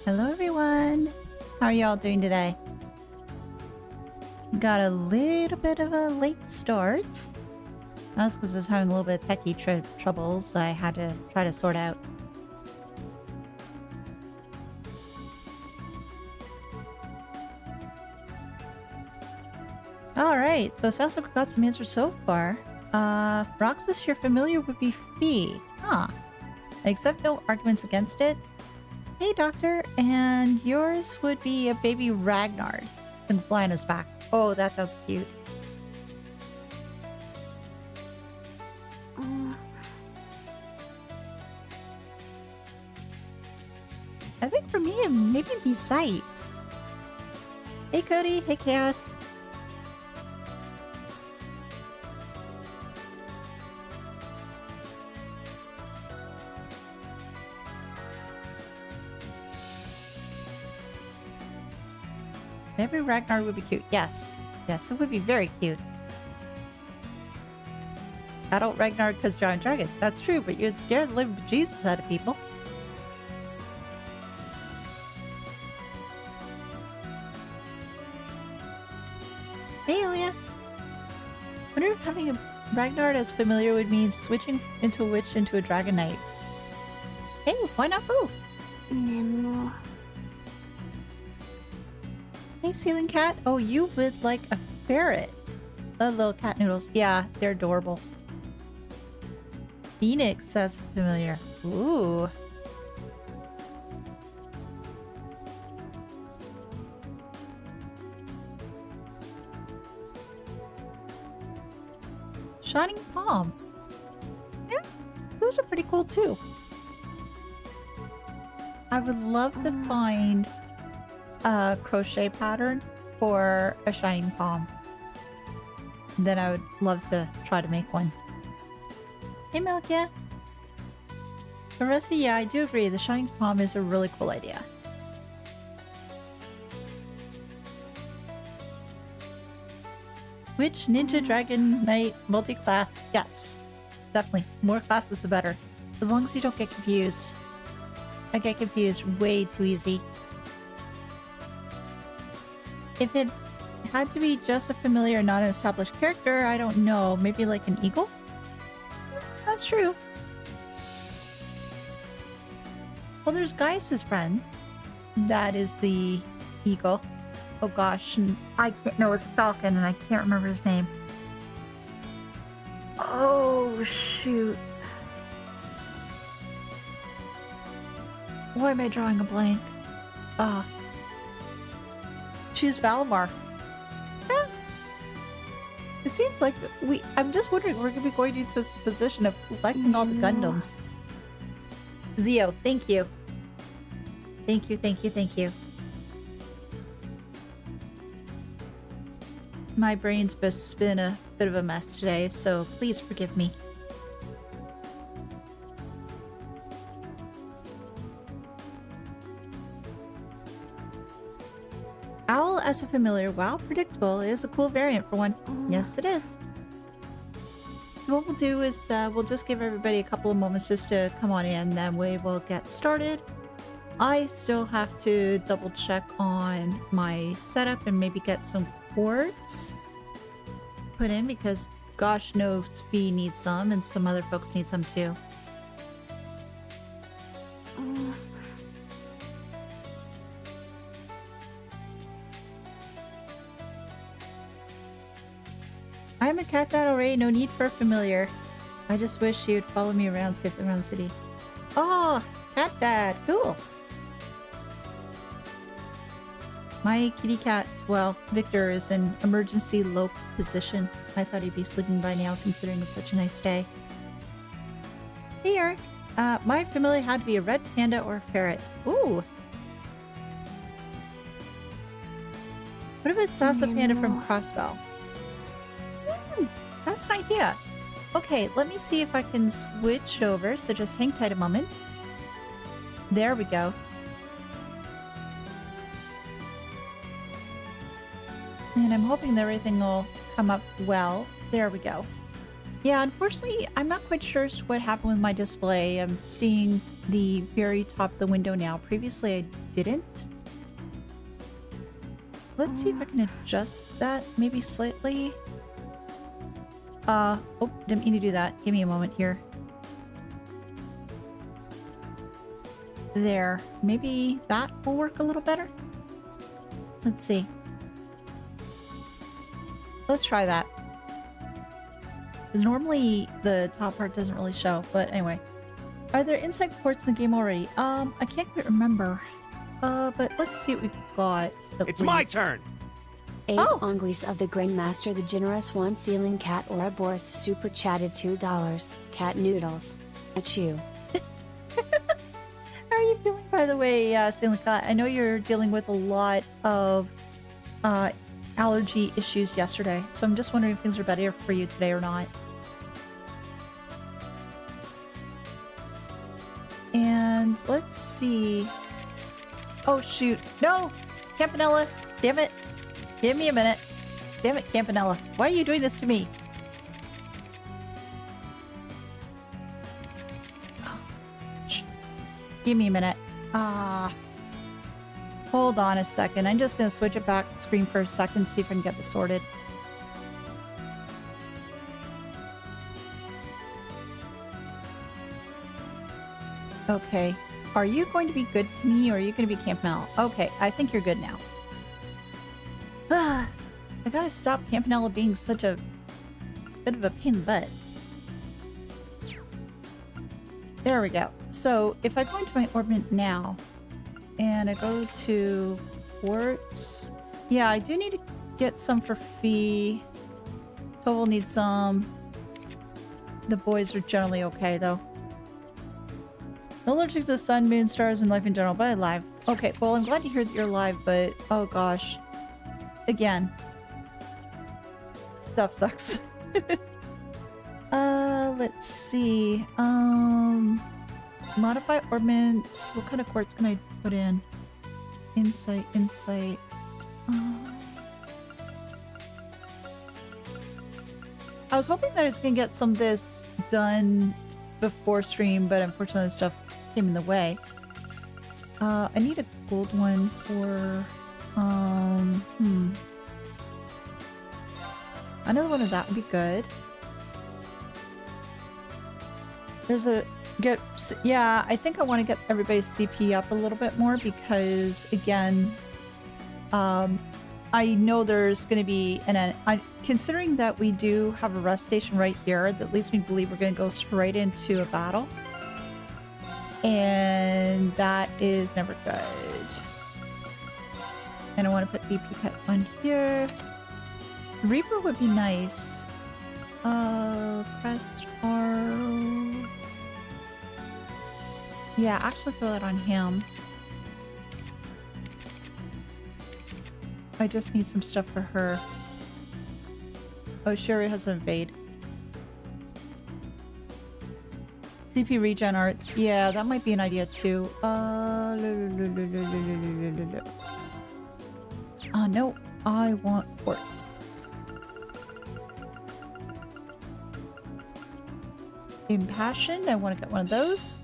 Hello everyone! How are you all doing today? Got a little bit of a late start. That's because I was having a little bit of techie troubles I had to try to sort out. Alright, so it sounds like we got some answers so far. Roxas, you're familiar with Fee. Huh. I accept no arguments against it. Hey, Doctor, and yours would be a baby Ragnar. Can fly on his back. Oh, that sounds cute. I think for me, it maybe be Sight. Hey, Cody. Hey, Chaos. Maybe Ragnar would be cute. Yes. Yes, it would be very cute. Adult Ragnar because giant dragon. That's true, but you'd scare the living bejesus out of people. Hey, Elliot. Wonder if having a Ragnar as familiar would mean switching into a witch into a dragon knight. Hey, why not both? Nemo. Hey, ceiling cat. Oh, you would like a ferret. The little cat noodles. Yeah, they're adorable. Phoenix says familiar. Ooh. Shining palm. Yeah, those are pretty cool too. I would love to find a crochet pattern for a shining palm. Then I would love to try to make one. Hey, Melkia. Carissa, yeah, I do agree. The shining palm is a really cool idea. Witch, ninja, dragon, knight, multi-class. Yes, definitely. More classes the better. As long as you don't get confused. I get confused way too easy. If it had to be just a familiar, not an established character, I don't know. Maybe like an eagle? That's true. Well, there's Gaius' friend. That is the eagle. Oh gosh, and I can't know, it's Falcon and I can't remember his name. Oh shoot. Why am I drawing a blank? Choose Valimar. Yeah. It seems like I'm just wondering, we're gonna be going into this position of collecting all the Gundams. Zio, thank you. Thank you, thank you, thank you. My brain's just been a bit of a mess today, so please forgive me. Owl as a familiar, wow, predictable, is a cool variant for one. Yes, it is. So what we'll do is we'll just give everybody a couple of moments just to come on in, then we will get started. I still have to double check on my setup and maybe get some quartz put in because gosh knows Fee needs some and some other folks need some too. I'm a cat dad already, no need for a familiar. I just wish she would follow me around safely around the city. Oh, cat dad, cool. My kitty cat, well, Victor, is in emergency loaf position. I thought he'd be sleeping by now considering it's such a nice day. Hey Eric, my familiar had to be a red panda or a ferret. Ooh. What if it's Sasa Panda from Crossbell? That's an idea. Okay, let me see if I can switch over, so just hang tight a moment. There we go. And I'm hoping that everything will come up well. There we go. Yeah, unfortunately, I'm not quite sure what happened with my display. I'm seeing the very top of the window now. Previously, I didn't. Let's see if I can adjust that maybe slightly. Oh, didn't mean to do that. Give me a moment here. There. Maybe that will work a little better. Let's see. Let's try that. Because normally the top part doesn't really show, but anyway. Are there insect ports in the game already? I can't quite remember. But let's see what we got. It's my turn! 8 Anguis of the Grandmaster the Generous One Ceiling Cat Ouroboros Super Chatted $2. Cat Noodles. At you. How are you feeling, by the way, Ceiling Cat? I know you're dealing with a lot of allergy issues yesterday, so I'm just wondering if things are better for you today or not. And let's see. Oh, shoot. No! Campanella! Damn it! Give me a minute. Damn it, Campanella. Why are you doing this to me? Oh, give me a minute. Hold on a second. I'm just going to switch it back screen for a second, see if I can get this sorted. Okay. Are you going to be good to me, or are you going to be Campanella? Okay, I think you're good now. I gotta stop Campanella being such a bit of a pain in the butt. There we go. So if I go into my orbit now, and I go to quartz, yeah, I do need to get some for Fee. Toval needs some. The boys are generally okay, though. Allergic to the sun, moon, stars, and life in general, but alive. Okay, well, I'm glad to hear that you're alive, but oh gosh. Again. Stuff sucks. Let's see. Modify orbits. What kind of quartz can I put in? Insight. I was hoping that I was gonna get some of this done before stream, but unfortunately stuff came in the way. I need a gold one for another one of that would be good. There's a yeah, I think I want to get everybody's CP up a little bit more because again, I know there's going to be considering that we do have a rest station right here, that leads me to believe we're going to go straight into a battle. And that is never good. And I want to put DP cut on here. Reaper would be nice. Crest R. Yeah, actually throw that on him. I just need some stuff for her. Oh, she already has an evade. CP regen arts. Yeah, that might be an idea too. No. I want quartz. Impassioned. I want to get one of those.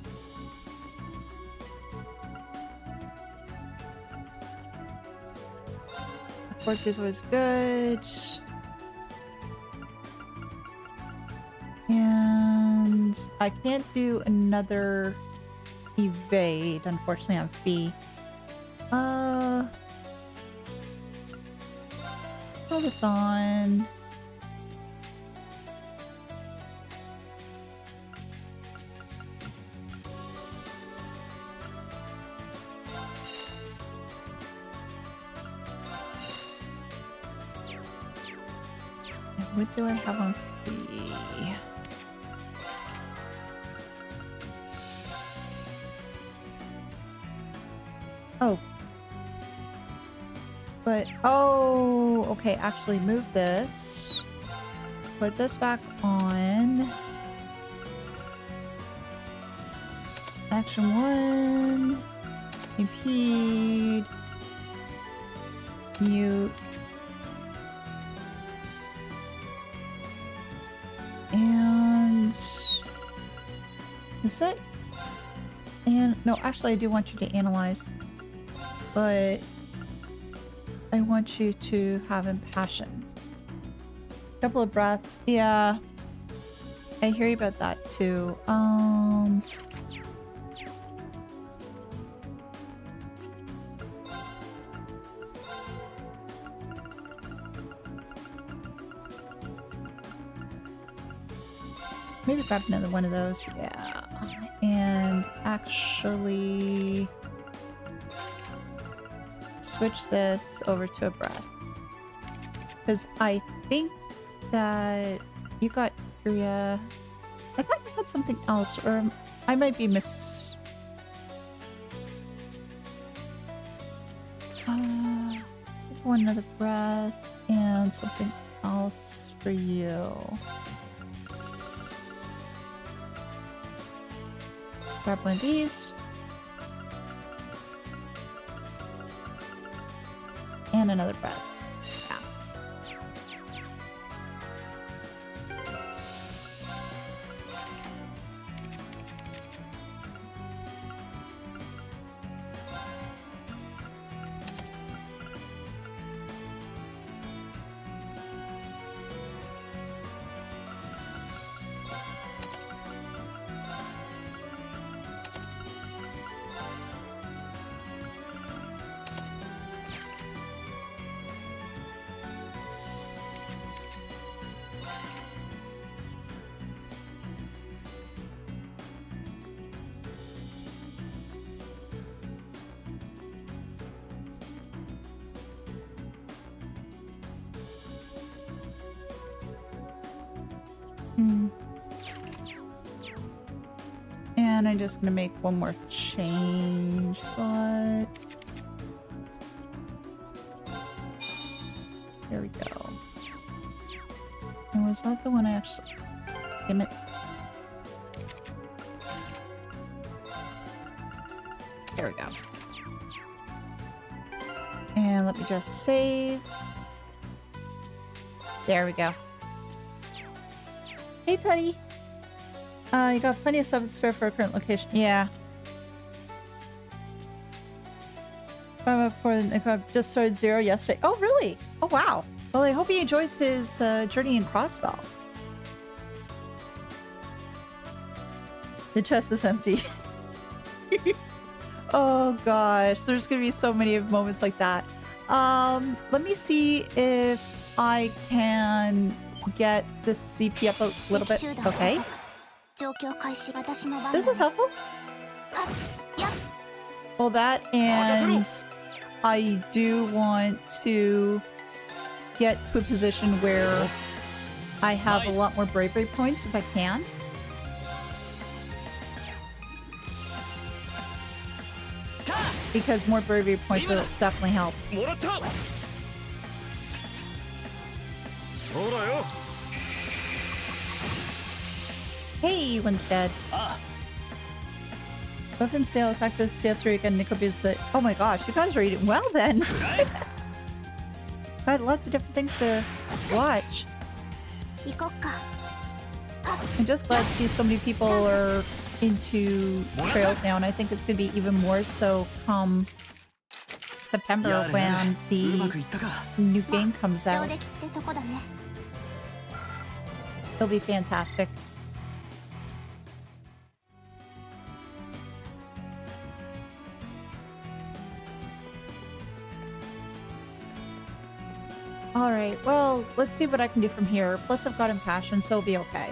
Quartz is always good. And I can't do another evade, unfortunately, on Fee. Throw this on. What do I have on Fee? Oh. But, oh, okay, actually move this. Put this back on. Action 1. Impede. Mute. And is it? And no, actually, I do want you to analyze, but I want you to have impassion. Couple of breaths. Yeah, I hear you about that too. Maybe grab another one of those. Yeah. And actually switch this over to a breath. Because I think that you got Uria. I thought you had something else, or I might be one another breath and something else for you. Grab one of these. And another breath. Yeah. And I'm just gonna make one more change slot. There we go. And was that the one I actually... Damn it. There we go. And let me just save. There we go. Hey, Teddy. You got plenty of stuff to spare for our current location. Yeah. I just started 0 yesterday. Oh, really? Oh, wow. Well, I hope he enjoys his journey in Crossbell. The chest is empty. Oh, gosh. There's going to be so many moments like that. Let me see if I can get the CP up a little bit. Okay. This is helpful. Well, that, and I do want to get to a position where I have a lot more bravery points if I can. Because more bravery points will definitely help. Hey, one's dead. Weapon sales active yesterday again. Nicobi's that. Oh my gosh, you guys are eating well then. Got lots of different things to watch. I'm just glad to see so many people are into trails now, and I think it's going to be even more so come September when the new game comes out. It'll be fantastic. Alright, well, let's see what I can do from here. Plus I've got impassion, so it'll be okay.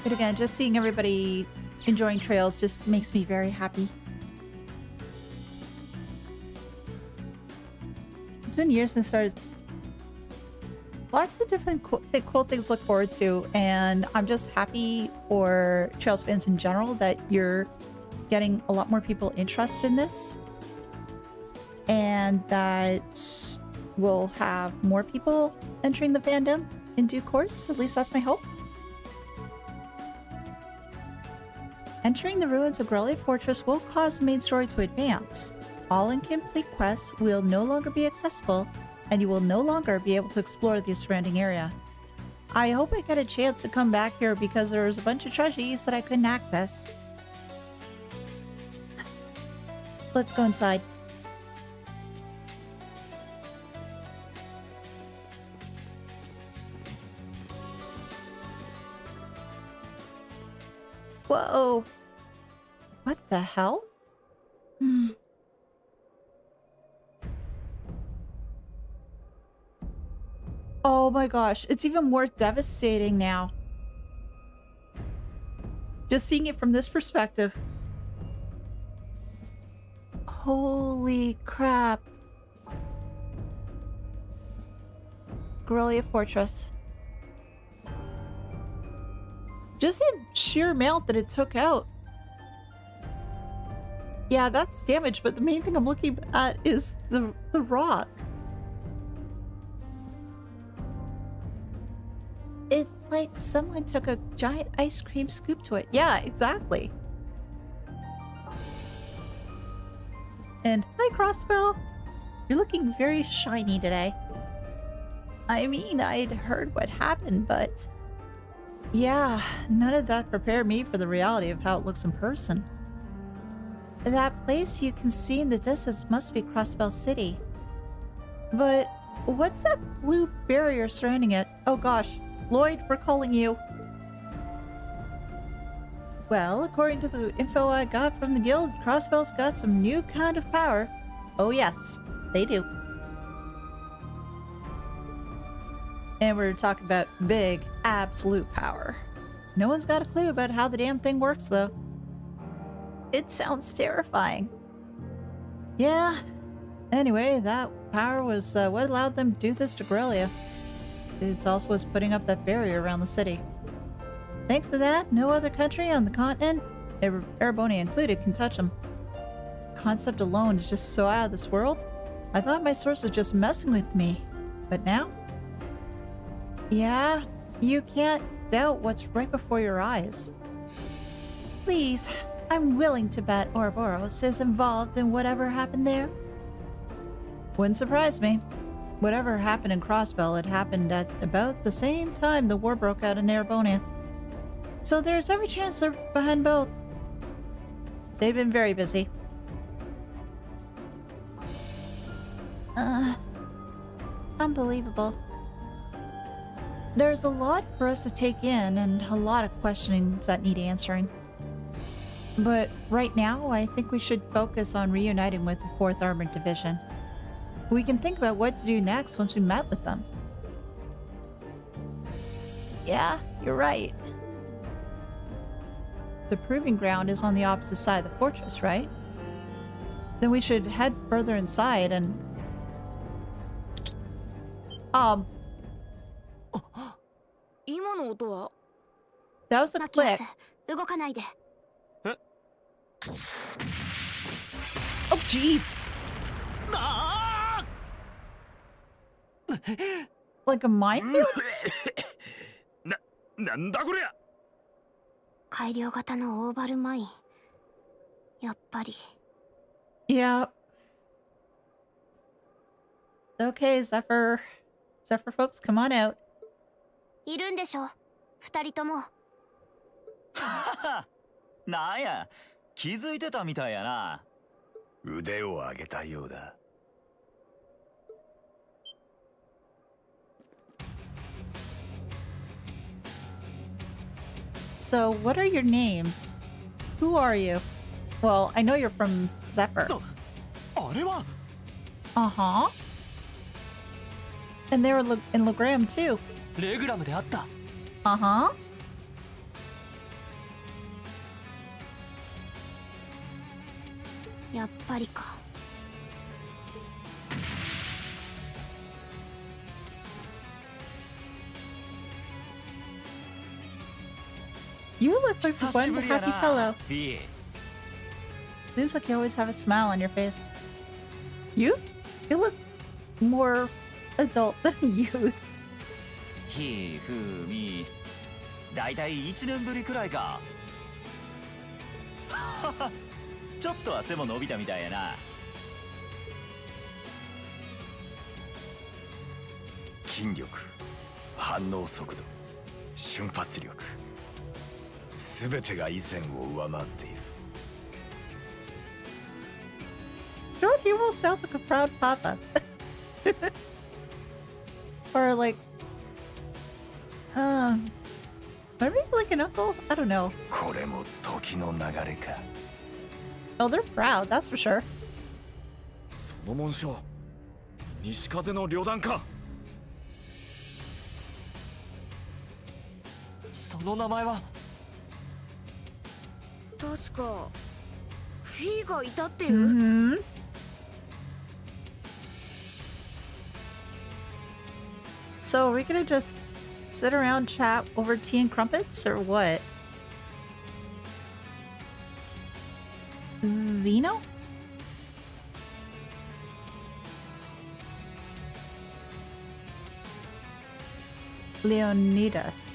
But again, just seeing everybody enjoying trails just makes me very happy. It's been years since I started. Lots of different cool things to look forward to, and I'm just happy for Trails fans in general that you're getting a lot more people interested in this, and that we'll have more people entering the fandom in due course. At least that's my hope. Entering the ruins of Grelly Fortress will cause the main story to advance. All incomplete quests will no longer be accessible, and you will no longer be able to explore the surrounding area. I hope I get a chance to come back here because there's a bunch of treasures that I couldn't access. Let's go inside. Whoa! What the hell? Oh my gosh, it's even more devastating now. Just seeing it from this perspective. Holy crap. Guerrilla Fortress. Just the sheer amount that it took out. Yeah, that's damage, but the main thing I'm looking at is the rock. It's like someone took a giant ice cream scoop to it. Yeah, exactly. And hi, Crossbell. You're looking very shiny today. I mean, I'd heard what happened, but... yeah, none of that prepared me for the reality of how it looks in person. That place you can see in the distance must be Crossbell City. But what's that blue barrier surrounding it? Oh gosh, Lloyd, we're calling you. Well, according to the info I got from the guild, Crossbell's got some new kind of power. Oh yes, they do. And we're talking about big, absolute power. No one's got a clue about how the damn thing works, though. It sounds terrifying. Yeah. Anyway, that power was what allowed them to do this to Guerrilla. It's also what's putting up that barrier around the city. Thanks to that, no other country on the continent, Ereboni included, can touch them. The concept alone is just so out of this world. I thought my source was just messing with me. But now? Yeah, you can't doubt what's right before your eyes. Please, I'm willing to bet Ouroboros is involved in whatever happened there. Wouldn't surprise me. Whatever happened in Crossbell had happened at about the same time the war broke out in Ereboni. So there's every chance they're behind both. They've been very busy. Unbelievable. There's a lot for us to take in and a lot of questionings that need answering. But right now, I think we should focus on reuniting with the 4th Armored Division. We can think about what to do next once we met with them. Yeah, you're right. The proving ground is on the opposite side of the fortress, right? Then we should head further inside and... That was a click. Oh, jeez. Like a minefield? なんだこりゃ。改良型のオーバルマイン。やっぱり。Yeah. Okay, Zephyr folks, come on out. いるんでしょ、二人とも。はは、なんや、気づいてたみたいやな。腕を上げたようだ。So, what are your names? Who are you? Well, I know you're from Zephyr. あれは Uh-huh. And they were in Legram too. レグラムであった。Uh-huh.やっぱりか。You look like one happy fellow. いい。 Seems like you always have a smile on your face. You look more adult than youth. ひふみ。だいたい1年ぶりくらいか。はは、ちょっとは背も伸びたみたいやな。筋力、反応速度、瞬発力、全てが以前を上回っている。Sure, he almost sounds like a proud papa. Or like, maybe like an uncle? I don't know. これも時の流れか。Oh, they're proud, that's for sure. その紋章、西風の旅団か。その名前は。確かフィーがいたっていう。Mm-hmm. So are we gonna just sit around, chat over tea and crumpets, or what? Zeno? Leonidas?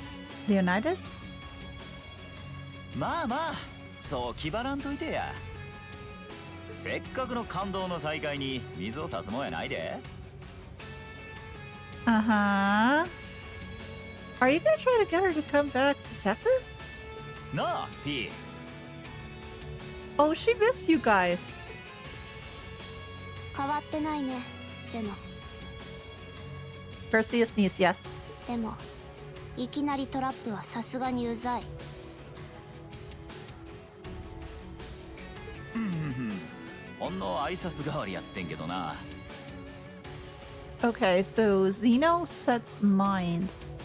まあまあ、そう気張らんといてや。せっかくの感動の再会に水を差すもんやないで。Uh-huh. Are you gonna try to get her to come back to Zephyr? なあ、ピー。Oh, she missed you guys. 変わってないね、ゼノ。 Perseus niece, yes. でもいきなりトラップはさすがにうざい。ほんの挨拶代わりやってんけどな。Okay, so Zeno sets mines.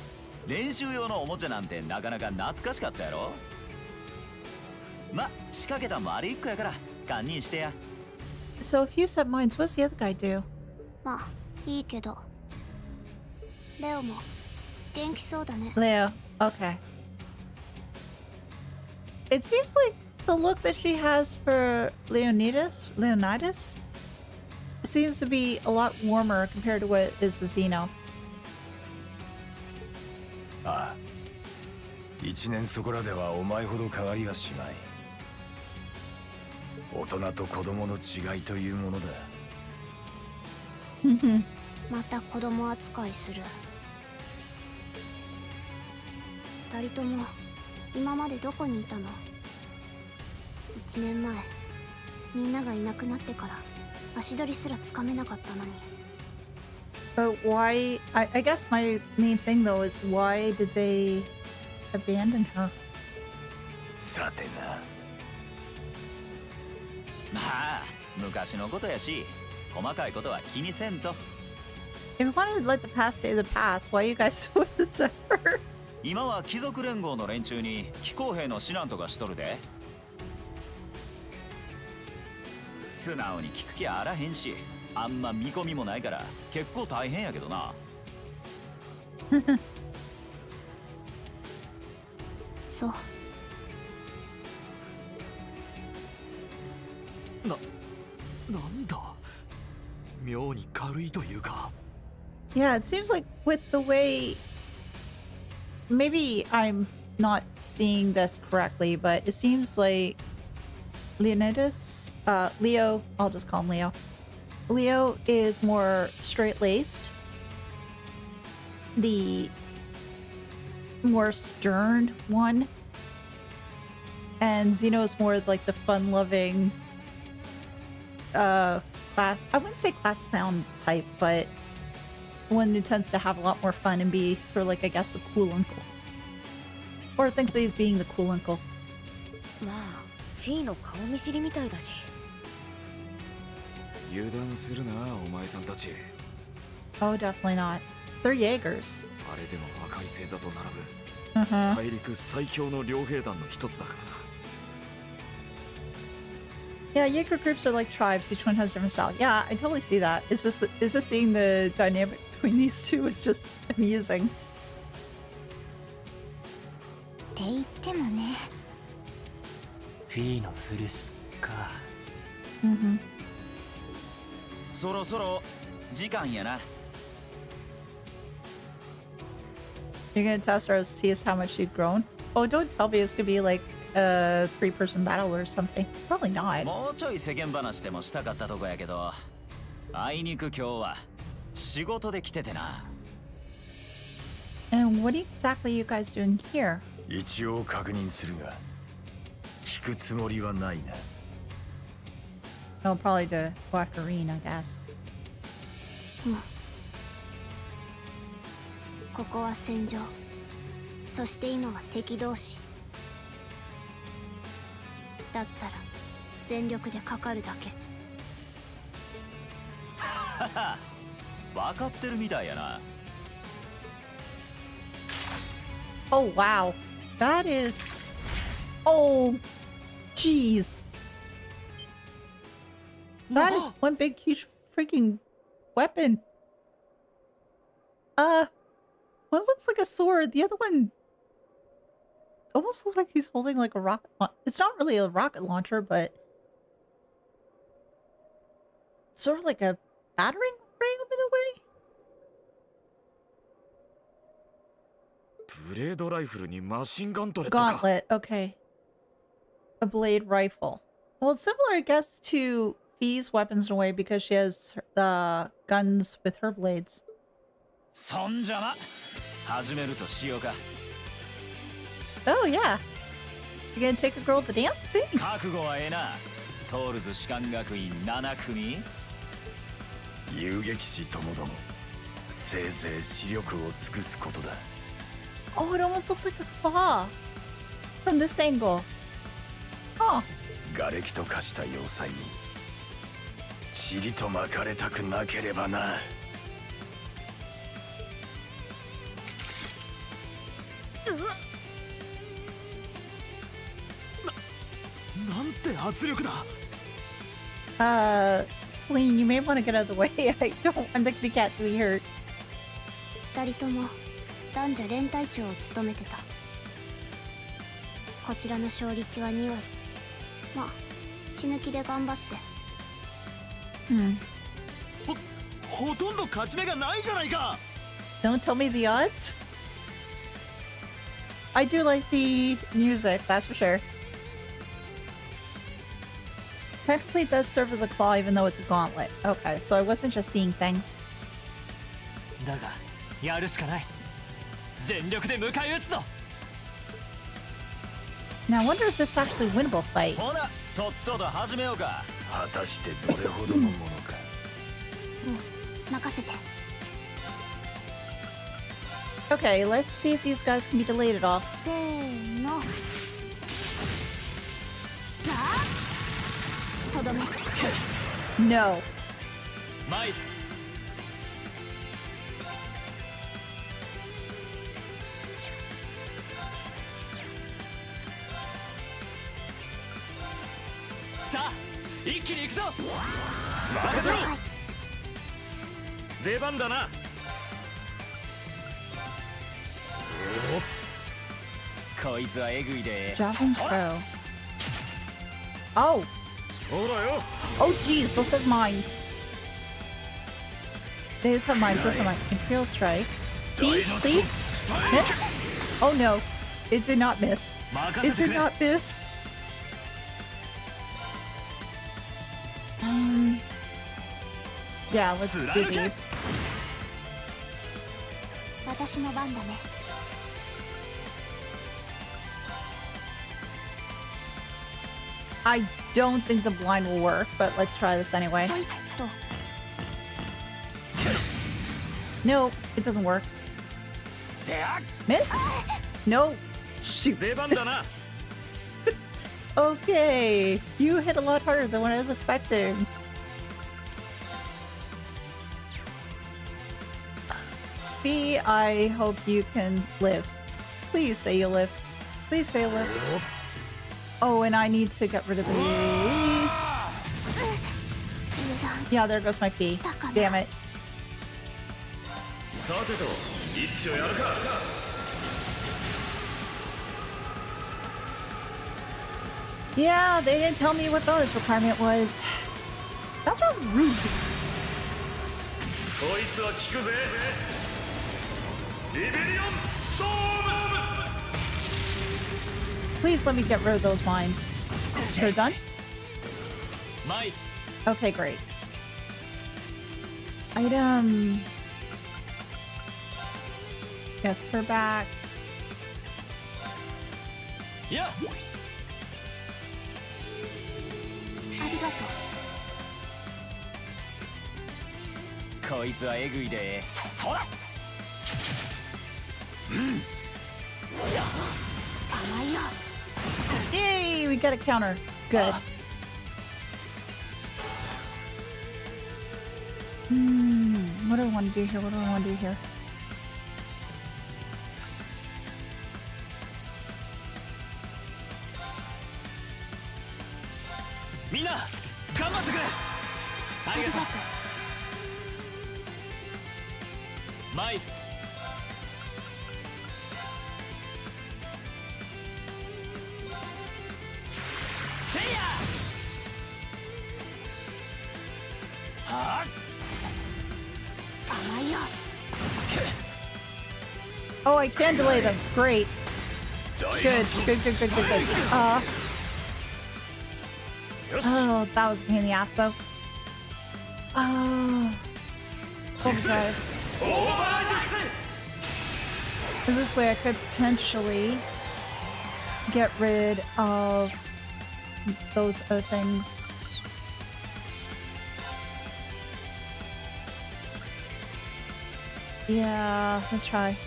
練習用のおもちゃなんてなかなか懐かしかったやろ。ま、仕掛けたんもあれ一個やから堪忍してや。 So if you set mines, what's the other guy do? まあいいけど。レオも元気そうだね。 Leo. Okay. It seems like the look that she has for Leonidas seems to be a lot warmer compared to what is the Zeno. ああ、一年そこらではお前ほど変わりはしない。大人と子供の違いというものだ。また子供扱いする。二人とも今までどこにいたの？1年前みんながいなくなってから足取りすらつかめなかったのに。 But why? I guess my main thing though is why did they abandon her? さてな。まあ、昔のことやし、細かいことは気にせんと。 If you wanted to let the past stay the past, why are you guys so with Zephyr? 今は貴族連合の連中に騎行兵の指南とかしとるで。素直に聞く気あらへんし、あんま見込みもないから結構大変やけどな。そう。なんだ。妙に軽いというか。 Yeah, it seems like with the way. Maybe I'm not seeing this correctly, but it seems like Leonidas, Leo, I'll just call him Leo. Leo is more straight-laced. The more stern one. And Zeno is more like the fun-loving, class, I wouldn't say class clown type, but one who tends to have a lot more fun and be sort of like, I guess, the cool uncle. Or thinks that he's being the cool uncle. まあフィーの顔見知りみたいだし。油断するな、お前さんたち。 Oh, definitely not. They're Jaegers. あれでも赤い星座と並ぶ Uh-huh. 大陸最強の両兵団の一つだからな。 Yeah, Jaeger groups are like tribes. Each one has different style. Yeah, I totally see that. It's just seeing the dynamic between these two is just amusing. って言ってもね。フィーの古巣か。Mm-hmm. そろそろ時間やな。 You're gonna test her to see how much she's grown? Oh, don't tell me it's gonna be like a 3-person battle or something. Probably not. もうちょい世間話でもしたかったとこやけど、あいにく今日は仕事で来ててな。And what exactly are you guys doing here? 一応確認するが聞くつもりはないな。 Oh, probably to go after Rean, I guess. ここは戦場。そして今は敵同士。だったら全力でかかるだけ。分かってるみたいやな。Oh, wow. That is... Oh, jeez. That is one big, huge freaking weapon. One looks like a sword. The other one almost looks like he's holding like a rocket. It's not really a rocket launcher, but sort of like a battering ram in a way. ブレードライフルにマシンガントレットか。 Gauntlet. Okay. A blade rifle. Well, it's similar, I guess, to Fee's weapons in a way because she has the guns with her blades. そんじゃな。始めるとしようか。 Oh, yeah. You're gonna take a girl to dance? Thanks. 覚悟はええな。トールズ士官学院7組。遊撃士ともどもせいぜい視力を尽くすことだ。 Oh, it almost looks like a claw from this angle. Oh. 瓦礫と化した要塞に塵と巻かれたくなければな。なんて圧力だ。 Celine, you may want to get out of the way. I don't want the kitty cat to be hurt. 二人とも男女連隊長を務めてた。こちらの勝率は2割。まあ死ぬ気で頑張って。ほとんど勝ち目がないじゃないか。 Don't tell me the odds. I do like the music, that's for sure. Technically it does serve as a claw even though it's a gauntlet. Okay, so I wasn't just seeing things. だがやるしかない。全力で迎え撃つぞ。 Now I wonder if this is actually a winnable fight. ほな、とっとと始めようか。果たしてどれほどのものか。任せて。 Okay, let's see if these guys can be delayed at all. せーの。とどめ。 No. 前。さあ、一気に行くぞ。任せろ。出番だな。こいつはえぐいで。 Javelin throw. Oh. そうだよ。 Oh geez, those have mines. Those have mines, those have mines. Imperial strike. Please, please. Miss? Oh no. It did not miss. It did not miss. Yeah, let's do these. 私の番だね。 I don't think the blind will work, but let's try this anyway. Nope, it doesn't work. Miss? No. Shoot. Okay, you hit a lot harder than what I was expecting. B, I hope you can live. Please say you live. Please say you live. Oh, and I need to get rid of these. Yeah, there goes my fee. Damn it. Yeah, they didn't tell me what bonus requirement was. That's not rude. Please let me get rid of those mines. They're done? Okay, great. Item... Gets her back. Yeah. ありがとう。こいつはエグいで。そら。甘いよ。 Yay! We got a counter. Good. What do I want to do here? What do I want to do here? Mina, 頑張ってくれ。ありがとう。マイル。せいや。はあ。甘いよ。 Oh, I can delay them. Great. Good. Oh, that was a pain in the ass, though. Oh. Okay. This way I could potentially get rid of those other things. Yeah, let's try.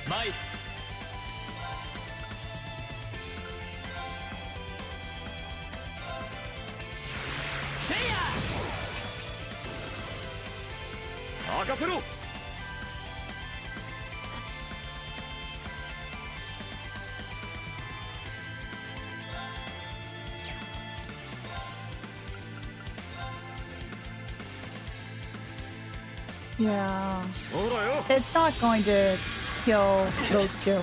Mike. Yeah. It's not going to kill those two.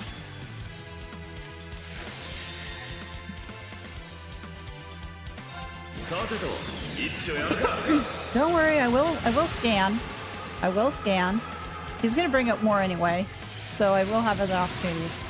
Don't worry, I will scan. I will scan. He's gonna bring up more anyway, so I will have other opportunities.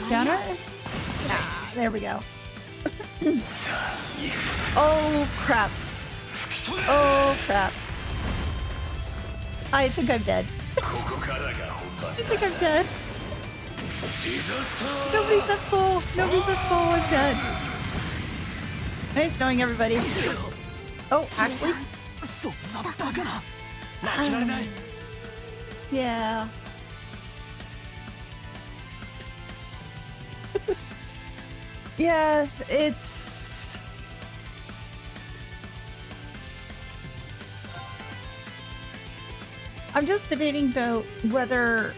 Counter? Ah, there we go. Oh crap. Oh crap. I think I'm dead. I think I'm dead. Nobody's at full. Nobody's at full. I'm dead. Nice knowing everybody. Oh, actually. Yeah. Yeah, it's... I'm just debating about whether...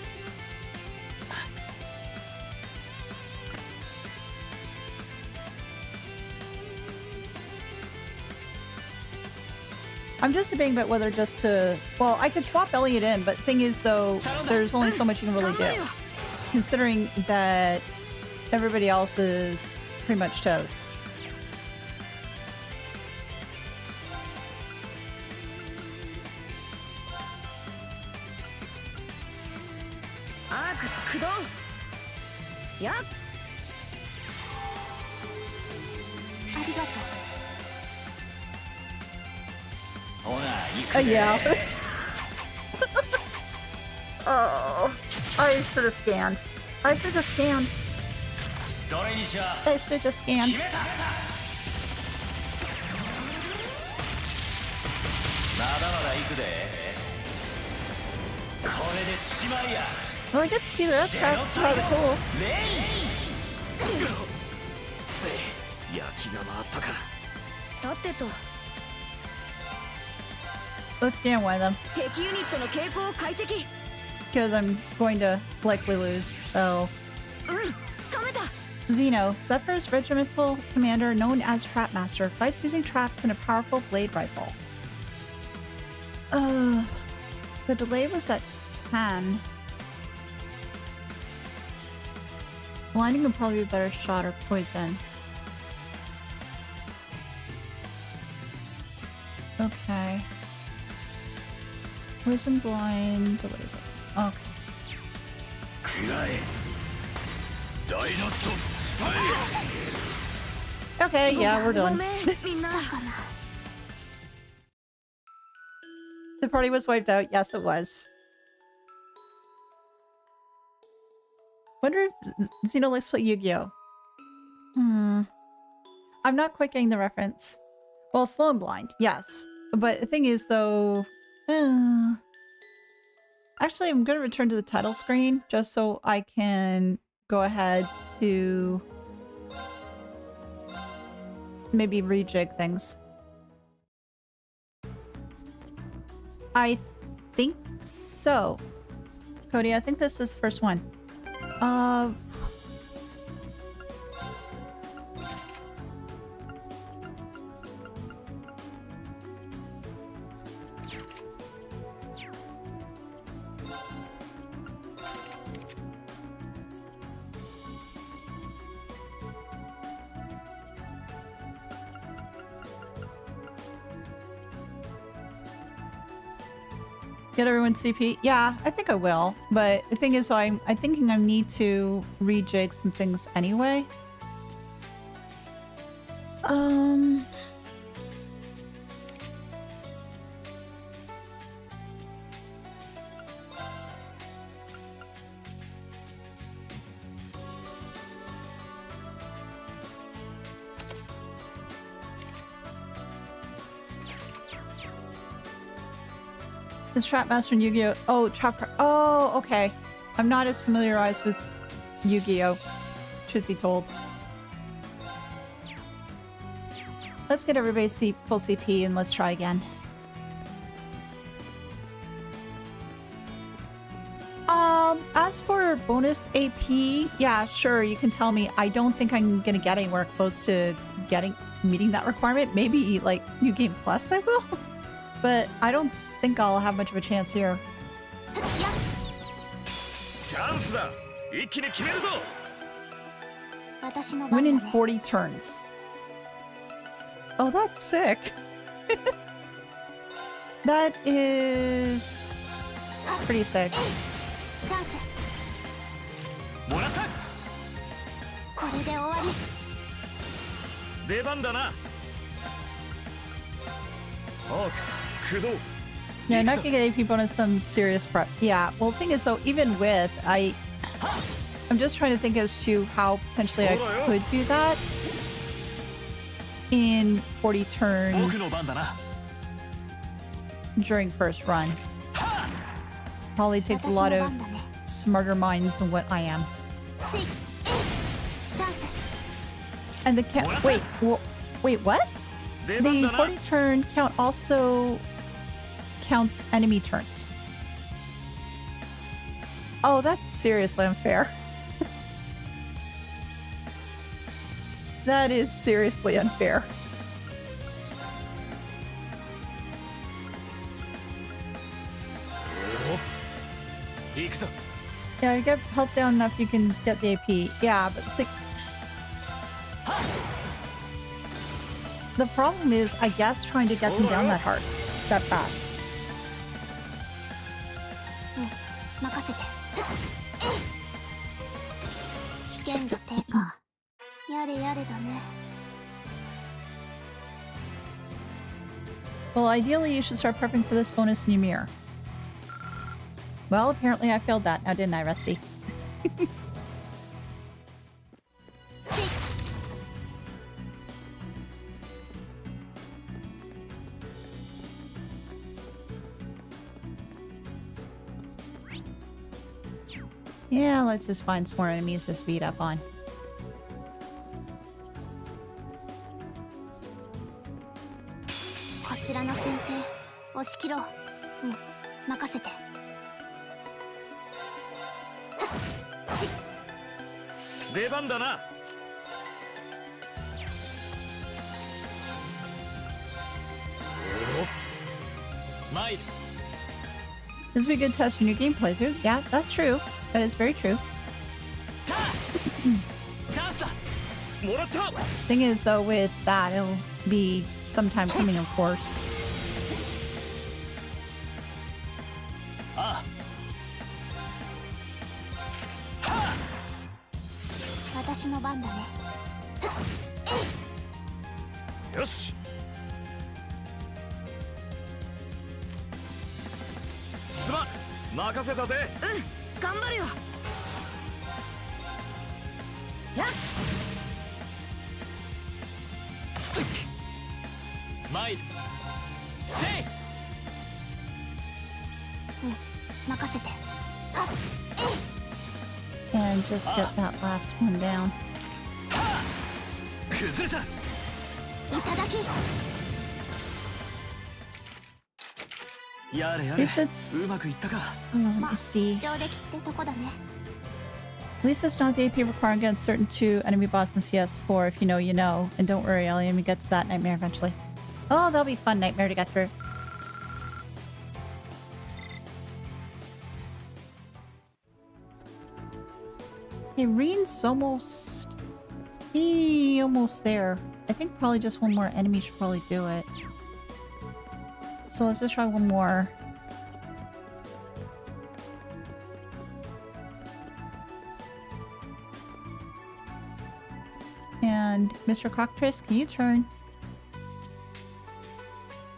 I'm just debating about whether just to... Well, I could swap Elliot in, but thing is, though, there's only so much you can really do. Considering that everybody else is pretty much toast. Yeah. Oh, I should have scanned. I should have scanned. I should have scanned. Well, I get to see the rest craft. It's rather cool. Let's scan one of them. Because I'm going to likely lose, so... Zeno, Zephyr's regimental commander known as Trapmaster, fights using traps and a powerful blade rifle. The delay was at 10. Blinding would probably be a better shot, or poison. Okay. Poison, blind, delays. Okay. Okay, yeah, we're done. The party was wiped out. Yes, it was. Wonder if Xeno likes to play Yu-Gi-Oh. I'm not quite getting the reference. Well, slow and blind, yes. But the thing is, though... Actually, I'm going to return to the title screen just so I can go ahead to maybe rejig things. I think so. Cody, I think this is the first one. Get everyone CP? Yeah, I think I will. But the thing is, I'm thinking I need to rejig some things anyway. Is Trapmaster in Yu-Gi-Oh? Oh, oh, okay. I'm not as familiarized with Yu-Gi-Oh, truth be told. Let's get everybody full CP and let's try again. As for bonus AP, yeah, sure, you can tell me. I don't think I'm gonna get anywhere close to meeting that requirement. Maybe, like, New Game Plus I will. But I don't think I'll have much of a chance here. Win in 40 turns. Oh, that's sick. That is pretty sick. Yeah, not gonna get AP bonus, some serious prep. Yeah, well, the thing is though, even with, I'm just trying to think as to how potentially I could do that in 40 turns during first run. Probably takes a lot of smarter minds than what I am. And the count. Wait, wait, what? The 40 turn count also counts enemy turns. Oh, that's seriously unfair. That is seriously unfair. Yeah, you get health down enough you can get the AP. Yeah, but the problem is, I guess, trying to get them down that hard, that fast. Well, ideally you should start prepping for this bonus in Ymir. Well, apparently I failed that now, didn't I, Rusty? Yeah, let's just find some more enemies to speed up on. 参る This would be a good test for new game playthrough. Yeah, that's true. That is very true. チャンスだもらった Thing is, though, with that, it'll be sometime coming, of course. あ私の番だね。よしすまん任せたぜうん頑張るよやっ参るせい任せて。 And just get that last one down. 崩れたいただき。やれや At れ least it's... うまくいったか let me see. 上出来ってとこだね。 At least it's not the AP requiring against certain 2 enemy boss in CS4. If you know, you know. And don't worry, Elliot, we get to that nightmare eventually. Oh, that'll be a fun nightmare to get through. Okay, Rean's almost... almost there. I think probably just one more enemy should probably do it. So let's just try one more. And Mr. Cockatrice, can you turn?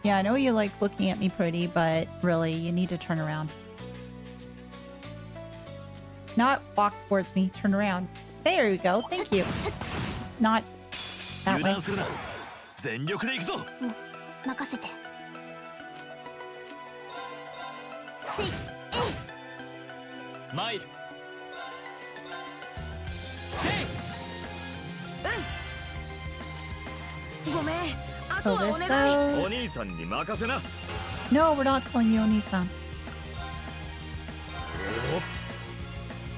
Yeah, I know you like looking at me pretty, but really, you need to turn around. Not walk towards me, turn around. There you go, thank you. Not that 油 way. 断するな全力で行くぞ任せて。せい。参るごめんあと Pull はお this 願い out. お兄さんに任せな No, we're not calling you Oni-san. At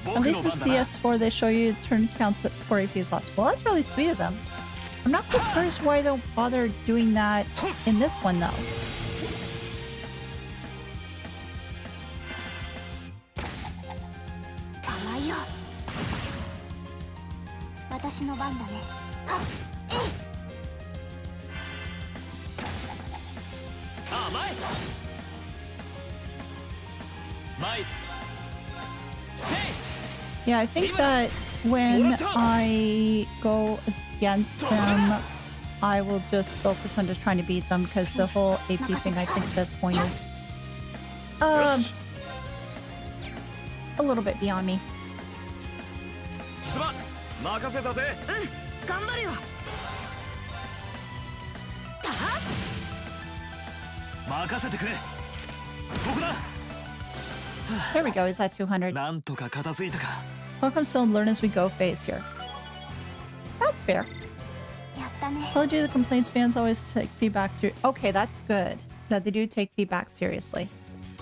僕 least の in 番だな CS4 they show you turn counts at 4 AP is lost. Well, that's really sweet of them. I'm not quite sure why they'll bother doing that in this one though. 甘いよ。私の番だね。甘い参る Yeah, I think that when I go against them, I will just focus on just trying to beat them because the whole AP thing I think at this point is a little bit beyond me. すまん任せたぜうん頑張るよた任せてくれそこだ There we go, he's at 200. なんとか片付いたか Welcome still learn as we go phase here. That's fair. やったね。 Told you the complaints fans always take feedback Okay, that's good that they do take feedback seriously.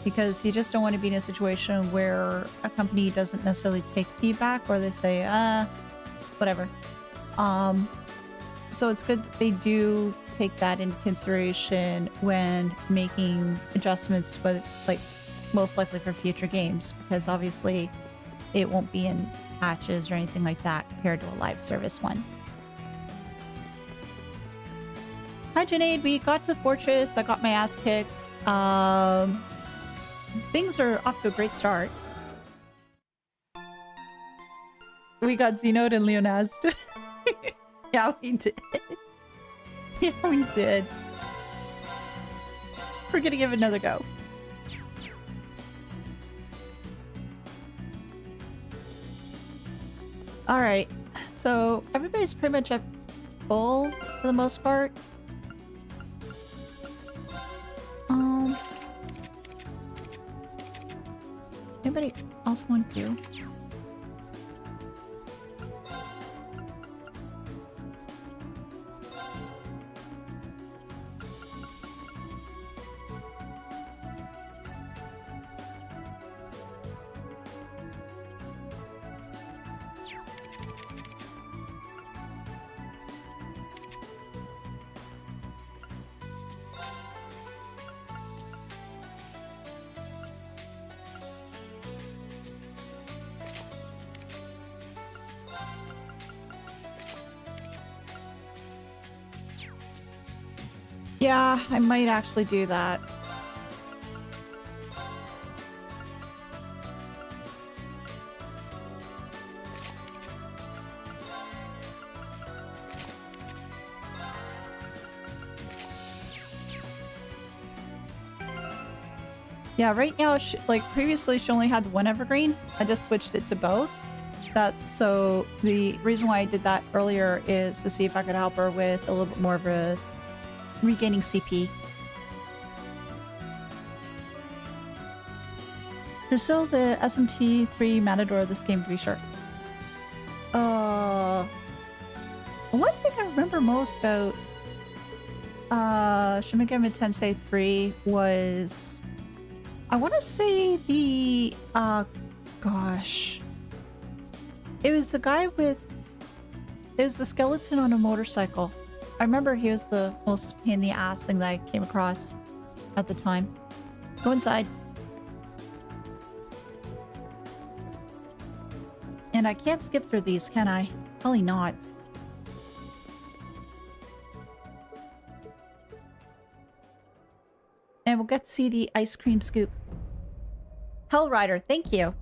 Because you just don't want to be in a situation where a company doesn't necessarily take feedback or they say, whatever. So it's good they do take that into consideration when making adjustments, but like most likely for future games, because obviously it won't be in patches or anything like that compared to a live service one. Hi Junaid, we got to the fortress. I got my ass kicked. Things are off to a great start. We got Xenode and Leonazed. Yeah, we did. Yeah, we did. We're gonna give it another go. Alright, so everybody's pretty much at full for the most part. Anybody else want to? Yeah, I might actually do that. Yeah, right now, like previously she only had one evergreen. I just switched it to both. So the reason why I did that earlier is to see if I could help her with a little bit more of a regaining CP. There's still the SMT3 Matador of this game, to be sure. One thing I remember most about Shin Megami Tensei 3 was, I want to say the gosh, it was the guy with, it was the skeleton on a motorcycle. I remember he was the most pain in the ass thing that I came across at the time. Go inside. And I can't skip through these, can I? Probably not. And we'll get to see the ice cream scoop. Hell Rider, thank you.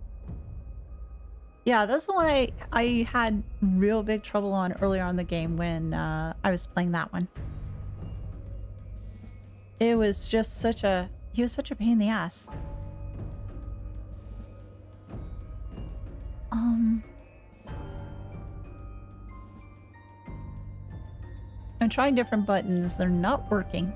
Yeah, that's the one I had real big trouble on earlier on in the game when I was playing that one. It was just such a... he was such a pain in the ass. I'm trying different buttons. They're not working.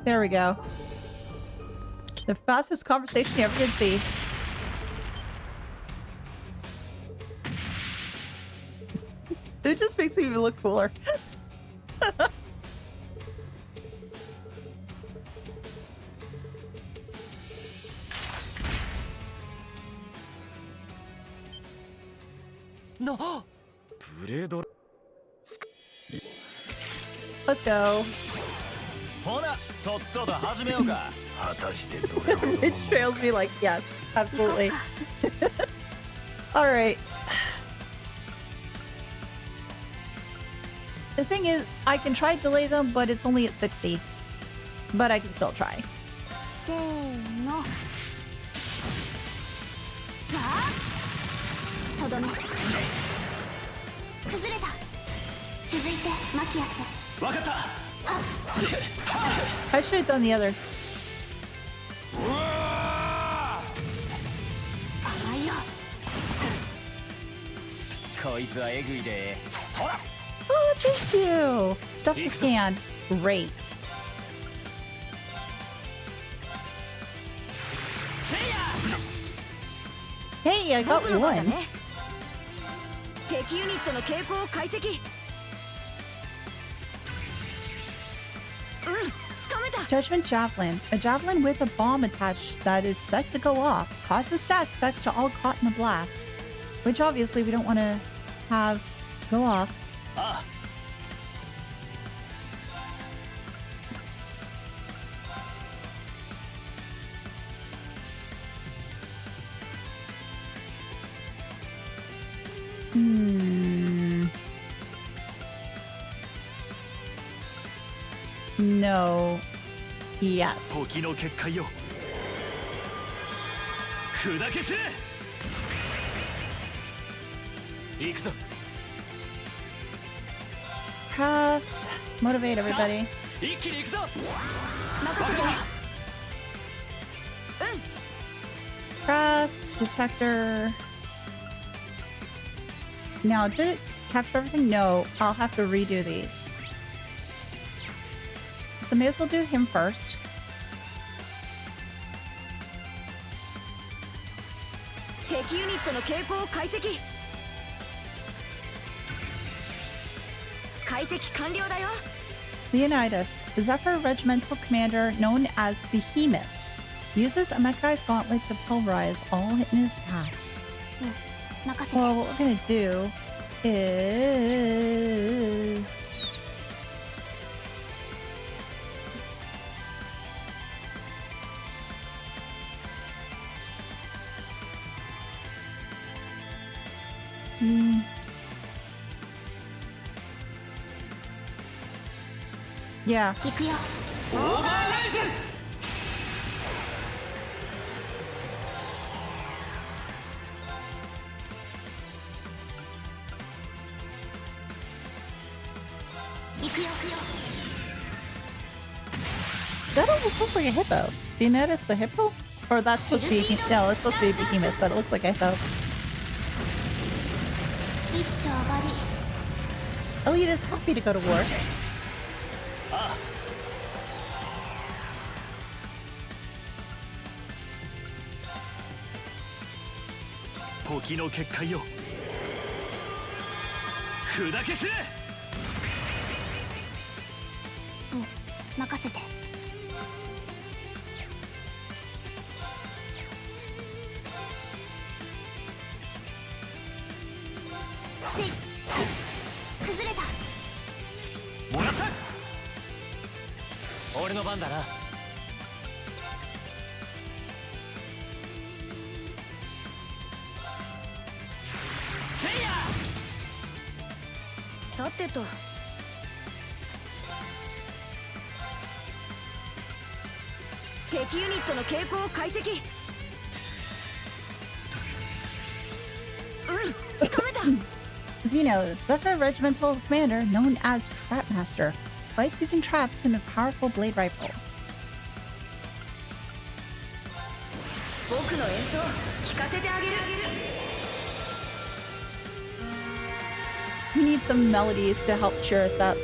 There we go. The fastest conversation you ever did see. It just makes me look cooler. No. Let's go. It trails me like, yes, absolutely. Alright. The thing is, I can try to delay them, but it's only at 60. But I can still try. せーの。とどめ。崩れた。続いてマキアス。わかった。 I should have done the other. 甘いよ。こいつはえぐいで。そら。 Oh, thank you! Stuff to scan. Great. Hey, I got one. 敵ユニットの傾向を解析。Judgment Javelin. A javelin with a bomb attached that is set to go off causes stat effects to all caught in the blast, which obviously we don't want to have go off. Ah. No. Yes. 時の結界よ。砕け散れ。行くぞ。Crafts. Motivate everybody. 一気に行くぞ。任せて。Crafts. Detector. Now, did it capture everything? No. I'll have to redo these. So may as well do him first. Leonidas, the Zephyr regimental commander known as Behemoth, uses a mechanized gauntlet to pulverize all in his path. 任せて。 Well, what we're gonna do is... Yeah. 行くよ。オーバーライズ。行くよ。 That almost looks like a hippo. Do you notice the hippo? Or that's supposed to be no, it's supposed to be a behemoth, but it looks like a hippo. 一丁上がり。 Elliot is happy to go to war. 時の結界よ、砕け散れ。任せて。せい。崩れた。もらった。俺の番だな。さてと。敵ユニットの傾向を解析。つかめた。Zeno, Zephyr Regimental Commander known as Trapmaster, fights using traps and a powerful blade rifle. 僕の演奏聞かせてあげる。 We need some melodies to help cheer us up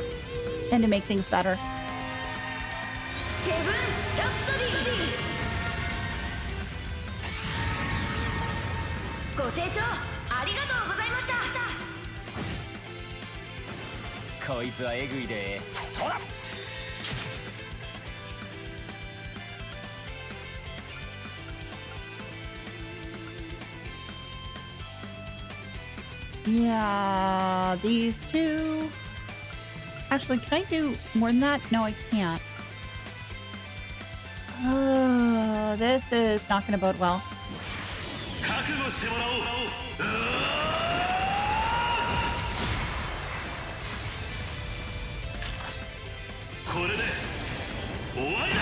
and to make things better. セブンラプソディ。ご清聴ありがとうございました。こいつはえぐいで。そうだ。 Yeah, these two. Actually, can I do more than that? No, I can't. Oh, this is not going to bode well. 覚悟してもらおう。これで終わりだ。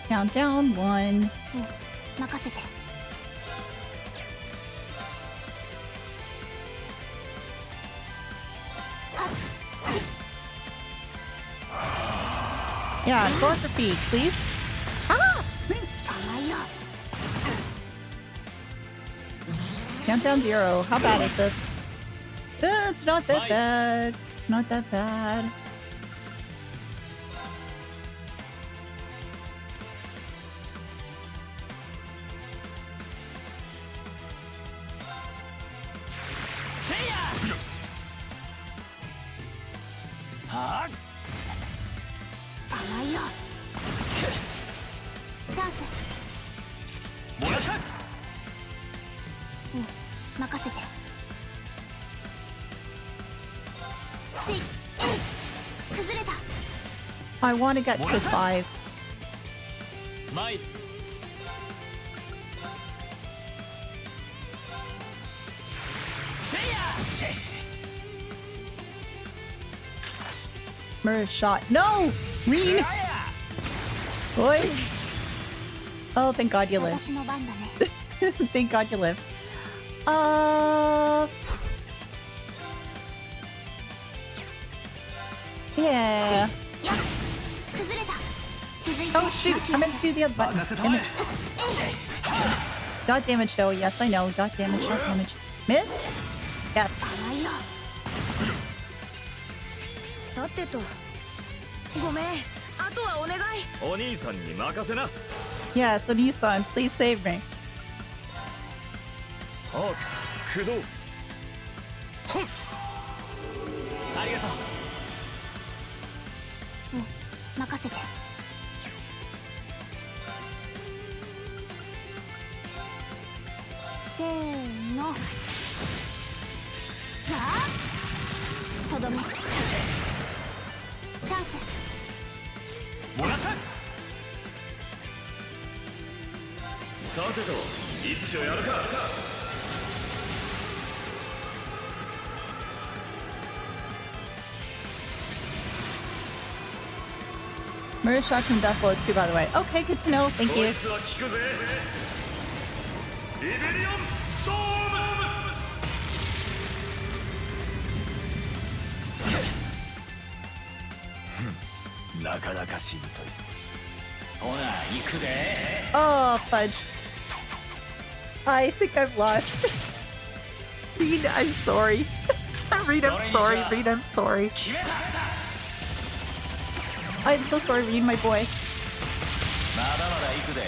Countdown 1. 任せて。 Yeah, go off your feet, please. Ah! Missed. 甘いよ。 Countdown 0. How bad is this? It's not that bad. Not that bad. Huh? 甘いよ。チャンス。もらった。任せて。せい。崩れた。 I want to get to 5. 参る。 Murder shot. No! Rean! Boy! Oh, thank God you live. 私の番だね。 Thank God you live. Yeah. やっ。崩れた。続いて。 Oh shoot! I meant to do the other button. 任せた Damn ま it. え。 Dot damage though. Yes, I know. Dot damage. Dot damage. Miss? Yes. 甘いよ。さてと。ごめん。あとはお願い。お兄さんに任せな。 Yeah, so Nissan, please save me. ホークス駆動。ありがとう。任せて。せーの。とどめ。チャンス。もらった。さてと一丁やるか。 Murder shots and death blows too, by the way. Okay, good to know. Thank you. こいつは効くぜ。リベリオンストーム。なかなかしぶとい。ほら行くで。 Oh, fudge. I think I've lost. Reed, I'm sorry. Reed, I'm sorry. Reed, I'm sorry. I'm so sorry, Reed, my boy. まだまだ行くで。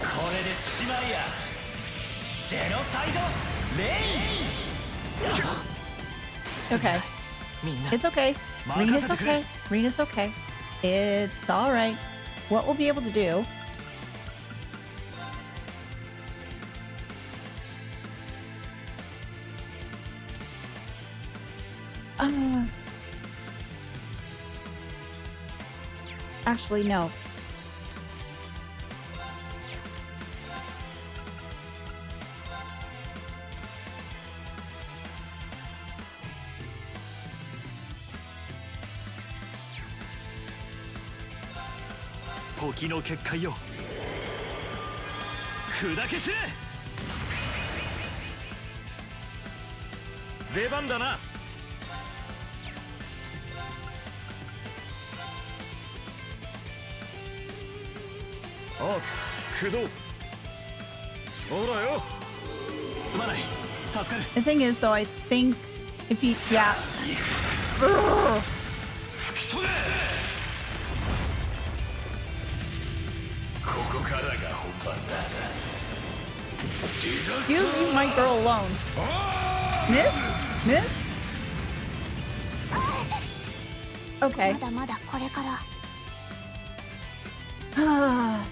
これでしまいや。ジェノサイドレイン。 Okay. It's okay. Reed is okay. Reed is okay. It's alright. What we'll be able to do... Actually, no. Toki no kekka yo. Kudakeshe. 出番だな。アークス駆動。そうだよ。すまない。助かる。 The thing is, though, I think if he... Yeah. Ugh. 吹き飛べ。ここからが本番だ。 You leave my girl alone. Miss? Miss? Okay. まだまだこれから。 Ah.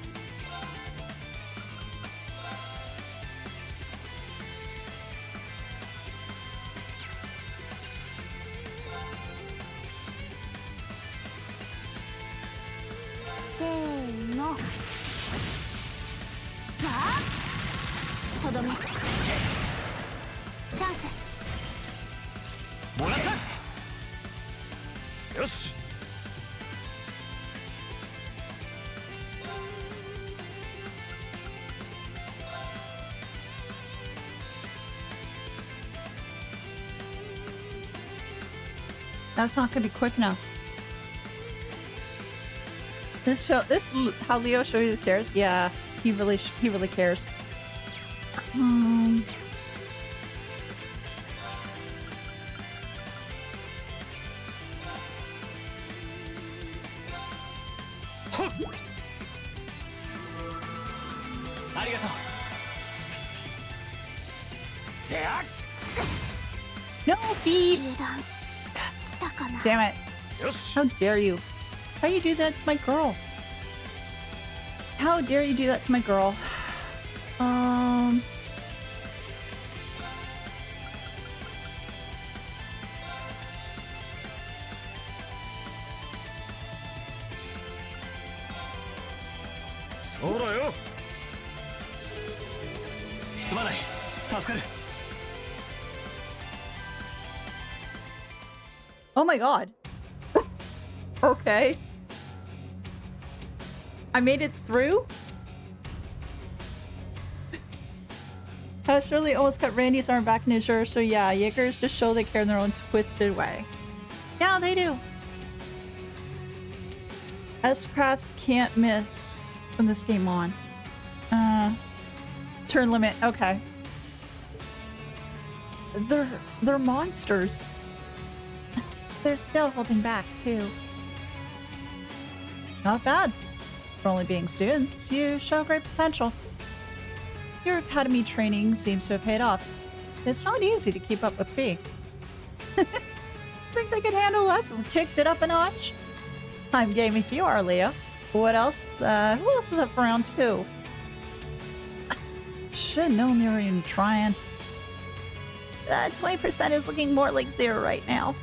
That's not gonna be quick enough. This how Leo shows he cares. Yeah, he really cares. No feet. Damn it. How dare you? How you do that to my girl? How dare you do that to my girl? Oh my god. Okay. I made it through? Surely almost cut Randy's arm back in his shirt, so yeah, Jaegers just show they care in their own twisted way. Yeah, they do. S-Crafts can't miss from this game on. Turn limit, okay. They're monsters. They're still holding back, too. Not bad. For only being students, you show great potential. Your academy training seems to have paid off. It's not easy to keep up with Fee. Think they could handle us if we kicked it up a notch? I'm game if you are, Leo. What else? Who else is up for round 2? Should've known they were even trying. 20% is looking more like 0 right now.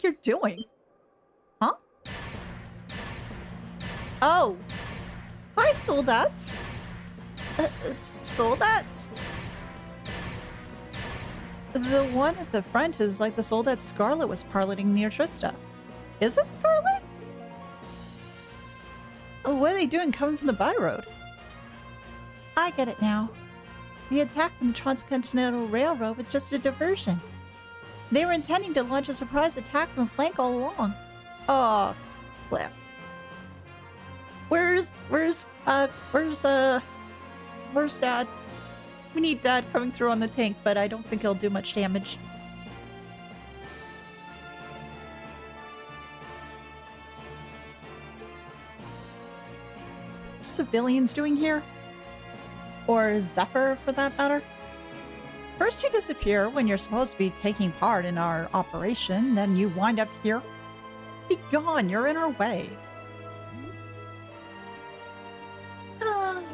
you're doing? Huh? Oh. Hi, soldats. Soldats? The one at the front is like the soldat Scarlet was piloting near Trista. Is it Scarlet? Oh, what are they doing coming from the byroad? I get it now. The attack from the Transcontinental Railroad was just a diversion. They were intending to launch a surprise attack from the flank all along. Oh, flip. Where's Dad? We need Dad coming through on the tank, but I don't think he'll do much damage. Civilians doing here? Or Zephyr, for that matter? First you disappear when you're supposed to be taking part in our operation, then you wind up here. Be gone, you're in our way.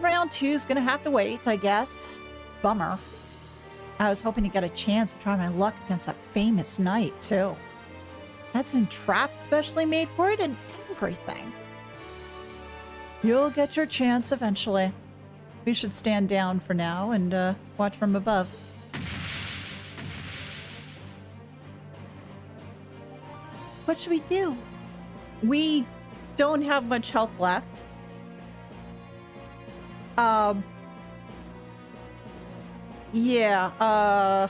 Round 2's gonna have to wait, I guess. Bummer. I was hoping to get a chance to try my luck against that famous knight, too. Had some traps specially made for it and everything. You'll get your chance eventually. We should stand down for now and watch from above. What should we do? We don't have much health left. Yeah,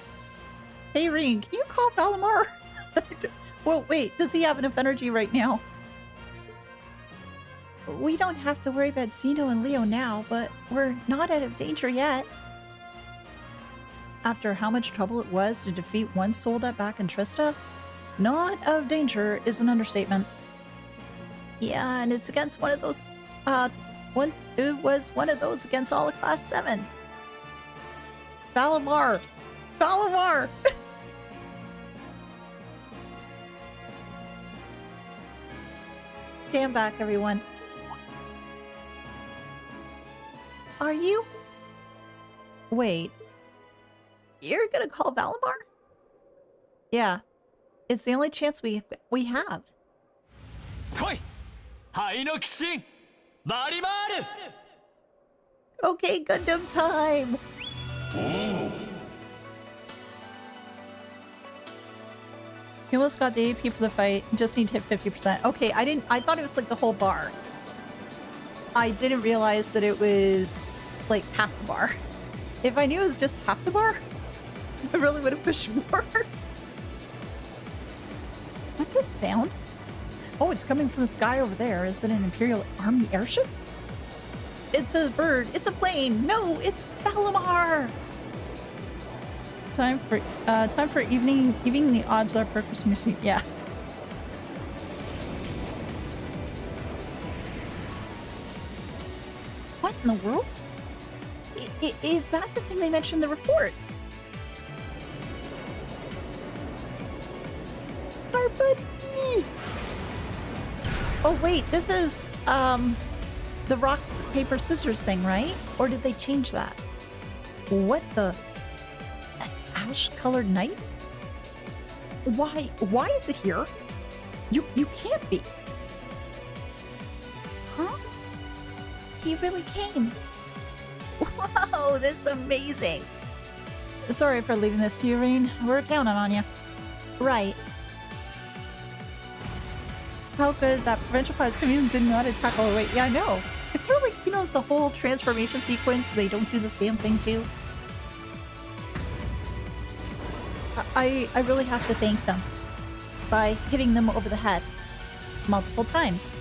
hey Rean, can you call Valimar? Well, wait, does he have enough energy right now? We don't have to worry about Zeno and Leo now, but we're not out of danger yet. After how much trouble it was to defeat one soldat back in Trista, not out of danger is an understatement. Yeah, and it's against one of those, it was one of those against all of Class 7. Valimar! Valimar! Stand back, everyone. Are you? Wait. You're gonna call Valimar? Yeah. It's the only chance we have. Koi! Hai no Kishin! Valimar! Okay, Gundam time! You almost got the AP for the fight. Just need to hit 50%. Okay, I thought it was like the whole bar. I didn't realize that it was like half the bar. If I knew it was just half the bar, I really would have pushed more. What's that sound? Oh, it's coming from the sky over there. Is it an Imperial Army airship? It's a bird. It's a plane. No, it's Valimar. Time for evening the odds with our purpose machine. Yeah. What in the world? Is that the thing they mentioned in the report? Our buddy! Oh wait, this is the rock, paper, scissors thing, right? Or did they change that? What the? Ash-colored knight? Why is it here? You can't be. Huh? He really came. Whoa, this is amazing. Sorry for leaving this to you, Rean. We're counting on you. Right. How good that provincial pilots community did not attack all the way. Yeah, I know. It's sort of like, you know, the whole transformation sequence, they don't do this damn thing too. I really have to thank them by hitting them over the head multiple times.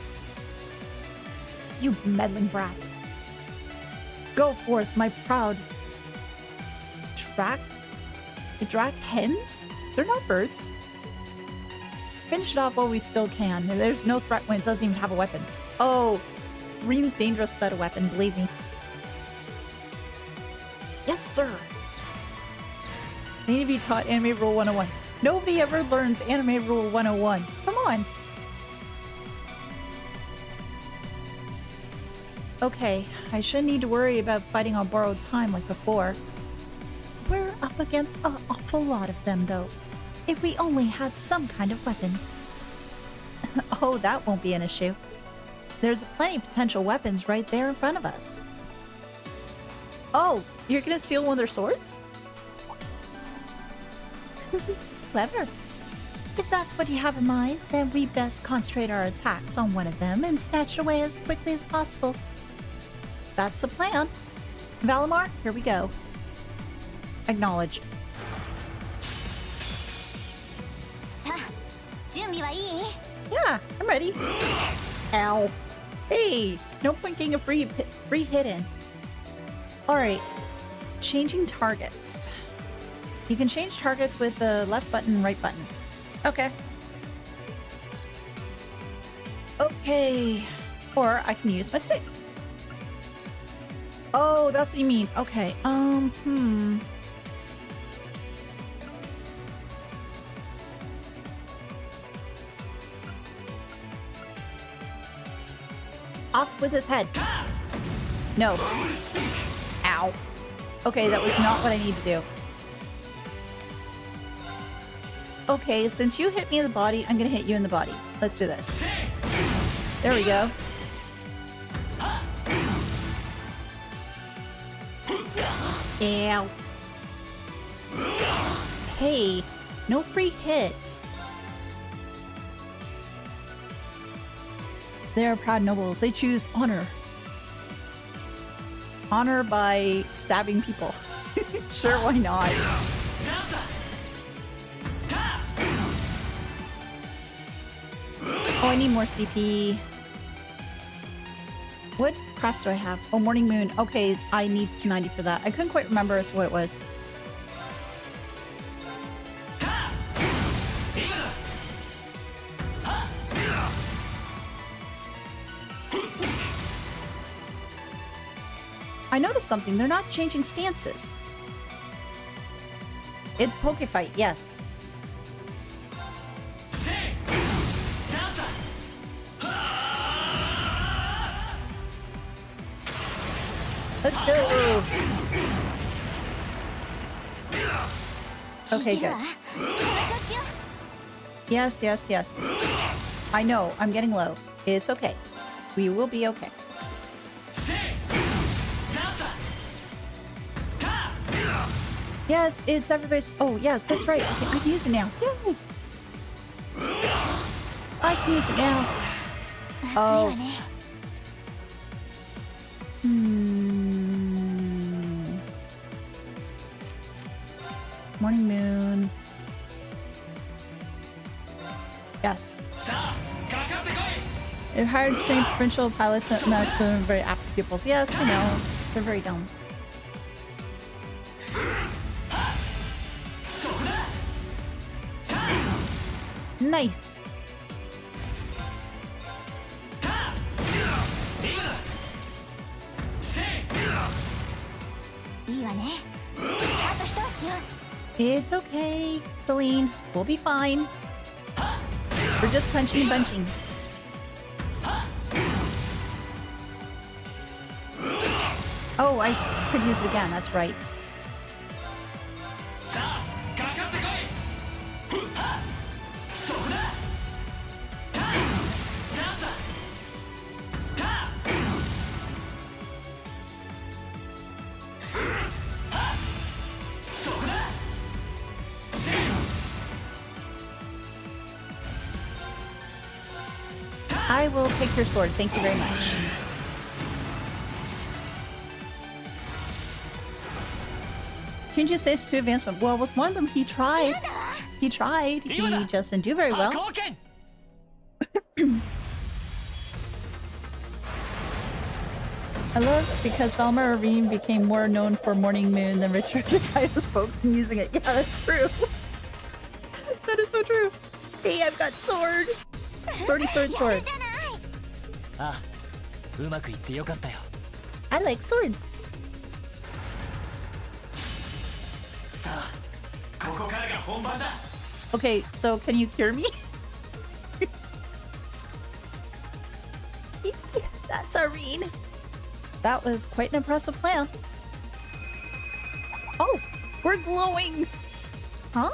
You meddling brats. Go forth, my proud Drac hens? They're not birds. Finish it off while we still can. There's no threat when it doesn't even have a weapon. Oh, Rean's dangerous without a weapon, believe me. Yes, sir. They need to be taught Anime Rule 101. Nobody ever learns Anime Rule 101. Come on. Okay, I shouldn't need to worry about fighting on borrowed time like before. We're up against an awful lot of them, though. If we only had some kind of weapon. Oh, that won't be an issue. There's plenty of potential weapons right there in front of us. Oh, you're gonna steal one of their swords? Clever. If that's what you have in mind, then we best concentrate our attacks on one of them and snatch it away as quickly as possible. That's the plan. Valimar, here we go. Acknowledged. さあ準備はいい？ Yeah, I'm ready. Ow. Hey, no point getting a free hit in. Alright. Changing targets. You can change targets with the left button and right button. Okay. Okay. Or I can use my stick. Oh, that's what you mean. Okay. Off with his head. No. Ow. Okay, that was not what I need to do. Okay, since you hit me in the body, I'm gonna hit you in the body. Let's do this. There we go. Ow. Hey, no free hits. They are proud nobles. They choose honor. Honor by stabbing people. Sure, why not? Oh, I need more CP. What crafts do I have? Oh, Morning Moon. Okay, I need 90 for that. I couldn't quite remember as to what it was. I noticed something. They're not changing stances. It's Poke Fight, yes. Let's go. Okay, good. Yes, yes, yes. I know, I'm getting low. It's okay. We will be okay. Yes, it's everybody's. Oh, yes, that's right. Okay, I can use it now. Yay! I can use it now. Oh. Morning Moon. Yes. They've hired trained provincial pilots that match them very apt pupils. Yes, I know. They're very dumb. Nice. It's okay, Celine. We'll be fine. We're just punching and bunching. Oh, I could use it again. That's right. I will take your sword. Thank you very much. Change your status to advancement. Well, with one of them, he tried. He tried. He just didn't do very well. I love because Valimar Rean became more known for Morning Moon than Richard the guy who's focused on using it. Yeah, that's true. That is so true. Hey, I've got sword. Swordy sword sword. I like swords. Okay, so can you cure me? That's Rean. That was quite an impressive plan. Oh, we're glowing. Huh?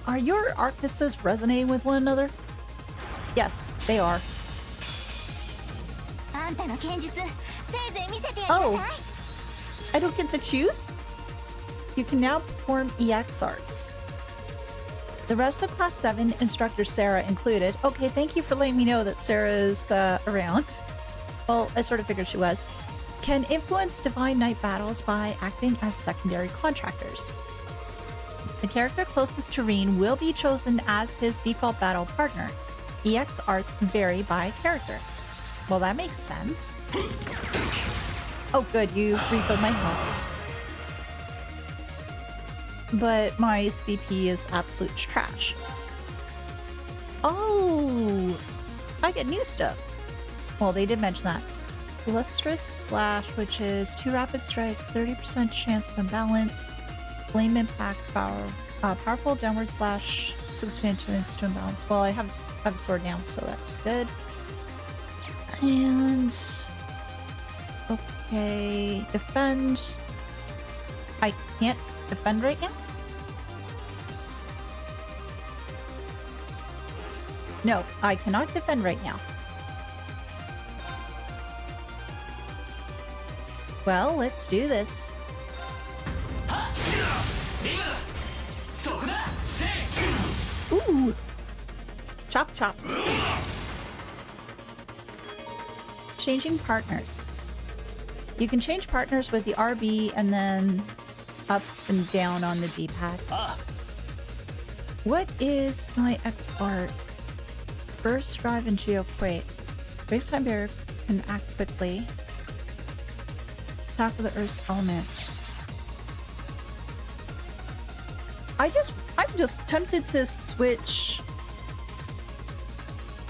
Are your arctices resonating with one another? Yes, they are. Oh, I don't get to choose? You can now perform EX arts. The rest of Class 7, Instructor Sarah included. Okay, thank you for letting me know that Sarah is around. Well, I sort of figured she was. Can influence Divine Knight battles by acting as secondary contractors. The character closest to Rean will be chosen as his default battle partner. EX arts vary by character. Well, that makes sense. Oh good, you refilled my health. But my CP is absolute trash. Oh! I get new stuff. Well, they did mention that. Lustrous Slash, which is 2 rapid strikes, 30% chance of imbalance. Flame Impact, powerful downward slash, 6 chance to imbalance. Well, I have a sword now, so that's good. And... okay, defend. I can't defend right now? No, I cannot defend right now. Well, let's do this. Ooh! Chop chop. Changing partners. You can change partners with the RB and then up and down on the D-pad. What is my X art? Burst, drive, and geoquake. Breaks time barrier can act quickly. Attack with the Earth's element. I'm just tempted to switch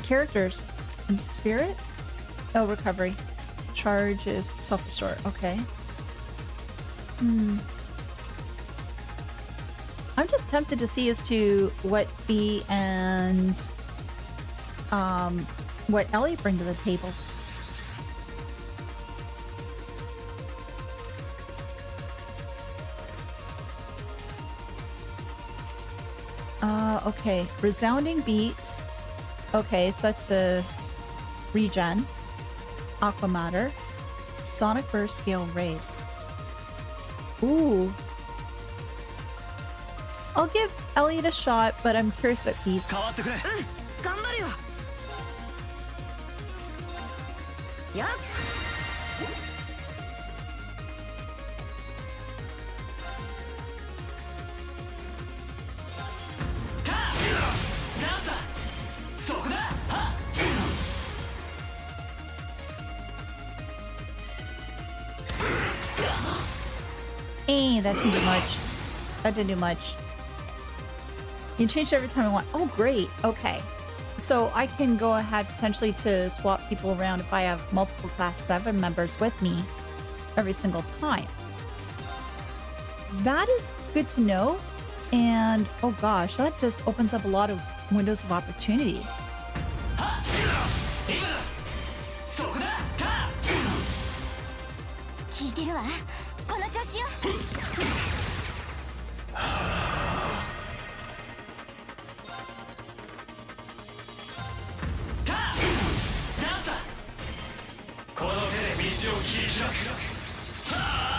characters. And spirit? Oh, recovery. Charge is self-restore. Okay. I'm just tempted to see as to what Fee and what Elliot bring to the table. Okay. Resounding beat. Okay, so that's the regen. Aqua Matter. Sonic Burst, Gale Raid. Ooh. I'll give Elliot a shot, but I'm curious what Fee's. That didn't do much. That didn't do much. You change it every time I want. Oh, great. Okay. So I can go ahead potentially to swap people around if I have multiple Class 7 members with me every single time. That is good to know. And oh gosh, that just opens up a lot of windows of opportunity.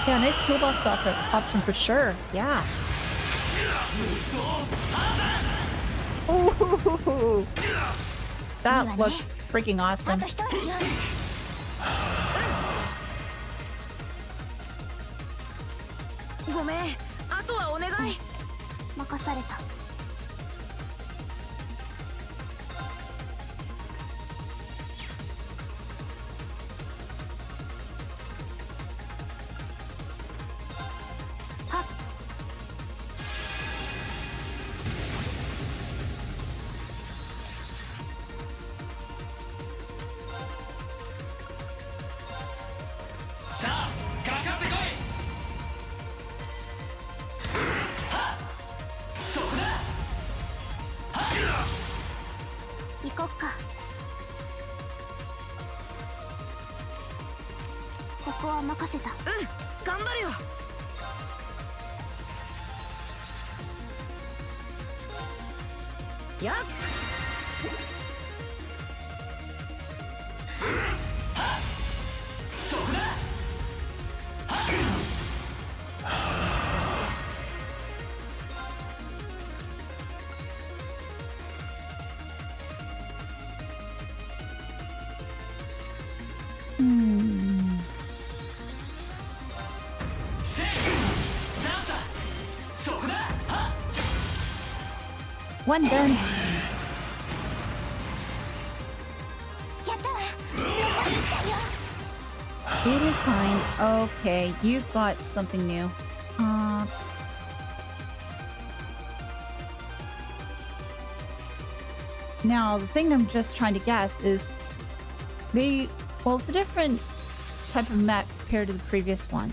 Yeah, nice toolbox option for sure. Yeah. Ooh, that looks freaking awesome. やっ One done. やったわ。残り1回よ。 It is fine. Okay, you got something new. Now, the thing I'm just trying to guess is well, it's a different type of mech compared to the previous one.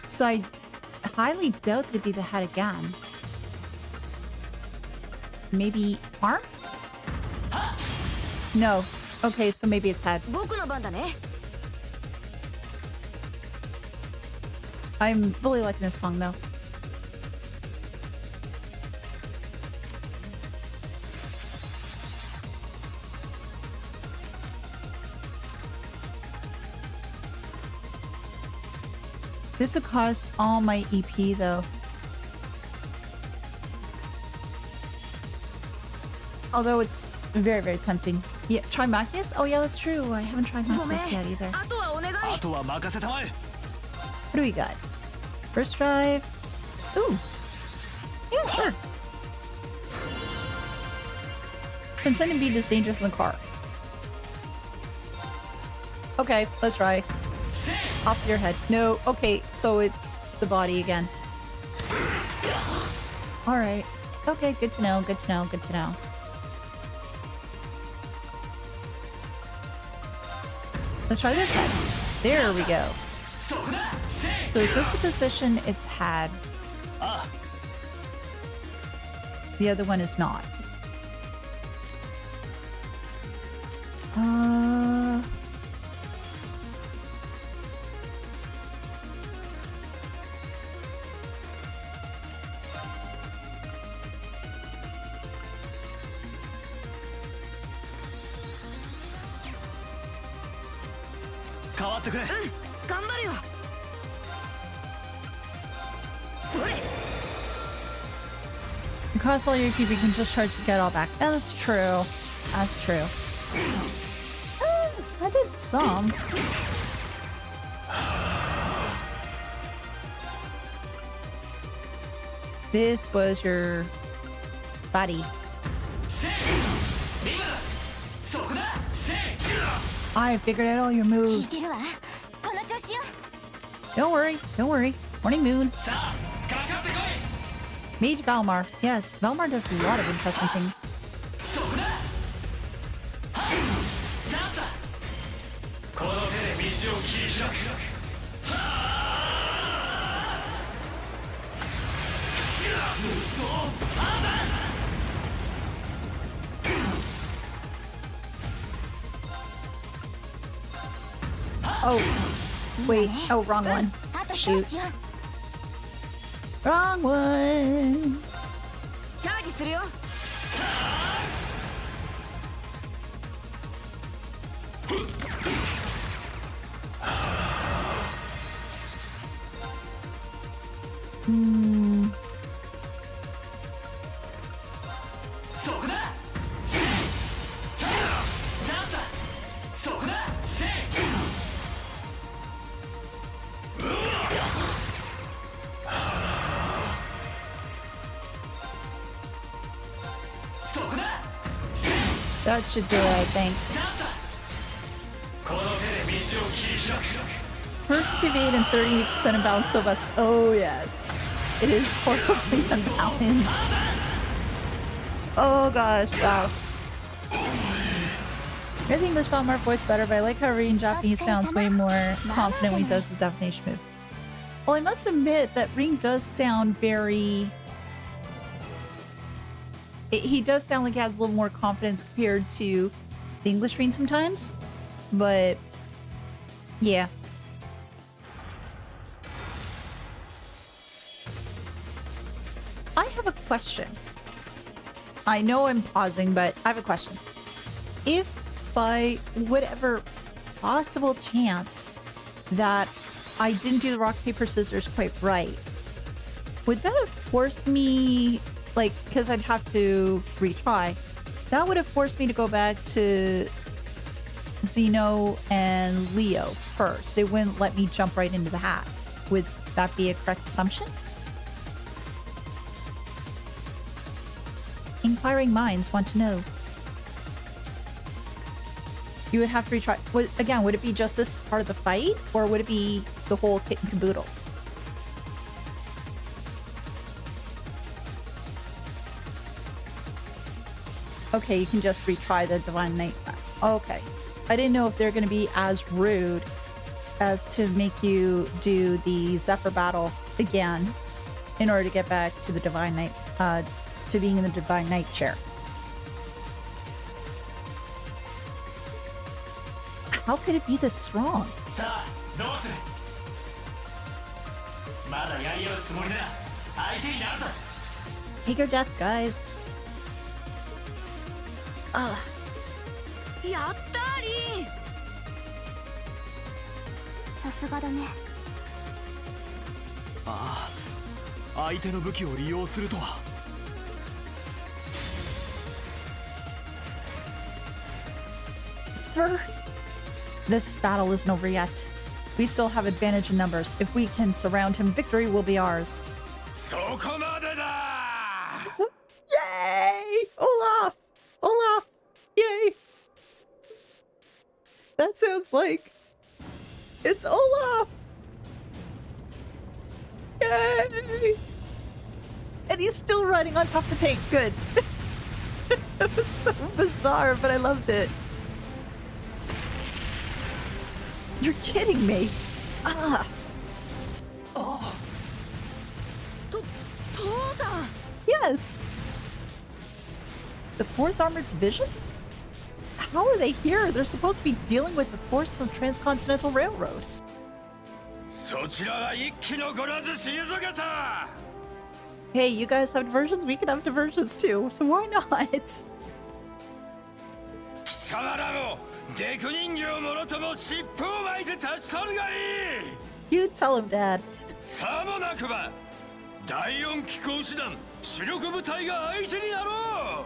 So I highly doubt that it'd be the head again. Maybe arm? No. Okay, so maybe it's head. 僕の番だね I'm really liking this song though. This would cost all my EP though. Although it's very, very tempting. Yeah, try Magnus? Oh yeah, that's true. I haven't tried Magnus yet either. あとはお願い あとは任せたまえ What do we got? First drive. Ooh. Yeah, sure. Consent and beat is dangerous in the car. Okay, let's try. Off your head. No, okay, so it's the body again. Alright. Okay, good to know, good to know, good to know. Let's try this head. There we go. So is this the position it's had? The other one is not. Across all your keep, you can just charge to get all back. Yeah, that's true. That's true. I did some. This was your body. I figured out all your 聞い moves. てるわ。この調子よ。 Don't worry, don't worry. Morning Moon. Mage Valmar. Yes, Valmar does a lot of interesting things. Oh, wait. Oh, wrong one. あと一押 Shoot. しよ。 Wrong one. チャージするよ That should do it, I think. Perctivate and 30% imbalance so fast. Oh, yes. It is horribly unbalanced. Oh, gosh. Wow. I think English Valmar voice better, but I like how Rean Japanese sounds way more confident when he does his definition move. Well, I must admit that Rean does sound very... He does sound like he has a little more confidence compared to the English Rean sometimes. But... yeah. I have a question. I know I'm pausing, but I have a question. If by whatever possible chance that I didn't do the rock, paper, scissors quite right, would that have forced me, like, because I'd have to retry, that would have forced me to go back to Zeno and Leo first. It wouldn't let me jump right into the hat. Would that be a correct assumption? Inquiring minds want to know. You would have to retry. Again, would it be just this part of the fight, or would it be the whole kit and caboodle? Okay, you can just retry the Divine Knight. Okay. I didn't know if they're going to be as rude as to make you do the Zephyr battle again in order to get back to the Divine Knight, to being in the Divine Knight chair. How could it be this strong? Take your death, guys. Ugh. やったーリン。さすがだね。ああ、相手の武器を利用するとは。Sir, this battle isn't over yet. We still have advantage in numbers. If we can surround him, victory will be ours. そこまでだ。 Yay! Olaf! Olaf! Yay! That sounds like it's Olaf! Yay! And he's still riding on top of the tank. Good. That was so bizarre, but I loved it. You're kidding me. Ah. Oh. 父さん。 Yes. The 4th Armored Division? How are they here? They're supposed to be dealing with the force from Transcontinental Railroad. そちらは一気のこらず退けた。 Hey, you guys have diversions? We can have diversions too, so why not? 貴様らもデク人形もろとも尻尾を巻いて立ち去るがいい。 You tell him, Dad. さもなくば第4機甲師団主力部隊が相手になろう。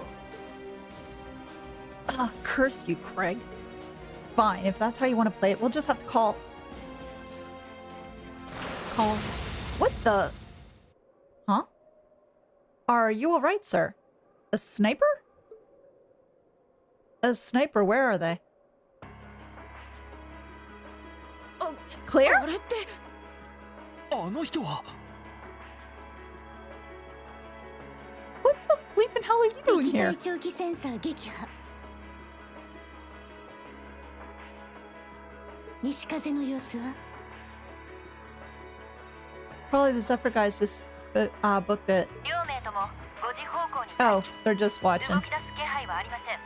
Ah, curse you, Craig. Fine, if that's how you want to play it, we'll just have to call... What the... Huh? Are you alright, sir? A sniper? A sniper, where are they? Claire? あれって。あの人は。 What the bleeping hell are you doing 敵 here? 対長期センサー撃破。西風の様子は？ Probably the Zephyr guys just booked it. 両名とも5時方向に Oh, they're just 動 watching. き出す気配はありません。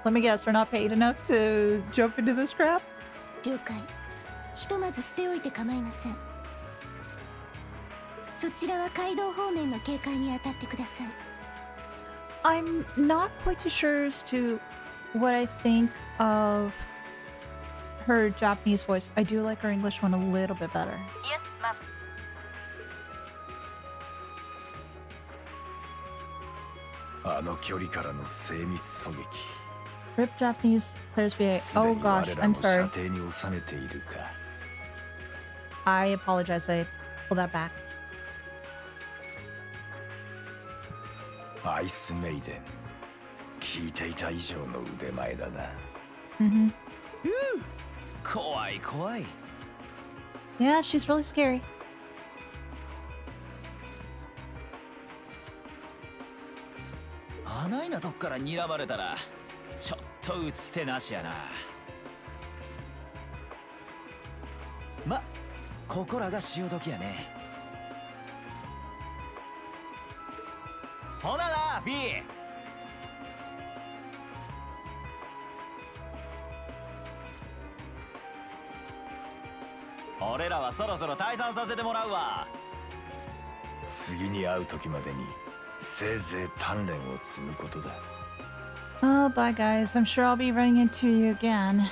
Let me guess, they're not paid enough to jump into this crap? 了解。ひとまず捨ておいて構いません。そちらは街道方面の警戒に当たってください。I'm not quite too sure as to what I think of her Japanese voice. I do like her English one a little bit better. Yes, ma'am. あの距離からの精密狙撃。 Rip Japanese players VA. すで Oh に gosh, 我ら I'm の射 sorry. 程に収めているか。 I apologize. I pull that back. アイスメイデン。聞いていた以上の腕前だな。Mm-hmm. 怖い怖い。 Yeah, she's really scary. あないなとこから睨まれたらちょっと打つ手なしやな。ま、ここらが潮時やね。ほなな、フィー。俺らはそろそろ退散させてもらうわ。次に会う時までにせいぜい鍛錬を積むことだ。 Oh, bye, guys. I'm sure I'll be running into you again.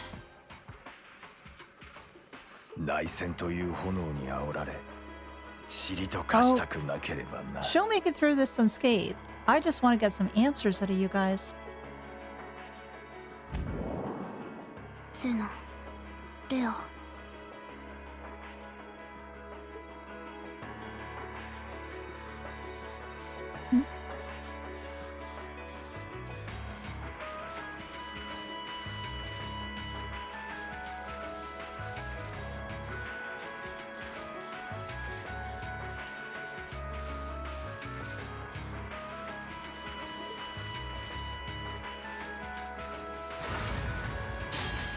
内戦という炎に煽られ、塵と化したくなければな。 She'll make it through this unscathed. I just want to get some answers out of you guys. ゼノ、レオ。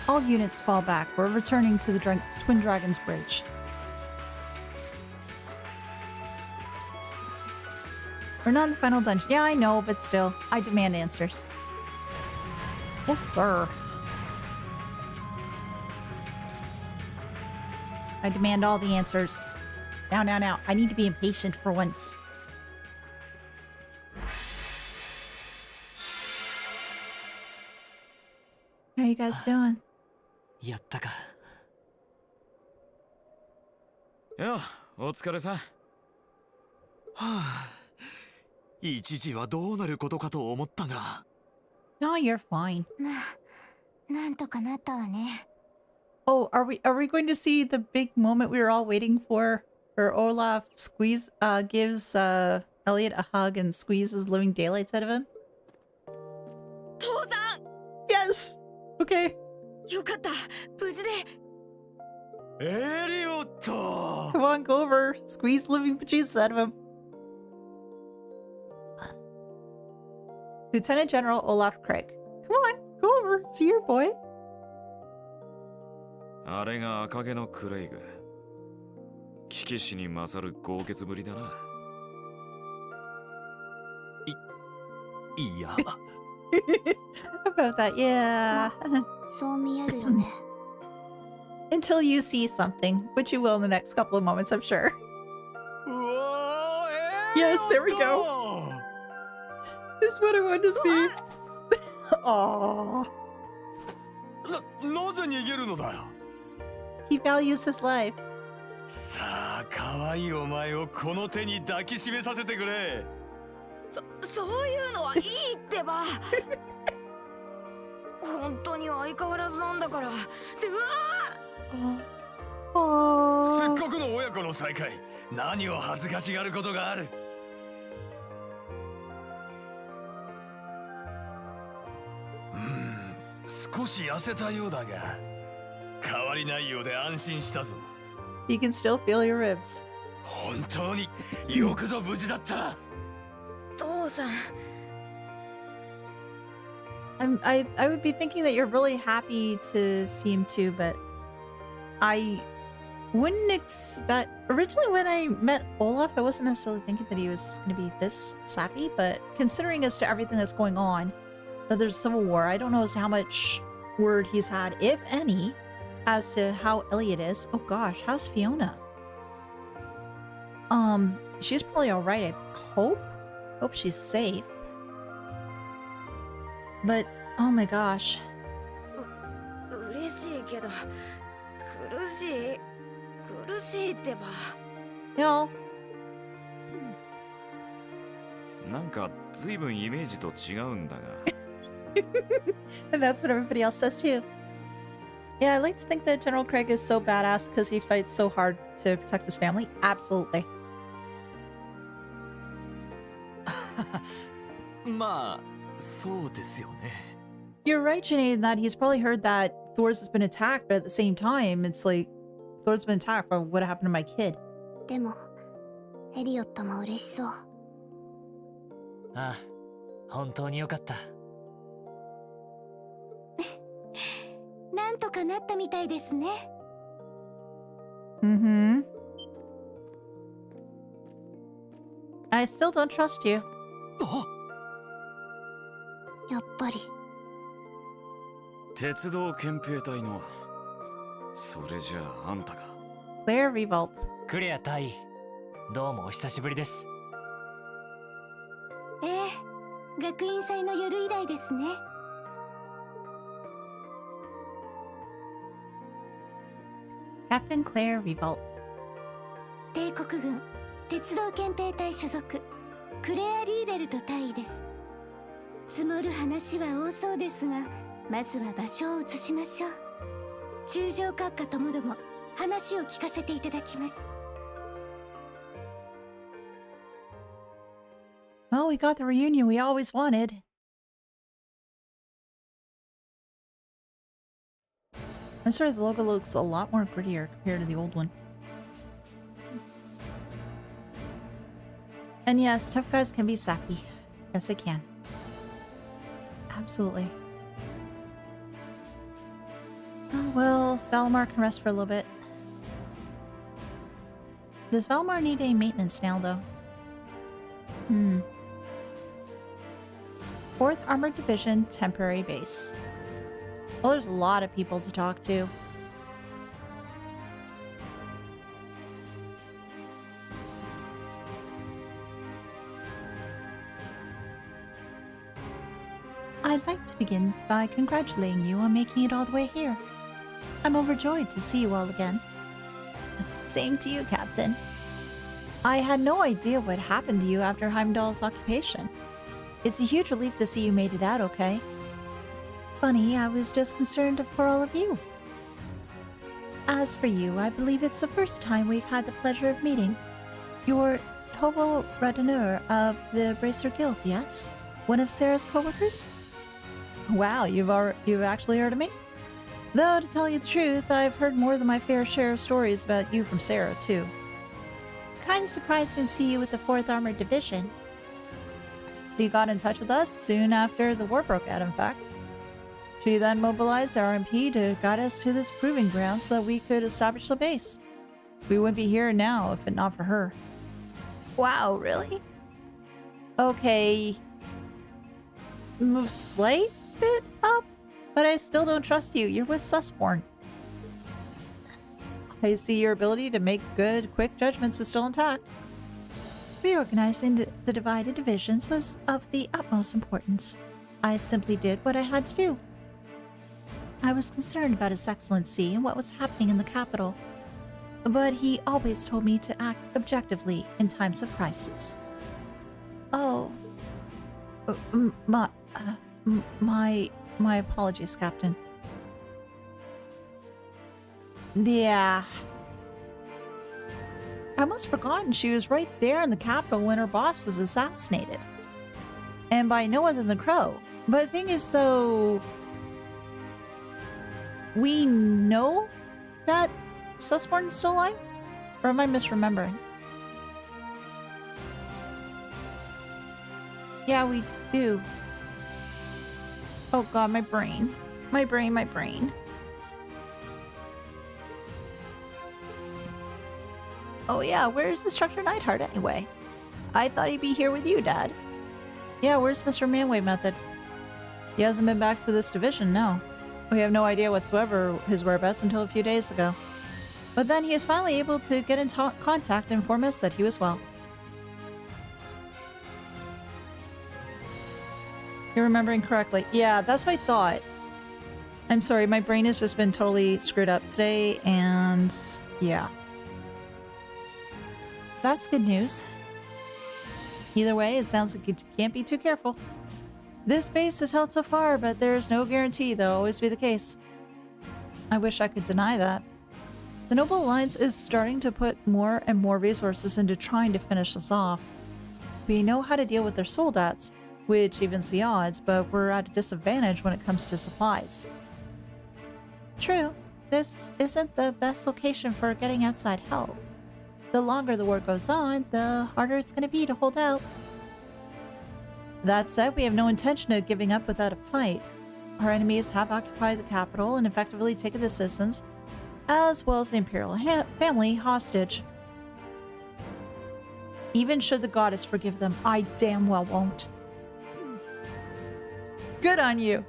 All units fall back. We're returning to the Twin Dragons Bridge. We're not in the final dungeon. Yeah, I know, but still, I demand answers. Yes, sir. I demand all the answers. Now. I need to be impatient for once. How you guys doing? やったか。よ、お疲れさん。はあ、一時はどうなることかと思ったが。No, you're fine. まあ、なんとかなったわね。 Oh, are we going to see the big moment we were all waiting for? Where Olaf gives Elliot a hug and squeezes living daylights out of him? 父さん Yes! Okay. よかった、無事で。エリオット Come on, go over. Squeeze living bejesus out of him. Lieutenant General Olaf Craig. Come on, go over. See your boy. あれが赤毛のクレイグ。騎騎士に勝る豪傑ぶりだな。いや。About that, yeah. そう見えるよね。Until you see something, which you will in the next couple of moments, I'm sure. Yes, there we go. This is what I wanted to see. Aww. なぜ逃げるのだよ。 He values his life. さあ、可愛いお前をこの手に抱きしめさせてくれ。そういうのはいいってば。本当に相変わらずなんだから。で、うわせっかくの親子の再会、何を恥ずかしがることがある。少し痩せたようだが、変わりないようで安心したぞ。 You can still feel your ribs. 本当によくぞ無事だった。父さん。I would be thinking that you're really happy to see him too, but I wouldn't expect. Originally, when I met Olaf, I wasn't necessarily thinking that he was going to be this sappy, but considering as to everything that's going on, that there's a civil war, I don't know as to how much word he's had, if any, as to how Elliot is. Oh gosh, how's Fiona? She's probably all right. I hope she's safe. But oh my gosh. 嬉しいけど、苦しいってば。No. なんか随分イメージと違うんだが。And that's what everybody else says too. Yeah, I like to think that General Craig is so badass because he fights so hard to protect his family. Absolutely. まあ、そうですよね。 You're right, Janae, in that he's probably heard that Thor's has been attacked, but at the same time, it's like, Thor's been attacked, but what happened to my kid? でも、エリオットも嬉しそう。ああ、本当によかった。なんとかなったみたいですね。Mm-hmm. I still don't trust you. やっぱり。鉄道憲兵隊の。それじゃああんたか。Claire Revolt. クレア隊、どうもお久しぶりです。学院祭の夜以来ですね。Captain Claire Revolt. 帝国軍鉄道憲兵隊所属クレア・リーベルト大尉です。積もる話は多そうですが、まずは場所を移しましょう。中将閣下ともども話を聞かせていただきます。Well, we got the reunion we always wanted. I'm sorry, the logo looks a lot more grittier compared to the old one. And yes, tough guys can be sappy. Yes, they can. Absolutely. Oh, well, Valimar can rest for a little bit. Does Valimar need any maintenance now, though? 4th Armored Division Temporary Base. Well, there's a lot of people to talk to. I'd like to begin by congratulating you on making it all the way here. I'm overjoyed to see you all again. Same to you, Captain. I had no idea what happened to you after Heimdall's occupation. It's a huge relief to see you made it out okay. Funny, I was just concerned for all of you. As for you, I believe it's the first time we've had the pleasure of meeting. You're Tovo Redinur of the Bracer Guild, yes? One of Sarah's co-workers? Wow, you've actually heard of me? Though, to tell you the truth, I've heard more than my fair share of stories about you from Sarah, too. Kinda surprised to see you with the 4th Armored Division. She got in touch with us soon after the war broke out, in fact. She then mobilized our MP to guide us to this proving ground so that we could establish the base. We wouldn't be here now if it not for her. Wow, really? Okay. Move slight bit up, but I still don't trust you. You're with Susborn. I see your ability to make good, quick judgments is still intact. Reorganizing the divided divisions was of the utmost importance. I simply did what I had to do. I was concerned about His Excellency and what was happening in the capital, but he always told me to act objectively in times of crisis. Oh, my apologies, Captain. Yeah. I almost forgotten she was right there in the capital when her boss was assassinated. And by no other than the Crow. But the thing is, though, we know that Susborn is still alive? Or am I misremembering? Yeah, we do. Oh god, my brain. My brain. Oh yeah, where's Instructor Neidhart anyway? I thought he'd be here with you, Dad. Yeah, where's Mr. Manway Method? He hasn't been back to this division, no. We have no idea whatsoever his whereabouts until a few days ago. But then he is finally able to get in contact and inform us that he was well. You're remembering correctly. Yeah, that's what I thought. I'm sorry, my brain has just been totally screwed up today, and yeah. That's good news. Either way, it sounds like you can't be too careful. This base is held so far, but there's no guarantee that'll always be the case. I wish I could deny that. The Noble Alliance is starting to put more and more resources into trying to finish us off. We know how to deal with their soldats, which evens the odds, but we're at a disadvantage when it comes to supplies. True, this isn't the best location for getting outside help. The longer the war goes on, the harder it's going to be to hold out. That said, we have no intention of giving up without a fight. Our enemies have occupied the capital and effectively taken the citizens, as well as the Imperial family, hostage. Even should the goddess forgive them, I damn well won't. Good on you!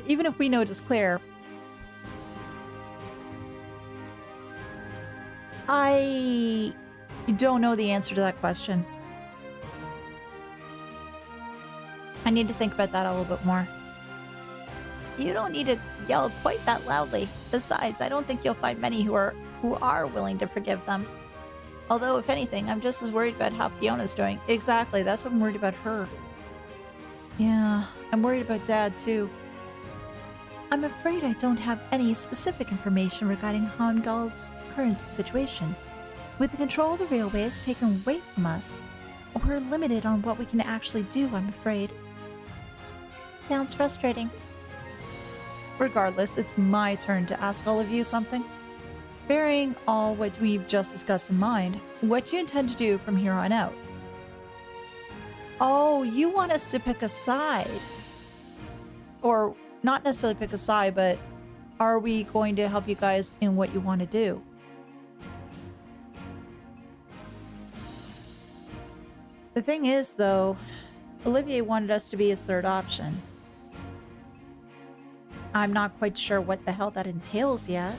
Even if we know it's Claire, I don't know the answer to that question. need to think about that a little bit more. You don't need to yell quite that loudly. Besides, I don't think you'll find many who are willing to forgive them. Although, if anything, I'm just as worried about how Fiona's doing. Exactly, that's what I'm worried about her. Yeah, I'm worried about Dad, too. I'm afraid I don't have any specific information regarding Heimdall's current situation. With the control of the railways taken away from us, we're limited on what we can actually do, I'm afraid. Sounds frustrating. Regardless, it's my turn to ask all of you something. Bearing all what we've just discussed in mind, what do you intend to do from here on out? Oh, you want us to pick a side. Or not necessarily pick a side, but are we going to help you guys in what you want to do? The thing is, though, Olivier wanted us to be his third option. I'm not quite sure what the hell that entails yet.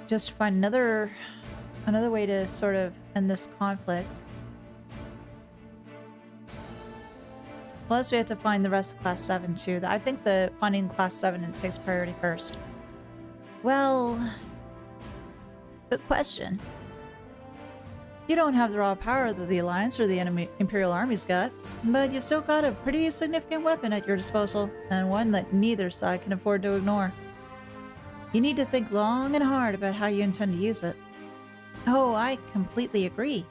Just find another way to sort of end this conflict. Plus, we have to find the rest of Class 7 too. I think the finding Class 7 takes priority first. Well, good question. You don't have the raw power that the Alliance or the enemy Imperial Army's got, but you've still got a pretty significant weapon at your disposal, and one that neither side can afford to ignore. You need to think long and hard about how you intend to use it. Oh, I completely agree.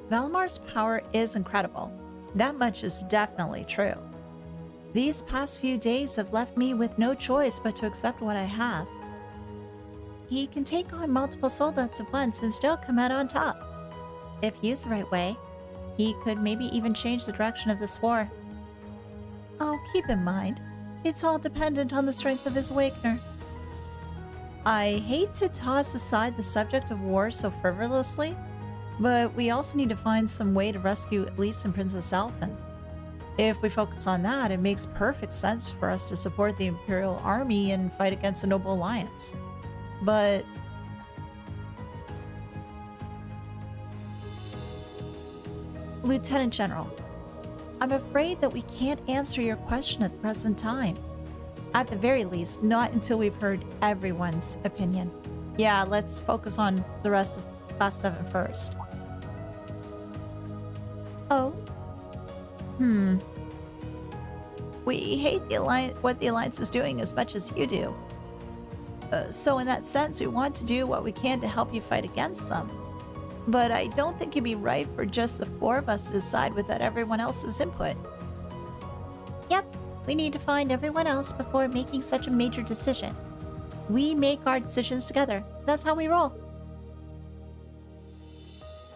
Valmar's power is incredible. That much is definitely true. These past few days have left me with no choice but to accept what I have. He can take on multiple soldiers at once and still come out on top. If used the right way, he could maybe even change the direction of this war. Oh, keep in mind, it's all dependent on the strength of his awakener. I hate to toss aside the subject of war so frivolously, but we also need to find some way to rescue Elise and Princess Alphen. If we focus on that, it makes perfect sense for us to support the Imperial Army and fight against the Noble Alliance. But Lieutenant General, I'm afraid that we can't answer your question at the present time. At the very least, not until we've heard everyone's opinion. Yeah, let's focus on the rest of Class 7 first. Oh? We hate what the Alliance is doing as much as you do. So in that sense, we want to do what we can to help you fight against them. But I don't think it'd be right for just the 4 of us to decide without everyone else's input. Yep, we need to find everyone else before making such a major decision. We make our decisions together. That's how we roll.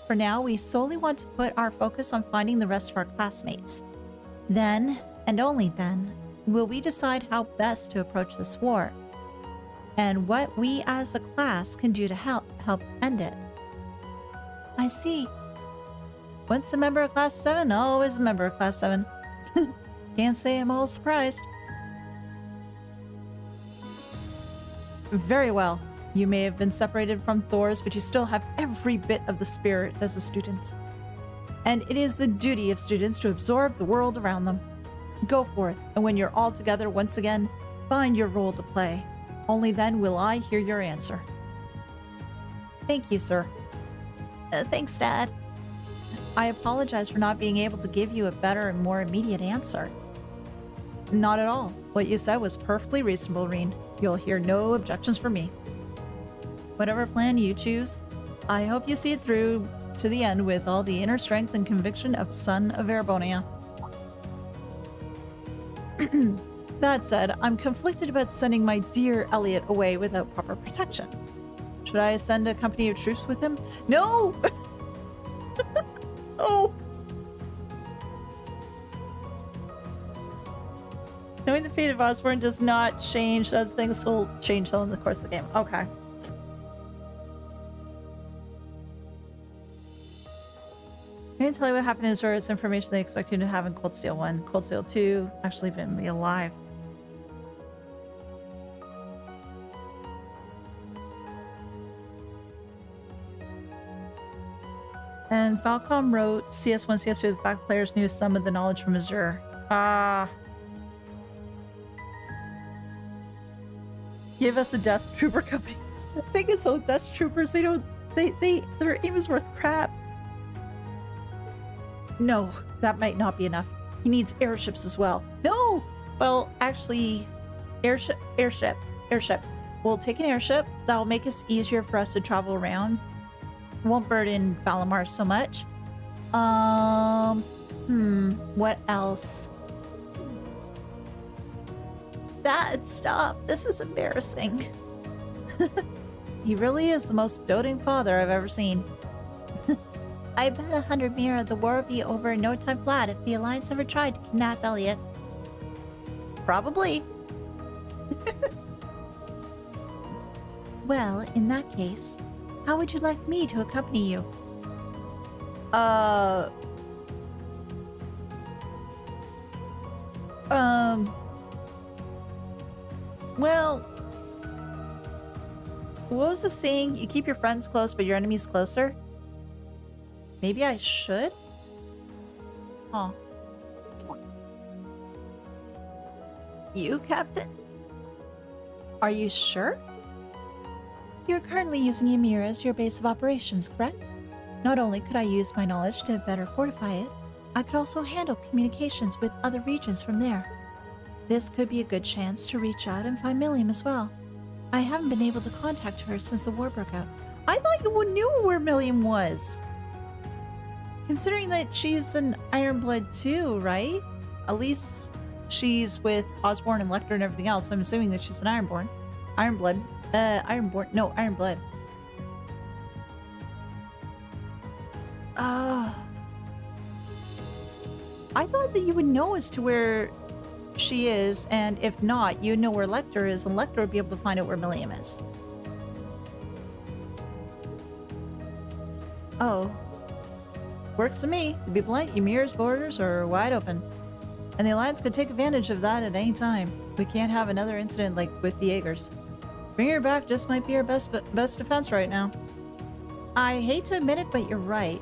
For now, we solely want to put our focus on finding the rest of our classmates. Then, and only then, will we decide how best to approach this war, and what we as a class can do to help end it. I see. Once a member of Class 7, always a member of Class 7. Can't say I'm all surprised. Very well. You may have been separated from Thor's, but you still have every bit of the spirit as a student. And it is the duty of students to absorb the world around them. Go forth, and when you're all together once again, find your role to play. Only then will I hear your answer. Thank you, sir. Thanks, Dad. I apologize for not being able to give you a better and more immediate answer. Not at all. What you said was perfectly reasonable, Rean. You'll hear no objections from me. Whatever plan you choose, I hope you see it through to the end with all the inner strength and conviction of Son of Erebonia. That said, I'm conflicted about sending my dear Elliot away without proper protection. Should I send a company of troops with him? No! Oh! Knowing the fate of Osborne does not change that things will change though in the course of the game. Okay. I can tell you what happened in Zora's information they expect you to have in Cold Steel 1. Cold Steel 2 actually been me alive. And Falcom wrote CS1, CS2, the fact players knew some of the knowledge from Azure. Give us a Death Trooper company. The thing is, though, Death Troopers, their aim is worth crap. No, that might not be enough. He needs airships as well. No! Well, actually, airship. We'll take an airship. That'll make it easier for us to travel around. Won't burden Valimar so much. What else? Dad, stop. This is embarrassing. He really is the most doting father I've ever seen. I bet 100 Mira the war would be over in no time flat if the Alliance ever tried to kidnap Elliot. Probably. Well, in that case, how would you like me to accompany you? Well, what was the saying? You keep your friends close, but your enemies closer? Maybe I should? Huh. You, Captain? Are you sure? You're currently using Ymir as your base of operations, correct? Not only could I use my knowledge to better fortify it, I could also handle communications with other regions from there. This could be a good chance to reach out and find Milliam as well. I haven't been able to contact her since the war broke out. I thought you knew where Milliam was. Considering that she's an Ironblood too, right? At least she's with Osborne and Lecter and everything else. I'm assuming that she's an Ironborn. Ironblood. Ironborn. No, Ironblood. I thought that you would know as to where she is, and if not, you'd know where Lecter is, and Lecter would be able to find out where Milliam is. Oh. Works to me. To be blunt, Ymir's borders are wide open. And the Alliance could take advantage of that at any time. We can't have another incident like with the Jaegers. Bringing her back just might be our best defense right now. I hate to admit it, but you're right.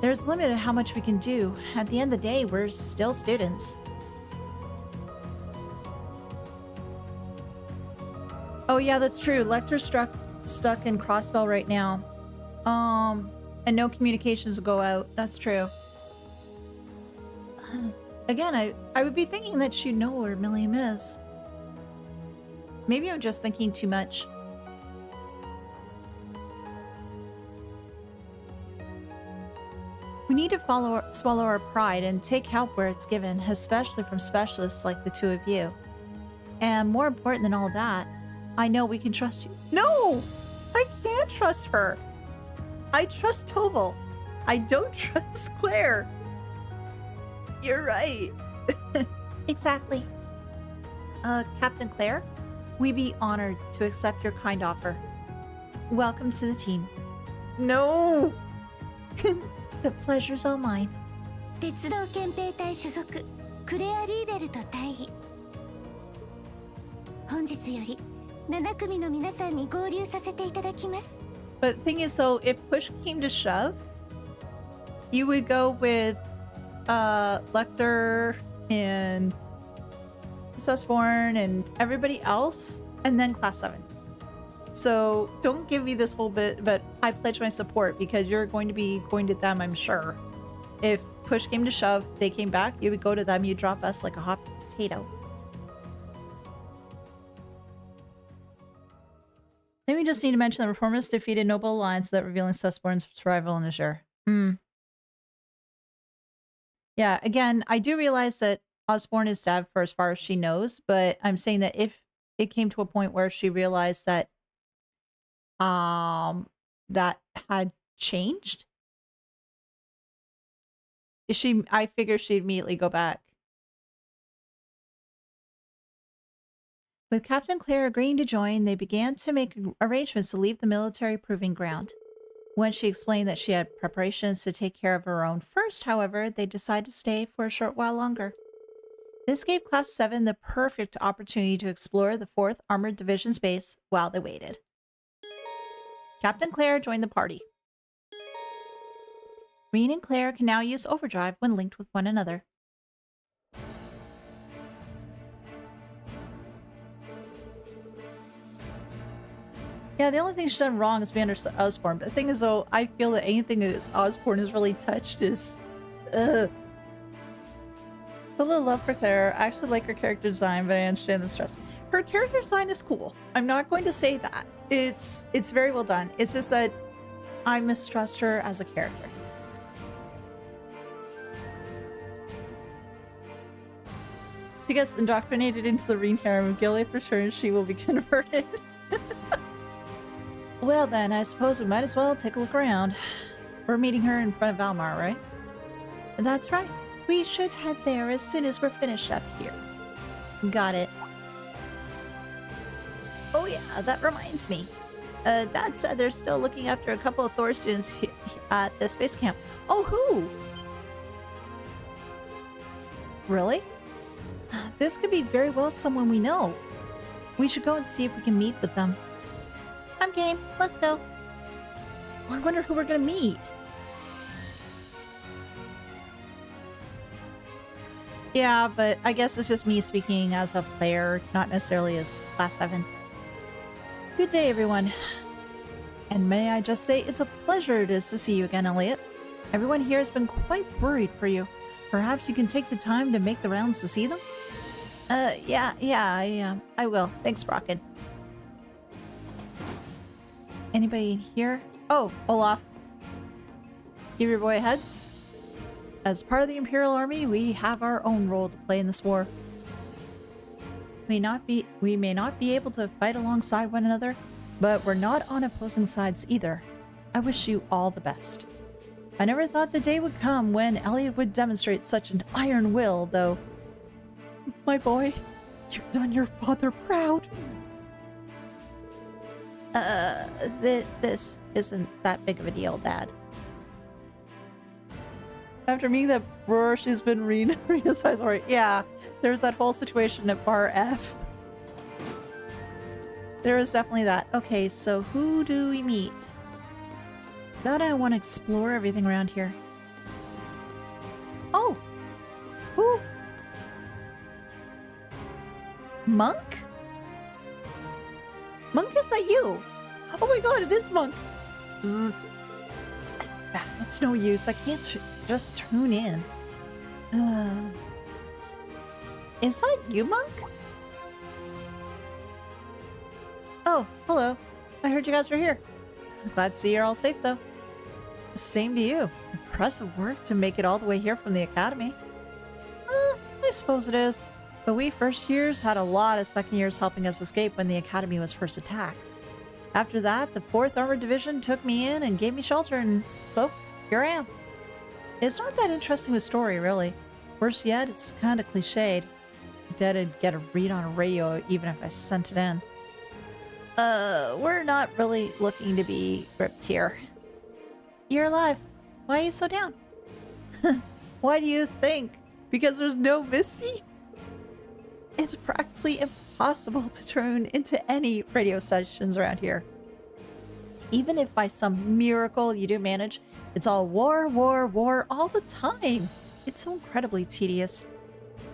There's a limit to how much we can do. At the end of the day, we're still students. Oh yeah, that's true. Lecter's stuck in Crossbell right now. And no communications will go out. That's true. Again, I would be thinking that she'd know where Milliam is. Maybe I'm just thinking too much. We need to swallow our pride and take help where it's given, especially from specialists like the two of you. And more important than all that, I know we can trust you. No! I can't trust her. I trust Toval. I don't trust Claire. You're right. Exactly. Captain Claire, we'd be honored to accept your kind offer. Welcome to the team. No! The pleasure's all mine. 鉄道憲兵隊所属クレア・リーベルと対比。本日より7組の皆さんに合流させていただきます。 But the thing is, so if push came to shove, you would go with Lecter and Susborn and everybody else, and then Class 7. So don't give me this whole bit, but I pledge my support because you're going to be going to them, I'm sure. If push came to shove, they came back, you would go to them, you drop us like a hot potato. Then we just need to mention that Reformists defeated Noble Alliance, that revealing Susborn's survival in Azure. Yeah, again, I do realize that Osborne is dead for as far as she knows, but I'm saying that if it came to a point where she realized that that had changed, I figure she'd immediately go back. With Captain Claire agreeing to join, they began to make arrangements to leave the military proving ground. When she explained that she had preparations to take care of her own first, however, they decided to stay for a short while longer. This gave Class 7 the perfect opportunity to explore the 4th Armored Division's base while they waited. Captain Claire joined the party. Rean and Claire can now use overdrive when linked with one another. Yeah, the only thing she's done wrong is be under Osborne. But the thing is, though, I feel that anything that Osborne has really touched is... A little love for Claire. I actually like her character design, but I understand the stress. Her character design is cool. I'm not going to say that. It's very well done. It's just that I mistrust her as a character. She gets indoctrinated into the Rean harem. If Gilead returns, she will be converted. Well then, I suppose we might as well take a look around. We're meeting her in front of Valmar, right? That's right. We should head there as soon as we're finished up here. Got it. Oh yeah, that reminds me. Dad said they're still looking after a couple of Thor students at the space camp. Oh, who? Really? This could be very well someone we know. We should go and see if we can meet with them. I'm game. Let's go. Oh, I wonder who we're gonna meet. Yeah, but I guess it's just me speaking as a player, not necessarily as Class 7. Good day, everyone. And may I just say, it's a pleasure it is to see you again, Elliot. Everyone here has been quite worried for you. Perhaps you can take the time to make the rounds to see them? Yeah, I will. Thanks, Brocken. Anybody here? Oh, Olaf. Give your boy a head. As part of the Imperial Army, we have our own role to play in this war. We may not be able to fight alongside one another, but we're not on opposing sides either. I wish you all the best. I never thought the day would come when Elliot would demonstrate such an iron will, though. My boy, you've done your father proud. This isn't that big of a deal, Dad. After meeting that roar, she's been re-size already. Yeah, there's that whole situation at Bar F. There is definitely that. Okay, so who do we meet? God, I want to explore everything around here. Oh! Who? Monk? Monk, is that you? Oh my god, it is Monk! It's no use. I can't just tune in. Is that you, Monk? Oh, hello. I heard you guys were here. Glad to see you're all safe, though. Same to you. Impressive work to make it all the way here from the academy. I suppose it is. But we first years had a lot of second years helping us escape when the academy was first attacked. After that, the 4th Armored Division took me in and gave me shelter, and so here I am. It's not that interesting of a story, really. Worse yet, it's kind of cliched. Dead would get a read on a radio even if I sent it in. We're not really looking to be ripped here. You're alive. Why are you so down? Why do you think? Because there's no Misty? It's practically impossible to tune into any radio stations around here. Even if by some miracle you do manage, it's all war, war, war all the time. It's so incredibly tedious.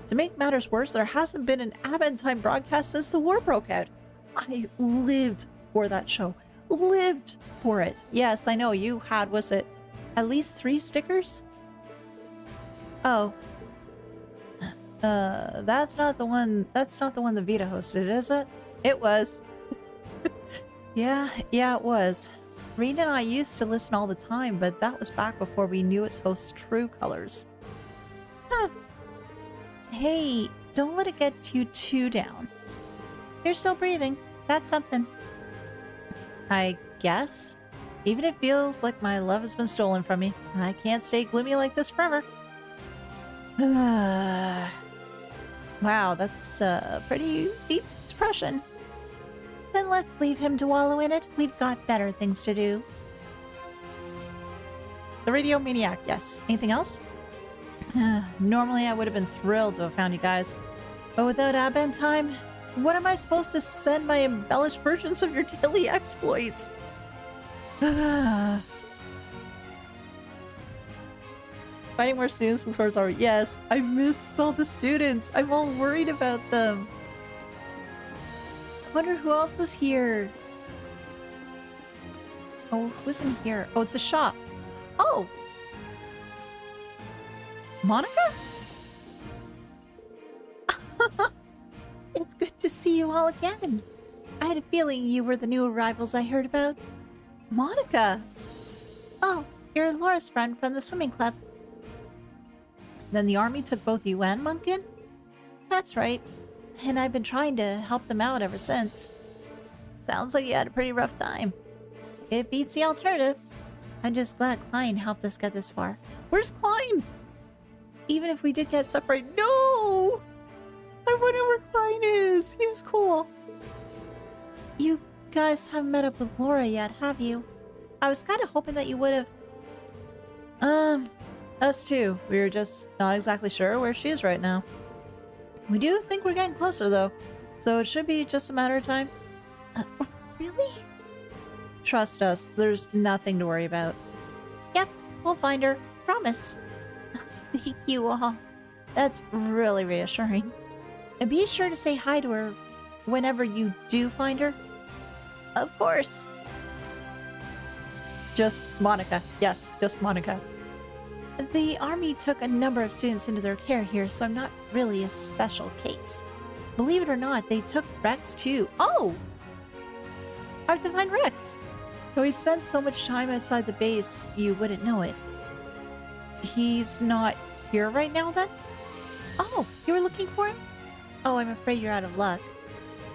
To make matters worse, there hasn't been an Aventine broadcast since the war broke out. I lived for that show. Lived for it. Yes, I know you had, was it at least 3 stickers? Oh. That's not the one the Vita hosted, is it? It was. Yeah, it was. Rean and I used to listen all the time, but that was back before we knew its host's true colors. Huh. Hey, don't let it get you too down. You're still breathing. That's something. I guess. Even if it feels like my love has been stolen from me, I can't stay gloomy like this forever. Wow, that's a pretty deep depression. Then let's leave him to wallow in it. We've got better things to do. The Radio Maniac, yes. Anything else? Normally I would have been thrilled to have found you guys. But without advent time, what am I supposed to send my embellished versions of your daily exploits? Finding more students in Thor's already. Yes, I missed all the students. I'm all worried about them. I wonder who else is here. Oh, who's in here? Oh, it's a shop. Oh! Monica? It's good to see you all again. I had a feeling you were the new arrivals I heard about. Monica! Oh, you're Laura's friend from the swimming club. Then the army took both you and Munkin? That's right. And I've been trying to help them out ever since. Sounds like you had a pretty rough time. It beats the alternative. I'm just glad Klein helped us get this far. Where's Klein? Even if we did get separated. No! I wonder where Klein is. He was cool. You guys haven't met up with Laura yet, have you? I was kind of hoping that you would have. Us too. We were just not exactly sure where she is right now. We do think we're getting closer though, so it should be just a matter of time. Really? Trust us, there's nothing to worry about. Yep, we'll find her. Promise. Thank you all. That's really reassuring. And be sure to say hi to her whenever you do find her. Of course. Just Monica. Yes, just Monica. The army took a number of students into their care here, so I'm not really a special case. Believe it or not, they took Rex too. Oh! I have to find Rex. Though he spends so much time outside the base, you wouldn't know it. He's not here right now then? Oh, you were looking for him? Oh, I'm afraid you're out of luck.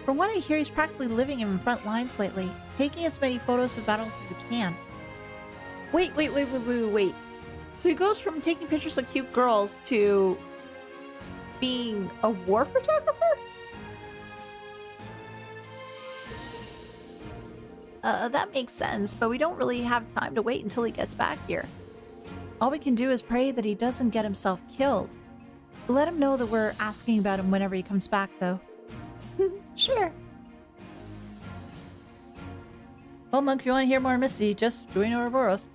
From what I hear, he's practically living in front lines lately, taking as many photos of battles as he can. Wait. So he goes from taking pictures of cute girls to being a war photographer? That makes sense, but we don't really have time to wait until he gets back here. All we can do is pray that he doesn't get himself killed. Let him know that we're asking about him whenever he comes back, though. Sure. Well, Monk, if you want to hear more Misty, just join Ouroboros.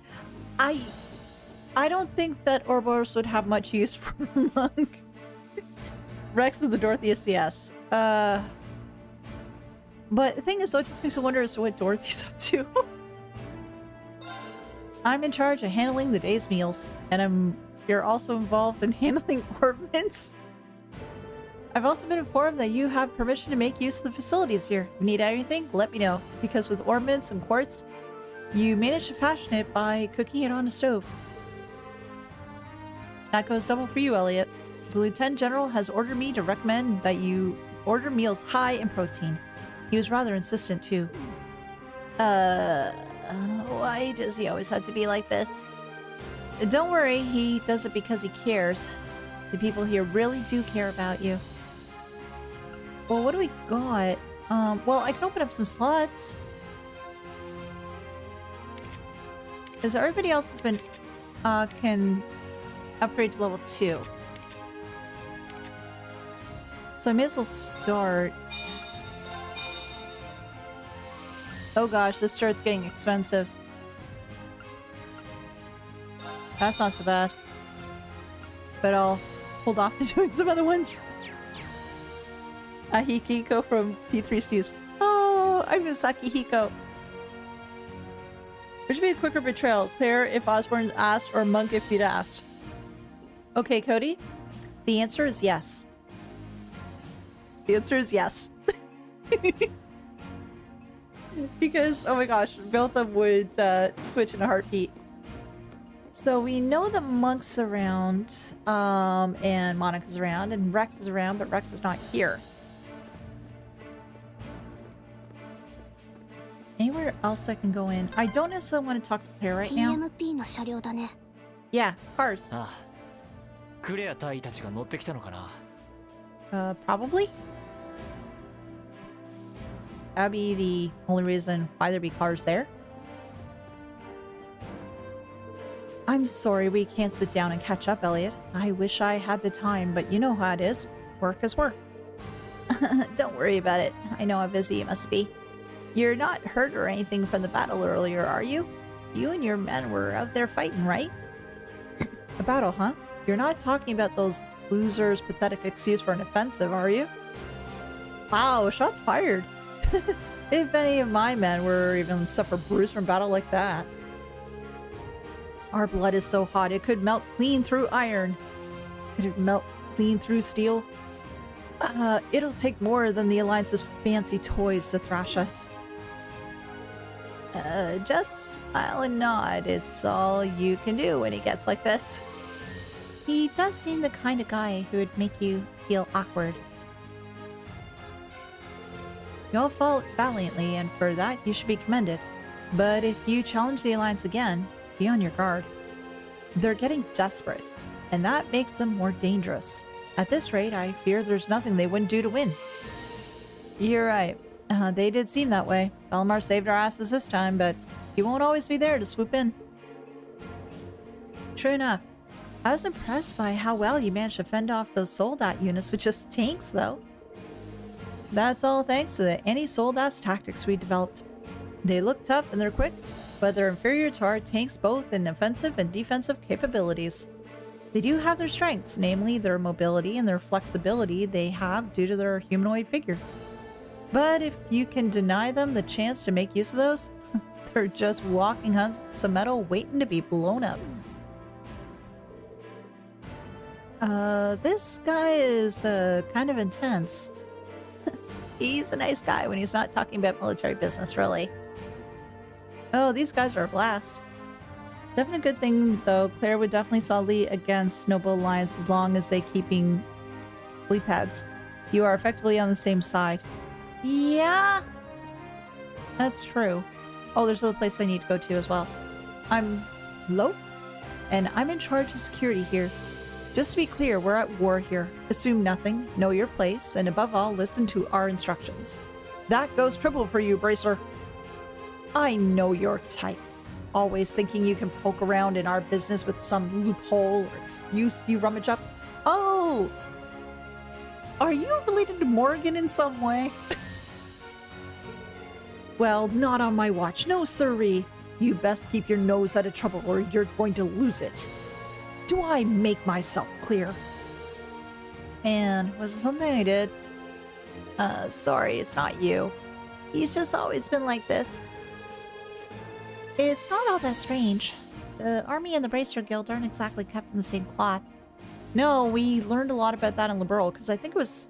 I don't think that Ouroboros would have much use for Monk. Rex of the Dorothy CS. But the thing is, though, it just makes me wonder as to what Dorothy's up to. I'm in charge of handling the day's meals, and you're also involved in handling ornaments. I've also been informed that you have permission to make use of the facilities here. If you need anything, let me know, because with ornaments and quartz, you manage to fashion it by cooking it on a stove. That goes double for you, Elliot. The Lieutenant General has ordered me to recommend that you order meals high in protein. He was rather insistent, too. Why does he always have to be like this? Don't worry, he does it because he cares. The people here really do care about you. Well, what do we got? Well, I can open up some slots. Because everybody else has been, can upgrade to level 2. So I may as well start. Oh gosh, this starts getting expensive. That's not so bad. But I'll hold off on doing some other ones. Ahikiko from P3 Stews. Oh, I miss Akihiko. Which would be a quicker betrayal? Claire if Osborne asked, or Monk if he'd asked? Okay, Cody. The answer is yes. The answer is yes. Because, oh my gosh, both of them would switch in a heartbeat. So we know that Monk's around, and Monica's around, and Rex is around, but Rex is not here. Anywhere else I can go in? I don't necessarily want to talk to Claire right now. TMP の車両だね。 Yeah, cars. ああクレア隊たちが乗ってきたのかな Probably. That'd be the only reason why there'd be cars there. I'm sorry we can't sit down and catch up, Elliot. I wish I had the time, but you know how it is. Work is work. Don't worry about it. I know how busy you must be. You're not hurt or anything from the battle earlier, are you? You and your men were out there fighting, right? A battle, huh? You're not talking about those losers' pathetic excuse for an offensive, are you? Wow, shots fired. If any of my men were even suffer bruise from battle like that. Our blood is so hot it could melt clean through iron. It'd melt clean through steel. It'll take more than the Alliance's fancy toys to thrash us. Just smile and nod. It's all you can do when he gets like this. He does seem the kind of guy who would make you feel awkward. You all fought valiantly, and for that you should be commended. But if you challenge the Alliance again, be on your guard. They're getting desperate, and that makes them more dangerous. At this rate, I fear there's nothing they wouldn't do to win. You're right. They did seem that way. Belmar saved our asses this time, but he won't always be there to swoop in. True enough. I was impressed by how well you managed to fend off those soldat units with just tanks, though. That's all thanks to the anti-soldat tactics we developed. They look tough and they're quick, but they're inferior to our tanks both in offensive and defensive capabilities. They do have their strengths, namely their mobility and their flexibility they have due to their humanoid figure. But if you can deny them the chance to make use of those, they're just walking hunks of metal waiting to be blown up. This guy is kind of intense. He's a nice guy when he's not talking about military business, really. Oh, these guys are a blast. Definitely a good thing, though. Claire would definitely solidly against Noble Alliance as long as they keeping fleet pads. You are effectively on the same side. Yeah, that's true. Oh, there's another place I need to go to as well. I'm Lope, and I'm in charge of security here. Just to be clear, we're at war here. Assume nothing, know your place, and above all, listen to our instructions. That goes triple for you, Bracer. I know your type. Always thinking you can poke around in our business with some loophole or excuse you rummage up. Oh! Are you related to Morgan in some way? Well, not on my watch. No, sirree. You best keep your nose out of trouble or you're going to lose it. Do I make myself clear? And was it something I did? Sorry, it's not you. He's just always been like this. It's not all that strange. The army and the Bracer Guild aren't exactly kept in the same cloth. No, we learned a lot about that in Liberal, because I think it was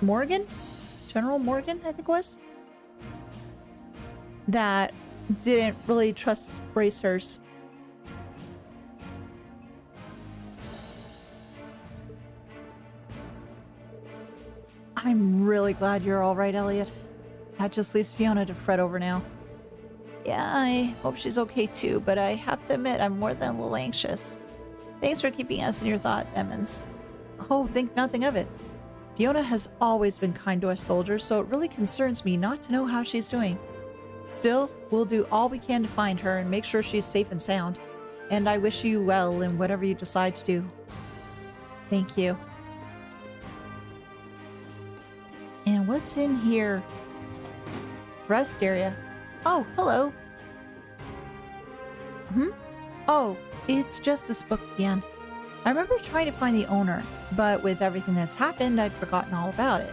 Morgan? General Morgan, I think it was? That didn't really trust Bracers. I'm really glad you're all right, Elliot. That just leaves Fiona to fret over now. Yeah, I hope she's okay too, but I have to admit I'm more than a little anxious. Thanks for keeping us in your thought, Emmons. Oh, think nothing of it. Fiona has always been kind to us soldiers, so it really concerns me not to know how she's doing. Still, we'll do all we can to find her and make sure she's safe and sound. And I wish you well in whatever you decide to do. Thank you. And what's in here? Rest area. Oh, hello. Oh, it's just this book at the end. I remember trying to find the owner, but with everything that's happened, I'd forgotten all about it.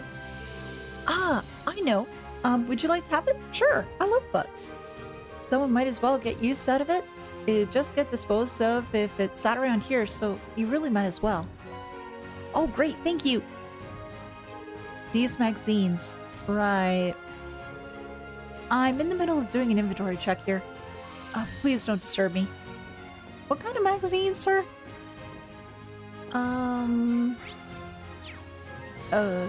Ah, I know. Would you like to have it? Sure, I love books. Someone might as well get use out of it. It'd just get disposed of if it sat around here, so you really might as well. Oh, great, thank you. These magazines. Right. I'm in the middle of doing an inventory check here. Please don't disturb me. What kind of magazines, sir?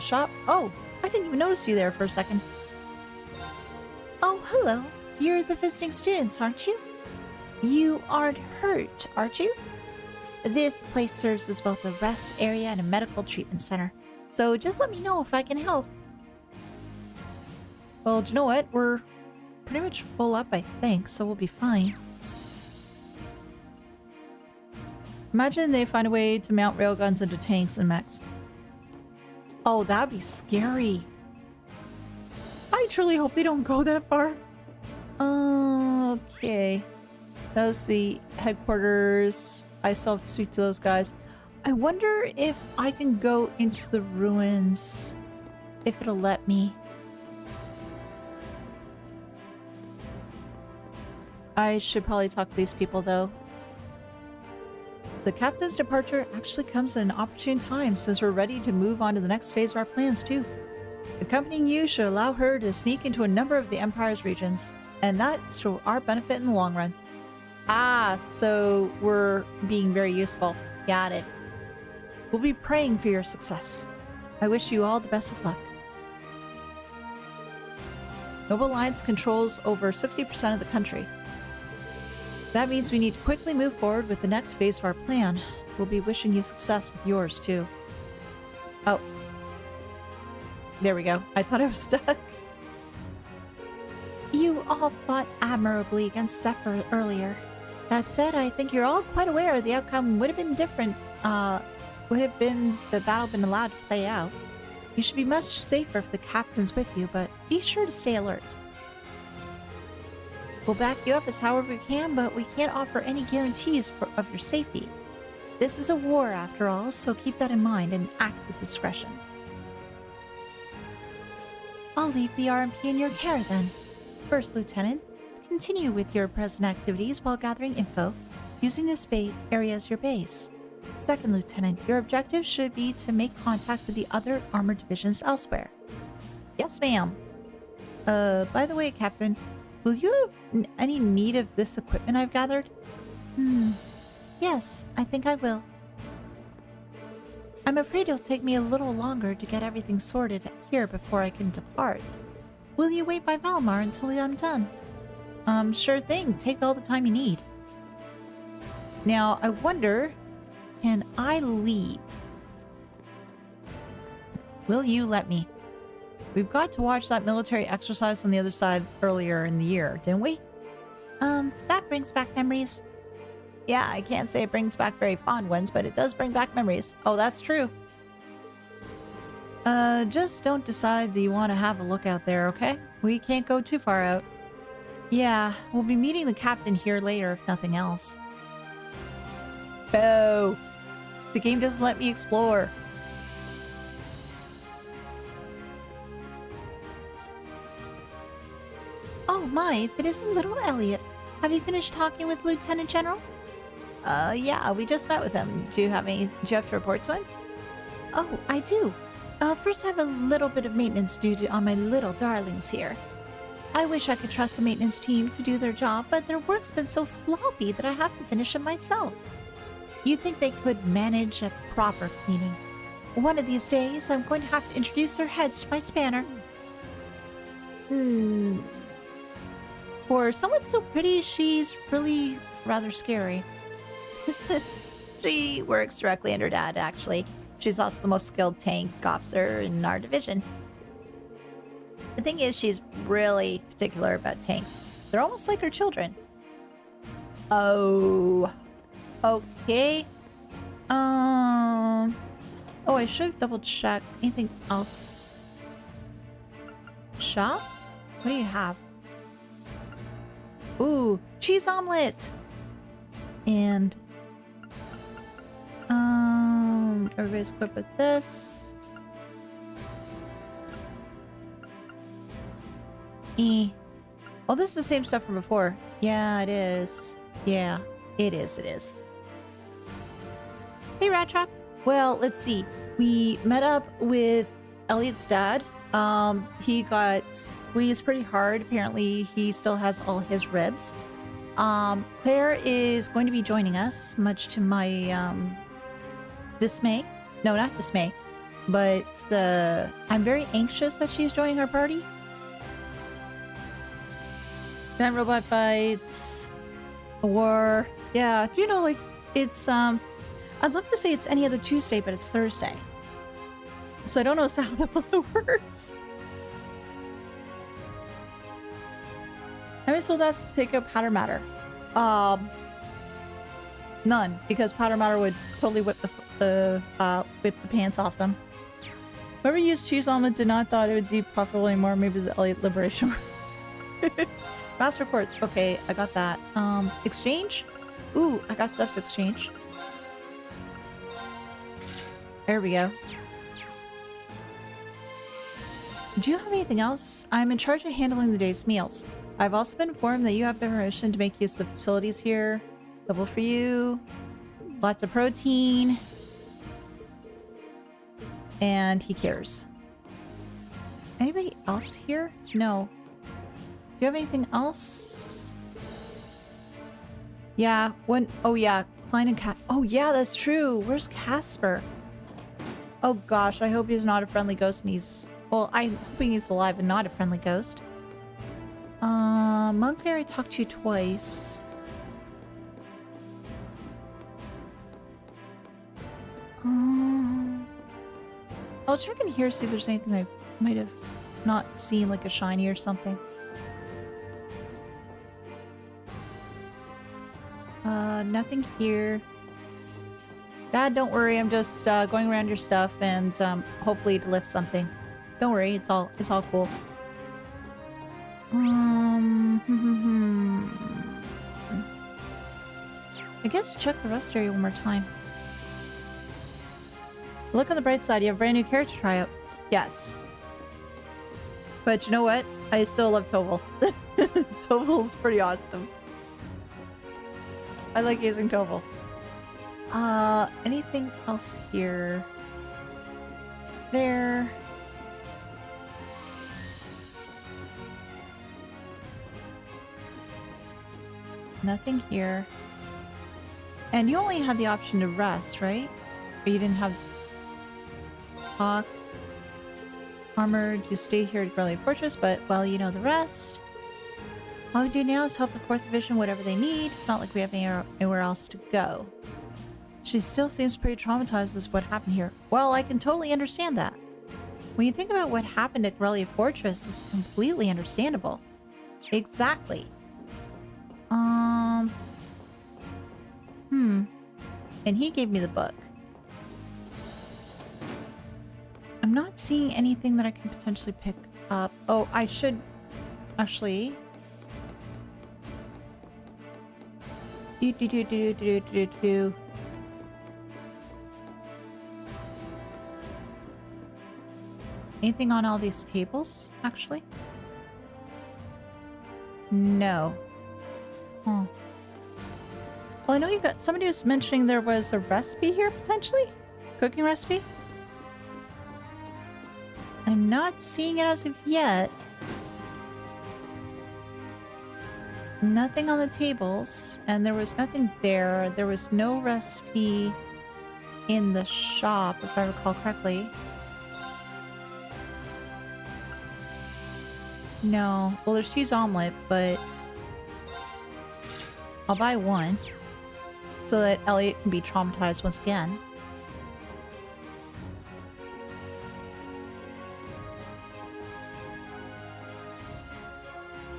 Shop? Oh, I didn't even notice you there for a second. Oh, hello. You're the visiting students, aren't you? You aren't hurt, aren't you? This place serves as both a rest area and a medical treatment center. So just let me know if I can help. Well, do you know what? We're pretty much full up, I think, so we'll be fine. Imagine they find a way to mount railguns into tanks and mechs. Oh, that'd be scary. I truly hope they don't go that far. Okay. That was the headquarters. I still have to speak to those guys. I wonder if I can go into the ruins. If it'll let me. I should probably talk to these people though. The captain's departure actually comes at an opportune time since we're ready to move on to the next phase of our plans too. Accompanying you should allow her to sneak into a number of the Empire's regions, and that's to our benefit in the long run. Ah, so we're being very useful. Got it. We'll be praying for your success. I wish you all the best of luck. Noble Alliance controls over 60% of the country. That means we need to quickly move forward with the next phase of our plan. We'll be wishing you success with yours, too. Oh. There we go. I thought I was stuck. You all fought admirably against Zephyr earlier. That said, I think you're all quite aware the outcome would have been different, would have been the battle been allowed to play out. You should be much safer if the captain's with you, but be sure to stay alert. We'll back you up as however we can, but we can't offer any guarantees of your safety. This is a war after all, so keep that in mind and act with discretion. I'll leave the RMP in your care then. First, Lieutenant, continue with your present activities while gathering info, using this area as your base. Second, Lieutenant, your objective should be to make contact with the other armored divisions elsewhere. Yes, ma'am. By the way, Captain, will you have any need of this equipment I've gathered? Yes, I think I will. I'm afraid it'll take me a little longer to get everything sorted here before I can depart. Will you wait by Valmar until I'm done? Sure thing. Take all the time you need. Now, I wonder, can I leave? Will you let me? We've got to watch that military exercise on the other side earlier in the year, didn't we? That brings back memories. Yeah, I can't say it brings back very fond ones, but it does bring back memories. Oh, that's true. Just don't decide that you want to have a look out there, okay? We can't go too far out. Yeah, we'll be meeting the captain here later if nothing else. Boo! The game doesn't let me explore. Oh my, if it isn't little Elliot. Have you finished talking with Lieutenant General? Yeah, we just met with him. Do you have to report to him? Oh, I do. First I have a little bit of maintenance due on my little darlings here. I wish I could trust the maintenance team to do their job, but their work's been so sloppy that I have to finish it myself. You'd think they could manage a proper cleaning. One of these days, I'm going to have to introduce their heads to my spanner. For someone so pretty, she's really rather scary. She works directly under Dad, actually. She's also the most skilled tank officer in our division. The thing is, she's really particular about tanks. They're almost like her children. Oh. Okay. Oh, I should double check. Anything else? Shop? What do you have? Ooh, cheese omelet! And everybody's equipped with this. Oh, this is the same stuff from before. Yeah, it is. Yeah, it is. Hey, Rat Trap. Well, let's see. We met up with Elliot's dad. He got squeezed pretty hard. Apparently, he still has all his ribs. Claire is going to be joining us, much to my dismay. No, not dismay, but I'm very anxious that she's joining our party. Giant robot fights, a war. Yeah, do you know, like, it's I'd love to say it's any other Tuesday, but it's Thursday. So I don't know how that works. How many soldiers take up Powder Matter? None, because Powder Matter would totally whip the pants off them. Whoever used cheese omelet did not thought it would be profitable anymore. Maybe it's Elliot Liberation. Master quartz. Okay, I got that. Exchange? Ooh, I got stuff to exchange. There we go. Do you have anything else? I'm in charge of handling the day's meals. I've also been informed that you have permission to make use of the facilities here. Double for you. Lots of protein. And he cares. Anybody else here? No. Do you have anything else? Yeah, oh yeah, Klein and Cat. Oh yeah, that's true. Where's Casper? Oh gosh, I hope he's not a friendly ghost and he's... Well, I'm hoping he's alive and not a friendly ghost. Monk Mary talked to you twice. I'll check in here, see if there's anything I might have not seen, like a shiny or something. Nothing here. Dad, don't worry. I'm just going around your stuff and hopefully to lift something. Don't worry. It's all cool. I guess check the rest area one more time. Look on the bright side. You have a brand new character to try out. Yes. But you know what? I still love Toval. Toval's pretty awesome. I like using Toval. Anything else here? There. Nothing here. And you only had the option to rest, right? Or you didn't have... Talk. Armored, you stay here at Grelly Fortress, but, well, you know the rest. All we do now is help the 4th Division whatever they need. It's not like we have anywhere else to go. She still seems pretty traumatized with what happened here. Well, I can totally understand that. When you think about what happened at Grelly Fortress, it's completely understandable. Exactly. And he gave me the book. I'm not seeing anything that I can potentially pick up. Oh, I should actually... Anything on all these tables, actually? No. Oh. Well, I know you got... Somebody was mentioning there was a recipe here, potentially? Cooking recipe? I'm not seeing it as of yet. Nothing on the tables, and there was nothing there. There was no recipe in the shop, if I recall correctly. No. Well, there's cheese omelet, but I'll buy one so that Elliot can be traumatized once again.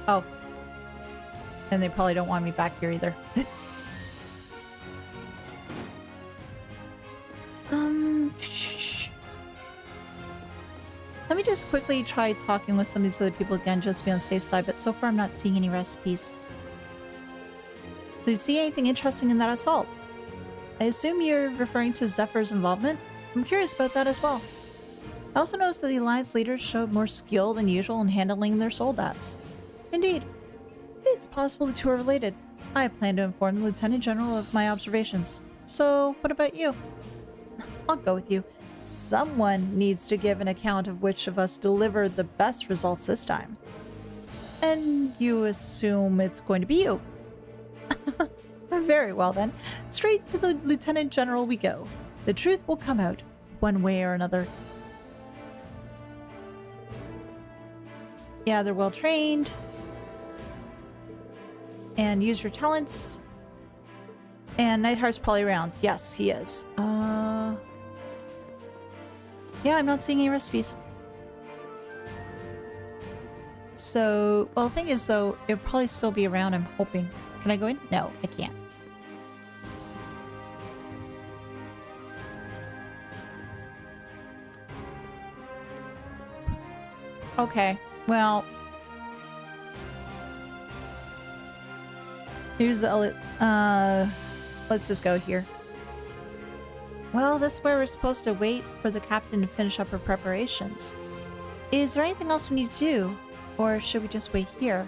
Oh. And they probably don't want me back here either. Let me just quickly try talking with some of these other people again, just to be on the safe side, but so far I'm not seeing any recipes. So you see anything interesting in that assault? I assume you're referring to Zephyr's involvement? I'm curious about that as well. I also noticed that the Alliance leaders showed more skill than usual in handling their soldats. Indeed. It's possible the two are related. I plan to inform the Lieutenant General of my observations. So, what about you? I'll go with you. Someone needs to give an account of which of us delivered the best results this time. And you assume it's going to be you. Very well then. Straight to the Lieutenant General we go. The truth will come out, one way or another. Yeah, they're well trained. And use your talents. And Nightheart's probably around. Yes, he is. Yeah, I'm not seeing any recipes. So, well, the thing is, though, it'll probably still be around, I'm hoping. Can I go in? No, I can't. Okay, well... Here's the Elliot. Let's just go here. Well, this is where we're supposed to wait for the captain to finish up her preparations. Is there anything else we need to do? Or should we just wait here?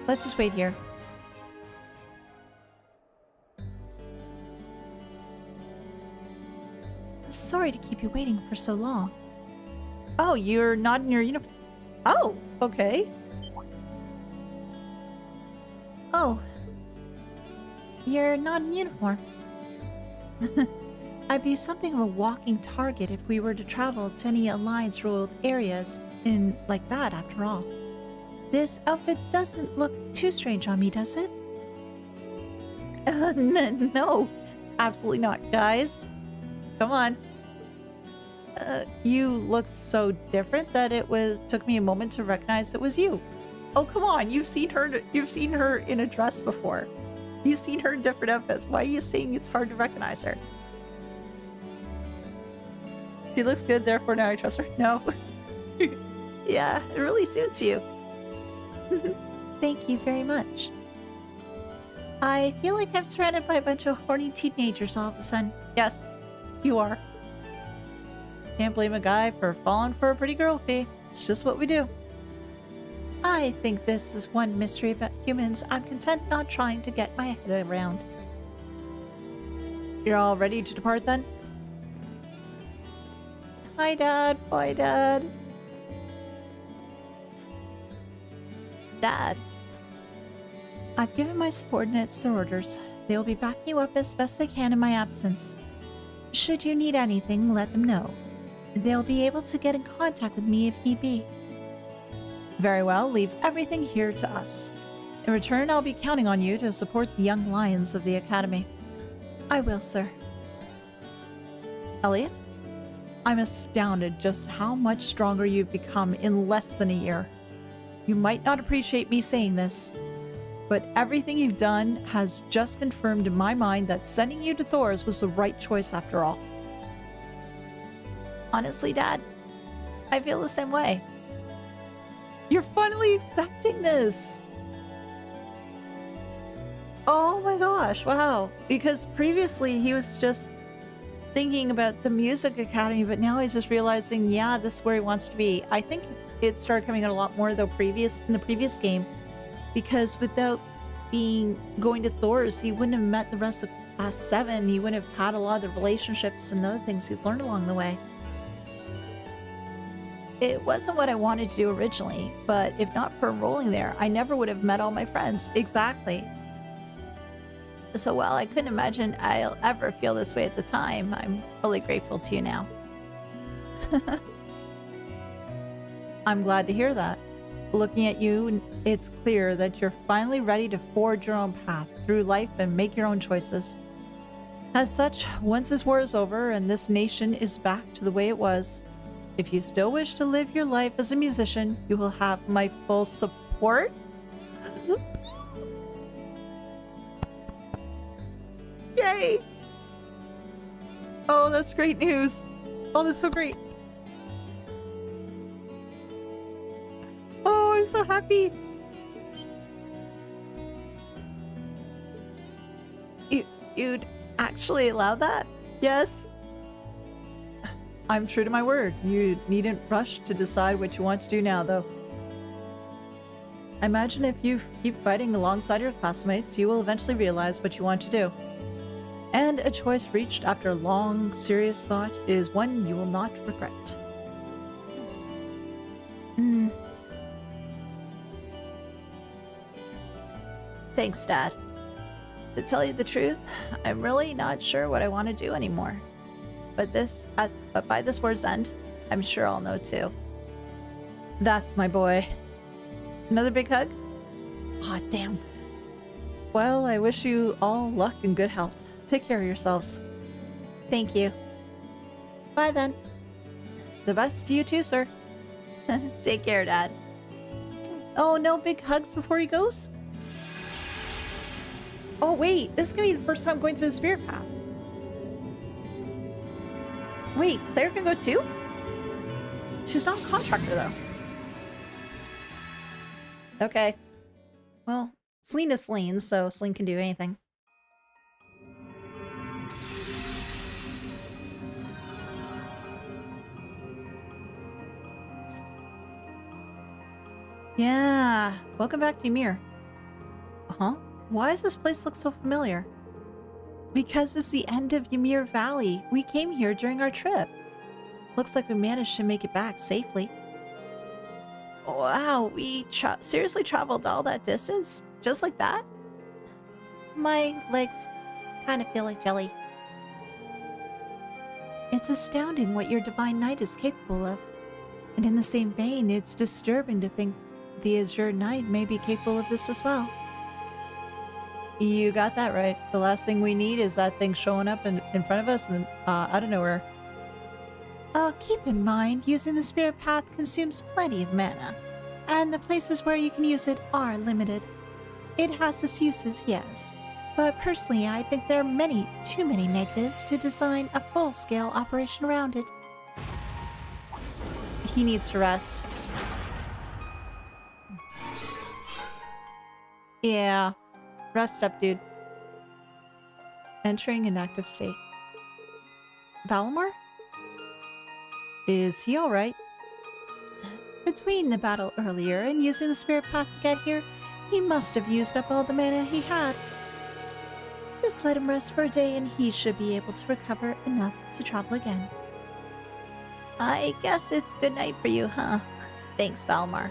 Let's just wait here. Sorry to keep you waiting for so long. Oh, you're not in your uniform. Oh, okay. Oh. You're not in uniform. I'd be something of a walking target if we were to travel to any Alliance-ruled areas in like that, after all. This outfit doesn't look too strange on me, does it? No, absolutely not, guys. Come on. You look so different that took me a moment to recognize it was you. Oh, come on, you've seen her in a dress before. You've seen her in different outfits. Why are you saying it's hard to recognize her? She looks good, therefore now I trust her. No. Yeah, it really suits you. Thank you very much. I feel like I'm surrounded by a bunch of horny teenagers all of a sudden. Yes, you are. Can't blame a guy for falling for a pretty girl, Fee. It's just what we do. I think this is one mystery about humans I'm content not trying to get my head around. You're all ready to depart then? Hi, Dad. Bye, Dad. Dad. I've given my subordinates their orders. They'll be backing you up as best they can in my absence. Should you need anything, let them know. They'll be able to get in contact with me if need be. Very well, leave everything here to us. In return, I'll be counting on you to support the young lions of the Academy. I will, sir. Elliot? I'm astounded just how much stronger you've become in less than a year. You might not appreciate me saying this, but everything you've done has just confirmed in my mind that sending you to Thor's was the right choice after all. Honestly, Dad, I feel the same way. You're finally accepting this! Oh my gosh, wow. Because previously he was just thinking about the music academy, but now he's just realizing, yeah, this is where he wants to be. I think it started coming out a lot more though in the previous game, because without going to Thor's, he wouldn't have met the rest of Class 7. He wouldn't have had a lot of the relationships and other things he's learned along the way. It wasn't what I wanted to do originally, but if not for enrolling there, I never would have met all my friends. Exactly. So while I couldn't imagine I'll ever feel this way at the time, I'm really grateful to you now. I'm glad to hear that. Looking at you, it's clear that you're finally ready to forge your own path through life and make your own choices. As such, once this war is over and this nation is back to the way it was, if you still wish to live your life as a musician, you will have my full support. Yay! Oh, that's great news. Oh, that's so great. Oh, I'm so happy. You'd actually allow that? Yes? I'm true to my word. You needn't rush to decide what you want to do now, though. I imagine if you keep fighting alongside your classmates, you will eventually realize what you want to do. And a choice reached after long, serious thought is one you will not regret. Thanks, Dad. To tell you the truth, I'm really not sure what I want to do anymore. But by this war's end, I'm sure I'll know too. That's my boy. Another big hug? Aw, damn. Well, I wish you all luck and good health. Take care of yourselves. Thank you. Bye then. The best to you too, sir. Take care, Dad. Oh, no big hugs before he goes? Oh wait, this is gonna be the first time going through the spirit path. Wait, Claire can go too? She's not a contractor though. Okay. Well, Celine is Celine, so Celine can do anything. Yeah, welcome back to Ymir. Huh? Why does this place look so familiar? Because it's the end of Ymir Valley. We came here during our trip. Looks like we managed to make it back safely. Wow, we seriously traveled all that distance? Just like that? My legs kind of feel like jelly. It's astounding what your divine knight is capable of. And in the same vein, it's disturbing to think the Azure Knight may be capable of this as well. You got that right. The last thing we need is that thing showing up in front of us and out of nowhere. Keep in mind, using the spirit path consumes plenty of mana, and the places where you can use it are limited. It has its uses, yes, but personally I think there are too many negatives to design a full-scale operation around it. He needs to rest. Yeah. Rest up, dude. Entering an active state. Valimar? Is he alright? Between the battle earlier and using the spirit path to get here, he must have used up all the mana he had. Just let him rest for a day and he should be able to recover enough to travel again. I guess it's good night for you, huh? Thanks, Valimar.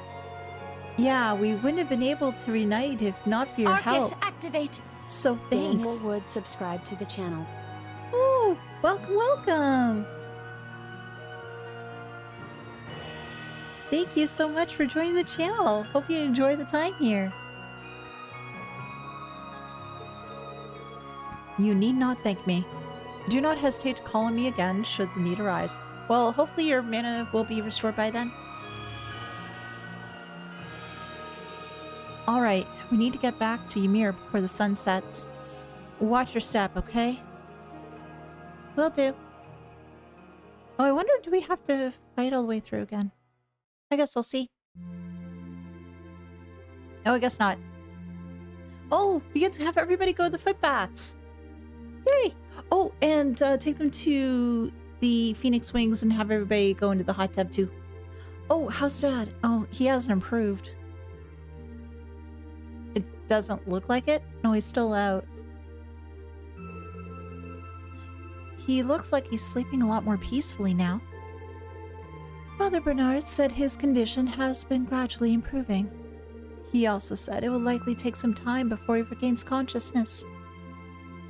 Yeah, we wouldn't have been able to reunite if not for your help. Activate! So thanks. Daniel Wood subscribed to the channel. Ooh, welcome, welcome! Thank you so much for joining the channel. Hope you enjoy the time here. You need not thank me. Do not hesitate to call on me again should the need arise. Well, hopefully your mana will be restored by then. Alright, we need to get back to Ymir before the sun sets. Watch your step, okay? Will do. Oh, I wonder, do we have to fight all the way through again? I guess I'll see. Oh, I guess not. Oh, we get to have everybody go to the foot baths. Yay! Oh, and take them to the Phoenix Wings and have everybody go into the hot tub too. Oh, how's Dad? Oh, he hasn't improved. It doesn't look like it. No, he's still out. He looks like he's sleeping a lot more peacefully now. Father Bernard said his condition has been gradually improving. He also said it will likely take some time before he regains consciousness.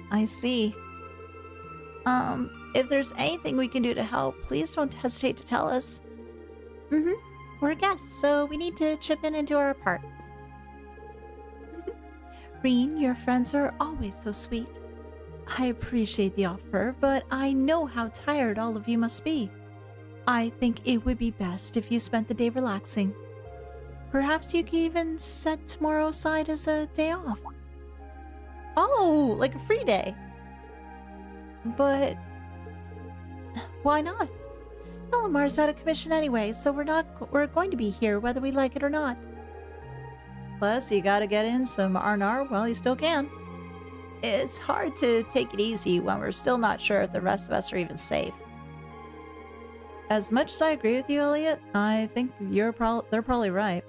I see. If there's anything we can do to help, please don't hesitate to tell us. We're guests, so we need to chip in and do our part. Rean, your friends are always so sweet. I appreciate the offer, but I know how tired all of you must be. I think it would be best if you spent the day relaxing. Perhaps you could even set tomorrow aside as a day off. Oh, like a free day. But why not? Elimar's out of commission anyway, so we're going to be here whether we like it or not. Plus, you gotta get in some R&R while you still can. It's hard to take it easy when we're still not sure if the rest of us are even safe. As much as I agree with you, Elliot, I think they're probably right.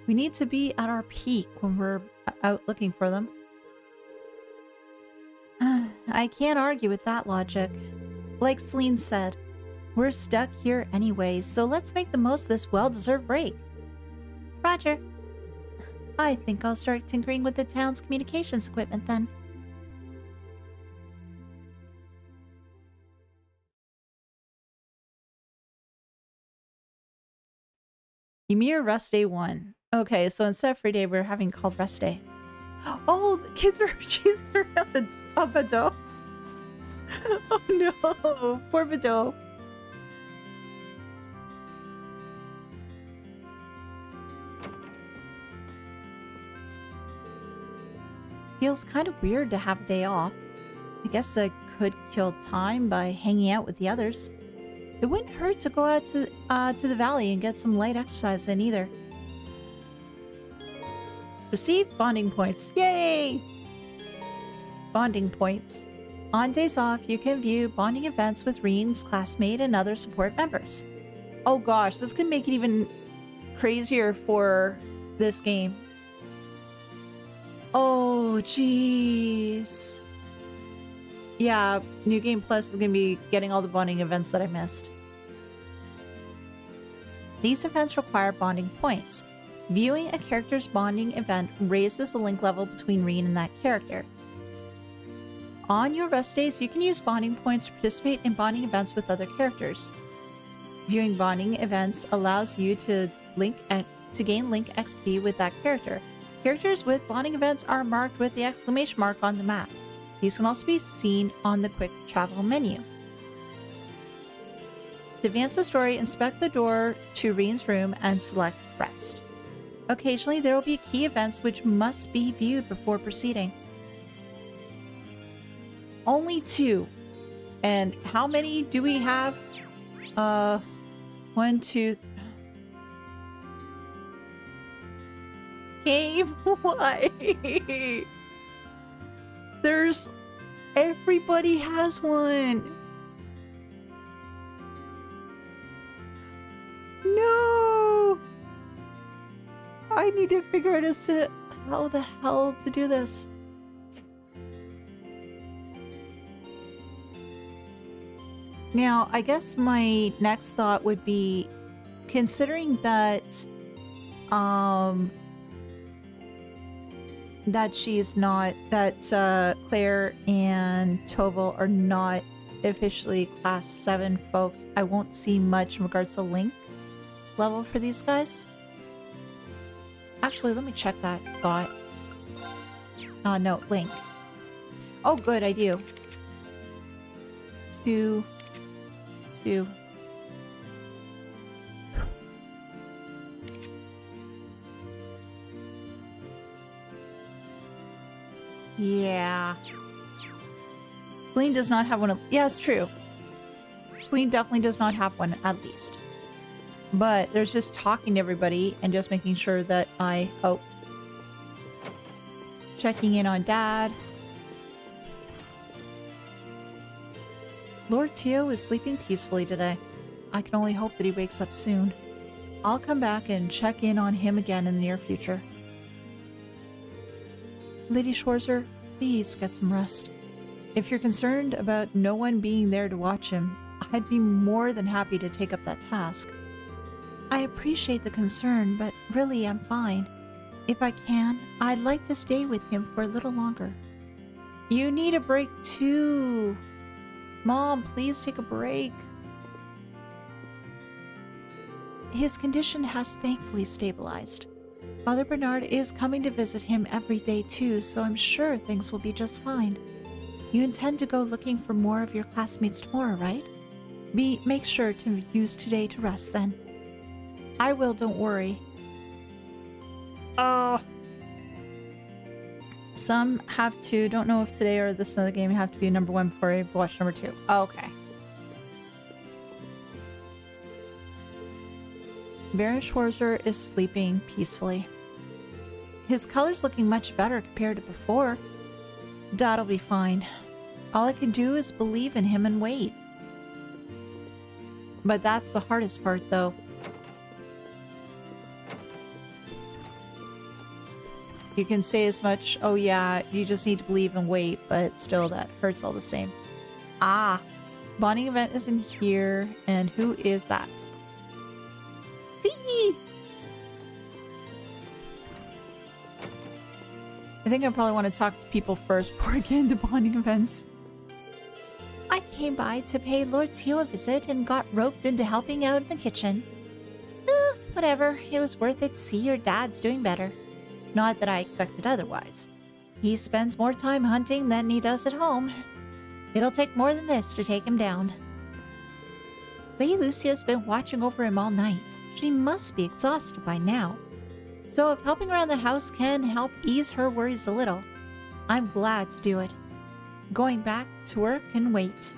We need to be at our peak when we're out looking for them. I can't argue with that logic. Like Celine said, we're stuck here anyway, so let's make the most of this well-deserved break. Roger. I think I'll start tinkering with the town's communications equipment then. Ymir Rest Day 1. Okay, so instead of free day, we're having called Rest Day. Oh, the kids are chasing around a Bado. Oh no, poor Bado. Feels kind of weird to have a day off. I guess I could kill time by hanging out with the others. It wouldn't hurt to go out to the valley and get some light exercise in either. Receive bonding points. Yay! Bonding points. On days off, you can view bonding events with Rean's classmate and other support members. Oh gosh, this can make it even crazier for this game. Oh, jeez. Yeah, New Game Plus is going to be getting all the bonding events that I missed. These events require bonding points. Viewing a character's bonding event raises the link level between Rean and that character. On your rest days, you can use bonding points to participate in bonding events with other characters. Viewing bonding events allows you to gain link XP with that character. Characters with bonding events are marked with the exclamation mark on the map. These can also be seen on the quick travel menu. To advance the story, inspect the door to Rean's room and select Rest. Occasionally, there will be key events which must be viewed before proceeding. Only 2. And how many do we have? 1, 2... Game, why? Everybody has one. No! I need to figure out as to how the hell to do this. Now, I guess my next thought would be, considering that, that she's not, that Claire and Toval are not officially Class 7 folks, I won't see much in regards to link level for these guys. Actually, let me check that thought. No, link. Oh, good, I do. 2. Yeah. Celine does not have one. Yeah, it's true. Celine definitely does not have one, at least. But there's just talking to everybody and just making sure that checking in on Dad. Lord Teo is sleeping peacefully today. I can only hope that he wakes up soon. I'll come back and check in on him again in the near future. Lady Schwarzer, please get some rest. If you're concerned about no one being there to watch him, I'd be more than happy to take up that task. I appreciate the concern, but really I'm fine. If I can, I'd like to stay with him for a little longer. You need a break too. Mom, please take a break. His condition has thankfully stabilized. Father Bernard is coming to visit him every day too, so I'm sure things will be just fine. You intend to go looking for more of your classmates tomorrow, right? Make sure to use today to rest then. I will, don't worry. Oh. Some have to, don't know if today or this another game, you have to be number 1 before you watch number 2. Oh, okay. Baron Schwarzer is sleeping peacefully. His color's looking much better compared to before. Dad'll be fine. All I can do is believe in him and wait. But that's the hardest part, though. You can say as much, oh yeah, you just need to believe and wait, but still that hurts all the same. Ah, bonding event isn't here, and who is that? Bee! I think I probably want to talk to people first before I get into bonding events. I came by to pay Lord Teo a visit and got roped into helping out in the kitchen. Whatever, it was worth it to see your dad's doing better. Not that I expected otherwise. He spends more time hunting than he does at home. It'll take more than this to take him down. Lady Lucia's been watching over him all night. She must be exhausted by now. So if helping around the house can help ease her worries a little, I'm glad to do it. Going back to work and wait.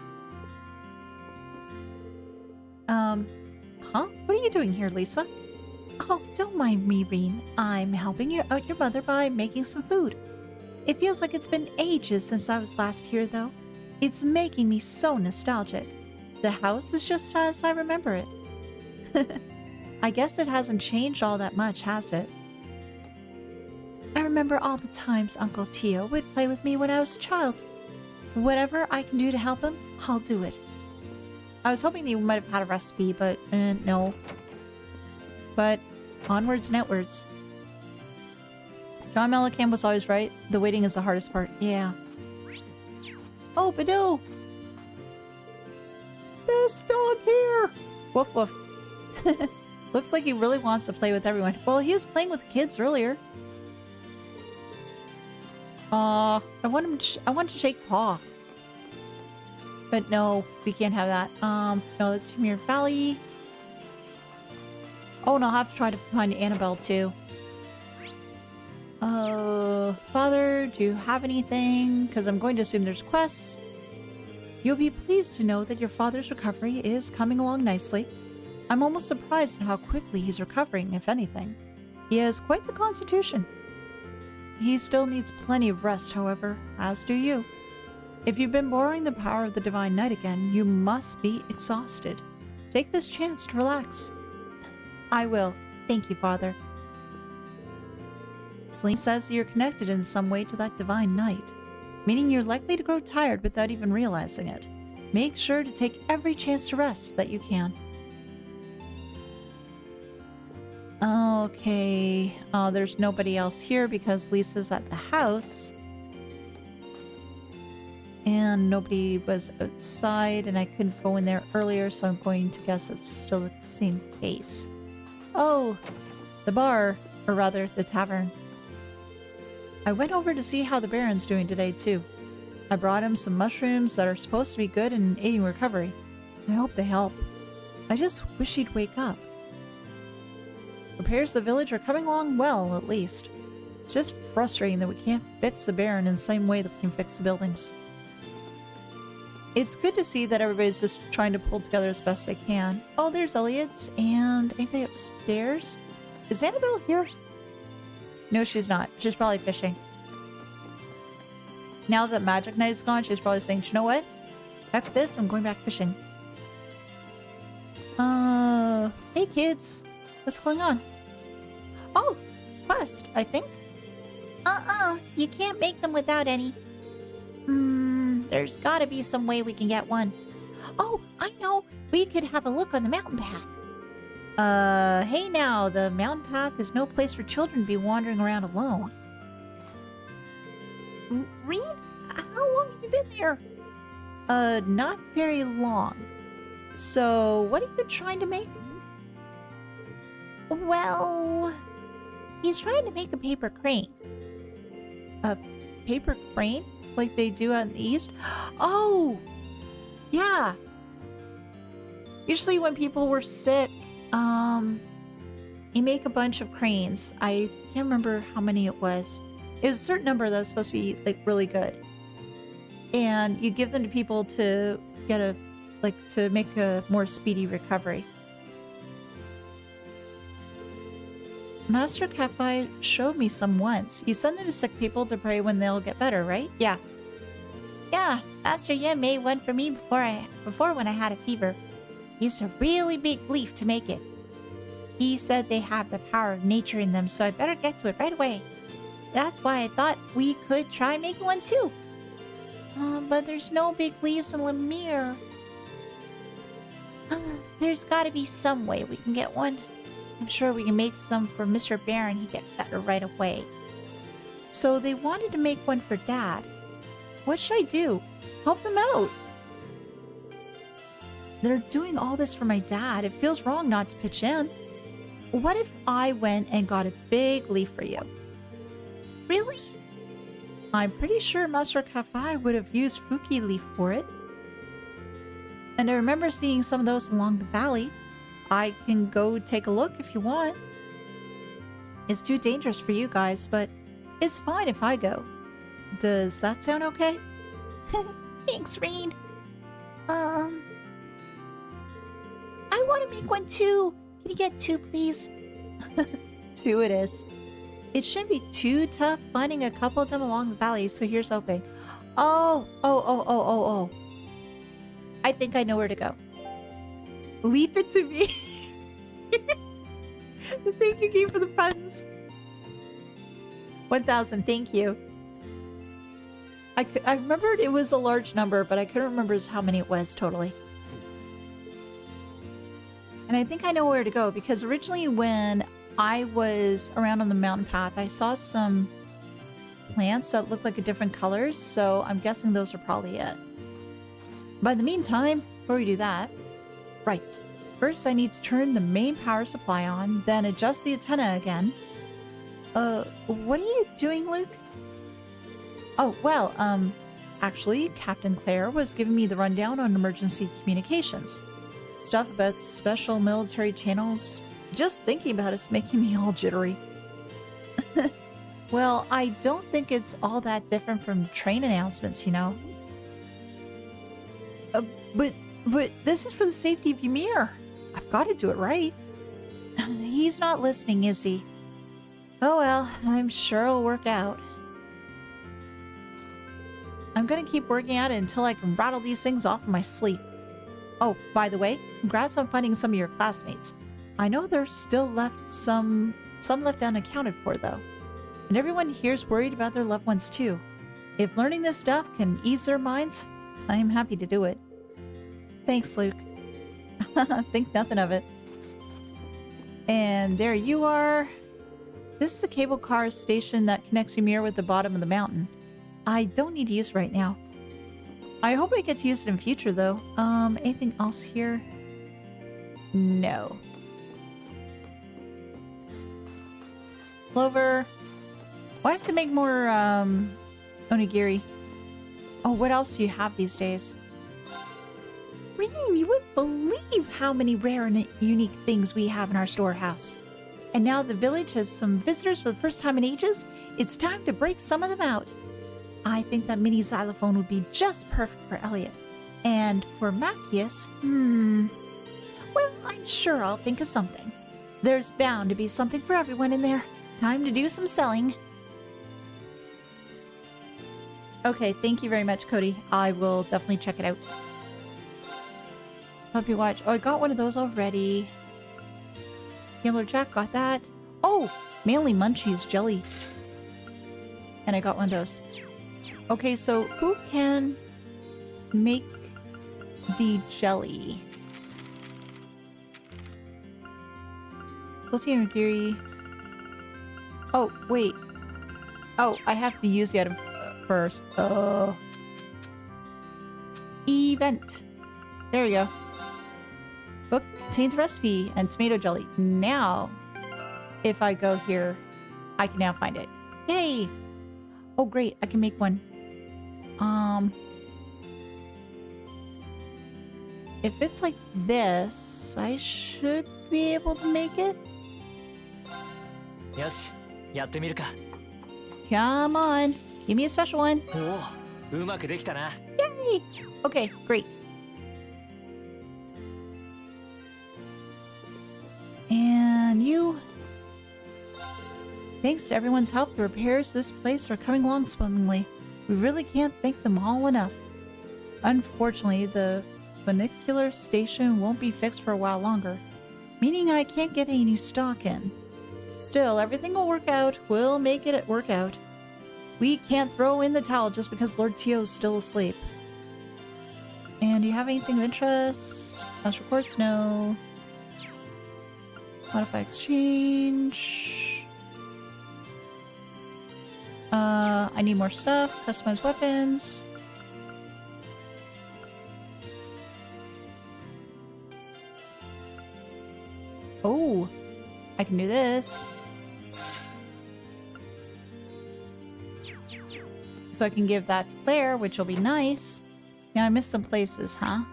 Huh? What are you doing here, Lisa? Oh, don't mind me, Rean. I'm helping you out your mother by making some food. It feels like it's been ages since I was last here, though. It's making me so nostalgic. The house is just as I remember it. I guess it hasn't changed all that much, has it? I remember all the times Uncle Tio would play with me when I was a child. Whatever I can do to help him, I'll do it. I was hoping that you might have had a recipe, but no. But onwards and outwards. John Mellencamp was always right. The waiting is the hardest part. Yeah. Oh, but no! Best dog here! Woof woof. Looks like he really wants to play with everyone. Well, he was playing with the kids earlier. I want to shake paw. But no, we can't have that. No, that's Humir Valley. Oh, and I'll have to try to find Annabelle too. Father, do you have anything? Because I'm going to assume there's quests. You'll be pleased to know that your father's recovery is coming along nicely. I'm almost surprised at how quickly he's recovering, if anything. He has quite the constitution. He still needs plenty of rest, however, as do you. If you've been borrowing the power of the Divine Night again, you must be exhausted. Take this chance to relax. I will. Thank you, Father. Celine says that you're connected in some way to that Divine Night, meaning you're likely to grow tired without even realizing it. Make sure to take every chance to rest that you can. Okay, there's nobody else here because Lisa's at the house. And nobody was outside and I couldn't go in there earlier, so I'm going to guess it's still the same case. Oh, the bar, or rather, the tavern. I went over to see how the Baron's doing today, too. I brought him some mushrooms that are supposed to be good in aiding recovery. I hope they help. I just wish he'd wake up. Repairs to the village are coming along well, at least. It's just frustrating that we can't fix the Baron in the same way that we can fix the buildings. It's good to see that everybody's just trying to pull together as best they can. Oh, there's Elliot's, and anybody upstairs? Is Annabelle here? No, she's not. She's probably fishing. Now that Magic Night is gone, she's probably saying, you know what? Heck this, I'm going back fishing. Hey kids. What's going on? Oh, quest, I think. You can't make them without any. There's gotta be some way we can get one. Oh, I know. We could have a look on the mountain path. Hey now, the mountain path is no place for children to be wandering around alone. Rean, how long have you been there? Not very long. So, what are you trying to make? Well, he's trying to make a paper crane. A paper crane? Like they do out in the East? Oh! Yeah! Usually when people were sick, you make a bunch of cranes. I can't remember how many it was. It was a certain number that was supposed to be, like, really good. And you give them to people to get a, like, to make a more speedy recovery. Master Cafe showed me some once. You send them to sick people to pray when they'll get better, right? Yeah. Yeah, Master Yen made one for me before when I had a fever. He used a really big leaf to make it. He said they have the power of nature in them, so I better get to it right away. That's why I thought we could try making one too. But there's no big leaves in Lemire. There's gotta be some way we can get one. I'm sure we can make some for Mr. Baron. He'd get better right away. So they wanted to make one for Dad. What should I do? Help them out. They're doing all this for my dad. It feels wrong not to pitch in. What if I went and got a big leaf for you? Really? I'm pretty sure Master Cafe would have used Fuki leaf for it. And I remember seeing some of those along the valley. I can go take a look if you want. It's too dangerous for you guys, but it's fine if I go. Does that sound okay? Thanks, Rean. I want to make one too. Can you get two, please? Two it is. It shouldn't be too tough finding a couple of them along the valley, so here's hoping. Oh. I think I know where to go. Leave it to me. Thank you, Game, for the puns. 1,000, thank you. I remembered it was a large number, but I couldn't remember how many it was totally. And I think I know where to go, because originally when I was around on the mountain path, I saw some plants that looked like a different colors, so I'm guessing those are probably it. But in the meantime, before we do that, right. First, I need to turn the main power supply on, then adjust the antenna again. What are you doing, Luke? Oh, well, actually, Captain Claire was giving me the rundown on emergency communications. Stuff about special military channels. Just thinking about it's making me all jittery. Well, I don't think it's all that different from train announcements, you know. But this is for the safety of Ymir. I've got to do it right. He's not listening, is he? Oh well, I'm sure it'll work out. I'm gonna keep working at it until I can rattle these things off in my sleep. Oh, by the way, congrats on finding some of your classmates. I know there's still some left unaccounted for, though. And everyone here's worried about their loved ones, too. If learning this stuff can ease their minds, I'm happy to do it. Thanks, Luke. Think nothing of it. And there you are. This is the cable car station that connects Ymir with the bottom of the mountain. I don't need to use it right now. I hope I get to use it in future, though. Anything else here? No. Clover. Oh, I have to make more, onigiri. Oh, what else do you have these days? Rean, you wouldn't believe how many rare and unique things we have in our storehouse. And now the village has some visitors for the first time in ages. It's time to break some of them out. I think that mini xylophone would be just perfect for Elliot. And for Macias, well, I'm sure I'll think of something. There's bound to be something for everyone in there. Time to do some selling. Okay, thank you very much, Cody. I will definitely check it out. Puppy watch. Oh, I got one of those already. Gambler Jack got that. Oh, mainly Munchies jelly. And I got one of those. Okay, so who can make the jelly? Salty onigiri. Oh, wait. Oh, I have to use the item first. Event. There we go. Book contains a recipe and tomato jelly. Now, if I go here, I can now find it. Yay! Oh, great. I can make one. If it's like this, I should be able to make it. よし、やってみるか。 Come on. Give me a special one. おお、うまくできたな。 Yay! Okay, great. And you. Thanks to everyone's help, the repairs to this place are coming along swimmingly. We really can't thank them all enough. Unfortunately, the funicular station won't be fixed for a while longer, meaning I can't get any new stock in. Still, everything will work out. We'll make it work out. We can't throw in the towel just because Lord Tio's still asleep. And do you have anything of interest? House reports? No. Modify exchange. I need more stuff. Customize weapons. Oh, I can do this. So I can give that to Claire, which will be nice. Now I missed some places, huh?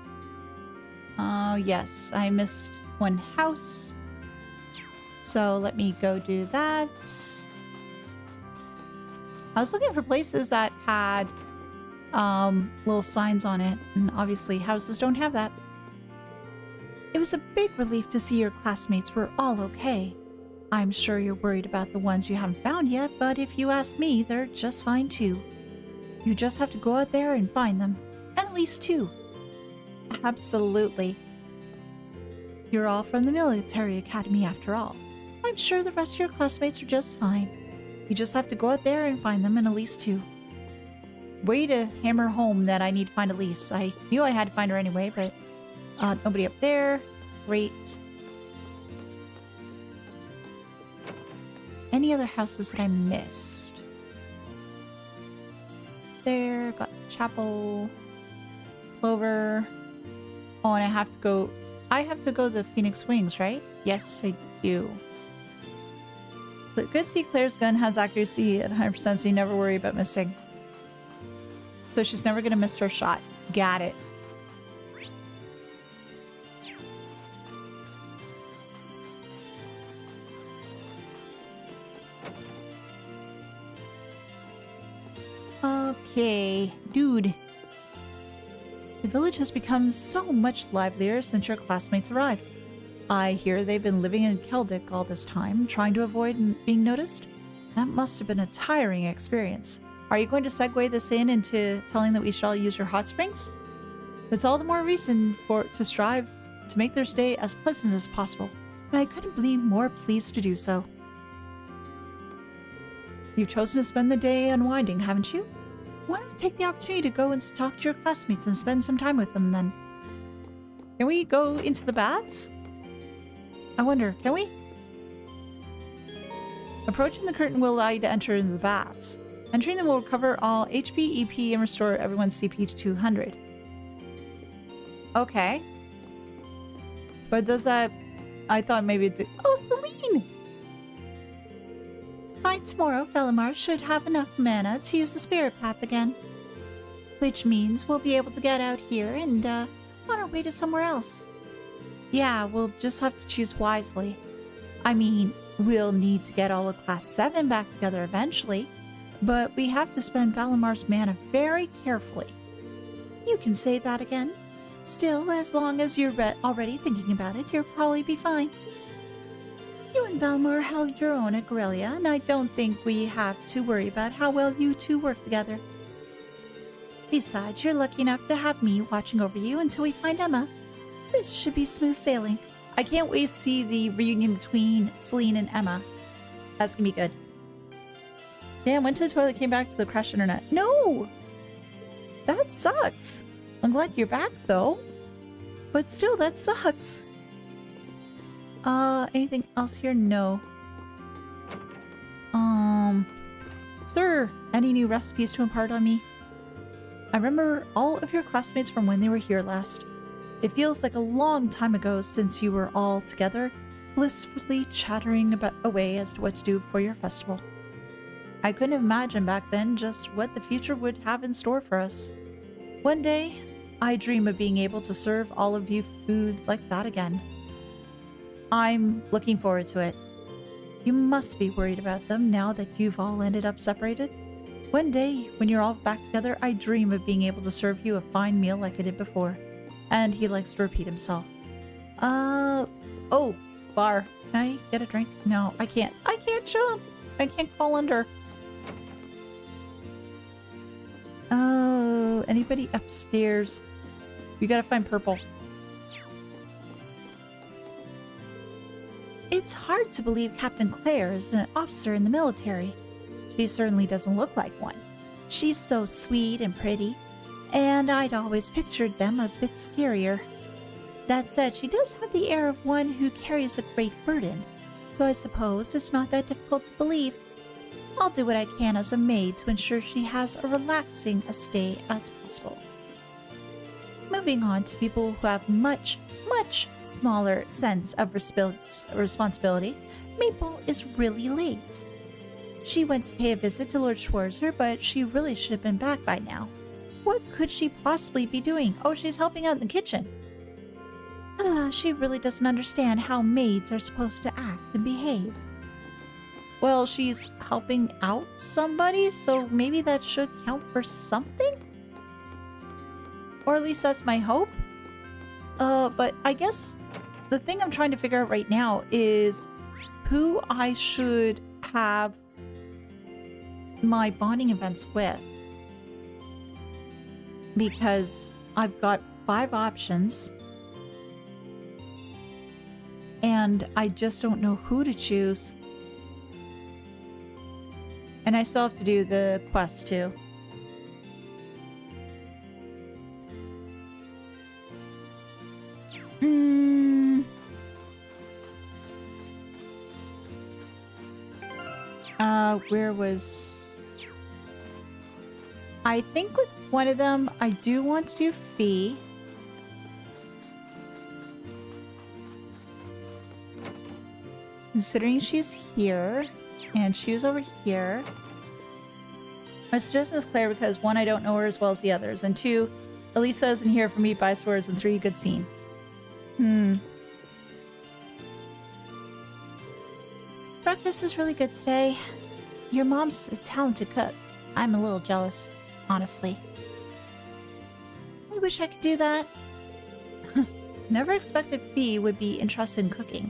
Oh, yes. I missed one house. So let me go do that. I was looking for places that had little signs on it, and obviously houses don't have that. It was a big relief to see your classmates were all okay. I'm sure you're worried about the ones you haven't found yet, but if you ask me, they're just fine too. You just have to go out there and find them. And at least 2. Absolutely. You're all from the military academy after all. I'm sure the rest of your classmates are just fine. You just have to go out there and find them, and at least 2. Way to hammer home that I need to find Elise. I knew I had to find her anyway, but nobody up there. Great. Any other houses that I missed? There, got chapel, Clover. Oh, and I have to go the Phoenix Wings, right? Yes, I do. But good to see Claire's gun has accuracy at 100%, so you never worry about missing. So she's never gonna miss her shot. Got it. Okay, dude. The village has become so much livelier since your classmates arrived. I hear they've been living in Celtic all this time, trying to avoid being noticed. That must have been a tiring experience. Are you going to segue this into telling that we should all use your hot springs? It's all the more reason to strive to make their stay as pleasant as possible, and I couldn't be more pleased to do so. You've chosen to spend the day unwinding, haven't you? Why not take the opportunity to go and talk to your classmates and spend some time with them then? Can we go into the baths? I wonder, can we? Approaching the curtain will allow you to enter into the baths. Entering them will recover all HP, EP, and restore everyone's CP to 200. Okay. But does that... I thought maybe it did... Oh, Celine! By tomorrow, Velimar should have enough mana to use the spirit path again. Which means we'll be able to get out here and, on our way to somewhere else. Yeah, we'll just have to choose wisely. I mean, we'll need to get all of Class 7 back together eventually, but we have to spend Valimar's mana very carefully. You can say that again. Still, as long as you're already thinking about it, you'll probably be fine. You and Valimar held your own at Guerrilla, and I don't think we have to worry about how well you two work together. Besides, you're lucky enough to have me watching over you until we find Emma. This should be smooth sailing. I can't wait to see the reunion between Celine and Emma. That's gonna be good. Damn, went to the toilet, came back to the crashed internet. No! That sucks. I'm glad you're back, though. But still, that sucks. Anything else here? No. Sir, any new recipes to impart on me? I remember all of your classmates from when they were here last. It feels like a long time ago since you were all together, blissfully chattering away as to what to do for your festival. I couldn't imagine back then just what the future would have in store for us. One day, I dream of being able to serve all of you food like that again. I'm looking forward to it. You must be worried about them now that you've all ended up separated. One day, when you're all back together, I dream of being able to serve you a fine meal like I did before. And he likes to repeat himself. Oh, bar. Can I get a drink? No, I can't. I can't jump. I can't fall under. Oh, anybody upstairs? We gotta find Purple. It's hard to believe Captain Claire is an officer in the military. She certainly doesn't look like one. She's so sweet and pretty, and I'd always pictured them a bit scarier. That said, she does have the air of one who carries a great burden, so I suppose it's not that difficult to believe. I'll do what I can as a maid to ensure she has a relaxing a stay as possible. Moving on to people who have much smaller sense of responsibility, Maple is really late. She went to pay a visit to Lord Schwarzer, but she really should have been back by now. What could she possibly be doing? Oh, she's helping out in the kitchen. She really doesn't understand how maids are supposed to act and behave. Well, she's helping out somebody, so maybe that should count for something? Or at least that's my hope. But I guess the thing I'm trying to figure out right now is who I should have my bonding events with. Because I've got 5 options. And I just don't know who to choose. And I still have to do the quest too. Where was... I think with one of them, I do want to do Fee. Considering she's here, and she was over here. My suggestion is Claire because 1, I don't know her as well as the others, and 2, Elisa isn't here for me by swords, and 3, good scene. Breakfast was really good today. Your mom's a talented cook. I'm a little jealous, honestly. I wish I could do that. Never expected Fee would be interested in cooking.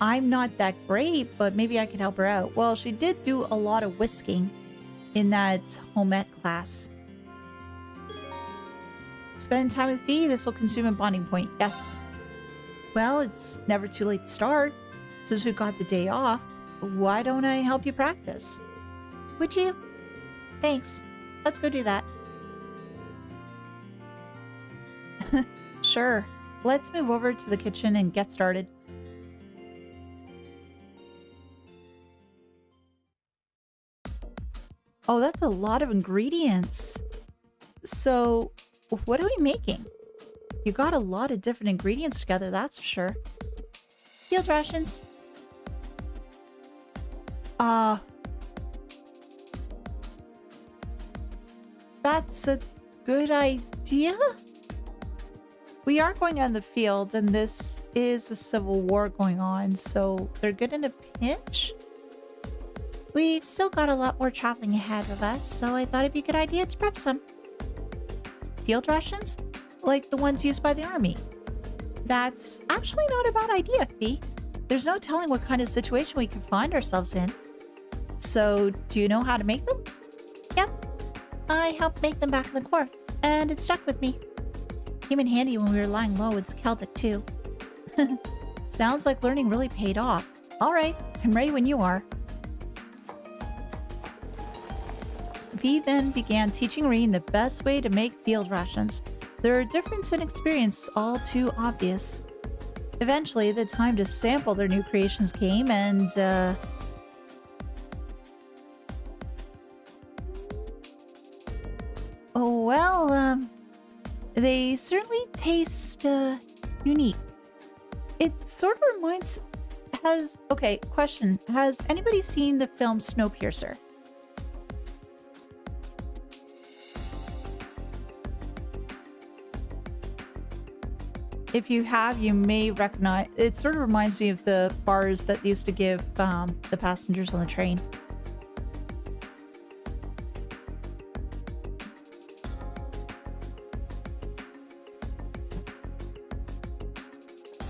I'm not that great, but maybe I could help her out. Well, she did do a lot of whisking in that home ec class. Spend time with Fee, this will consume a bonding point. Yes. Well, it's never too late to start. Since we've got the day off, why don't I help you practice? Would you? Thanks. Let's go do that. Sure. Let's move over to the kitchen and get started. Oh, that's a lot of ingredients. So, what are we making? You got a lot of different ingredients together, that's for sure. Field rations. That's a good idea. We are going on the field, and this is a civil war going on, so they're good in a pinch. We've still got a lot more traveling ahead of us, so I thought it'd be a good idea to prep some. Field rations? Like the ones used by the army. That's actually not a bad idea, Fee. There's no telling what kind of situation we could find ourselves in. So, do you know how to make them? Yep. I helped make them back in the Corps, and it stuck with me. Came in handy when we were lying low with Celtic, too. Sounds like learning really paid off. Alright, I'm ready when you are. Fee then began teaching Rean the best way to make field rations. Their difference in experience all too obvious. Eventually, the time to sample their new creations came, and they certainly taste unique. It sort of reminds... Okay, question. Has anybody seen the film Snowpiercer? If you have, you may recognize... It sort of reminds me of the bars that they used to give the passengers on the train.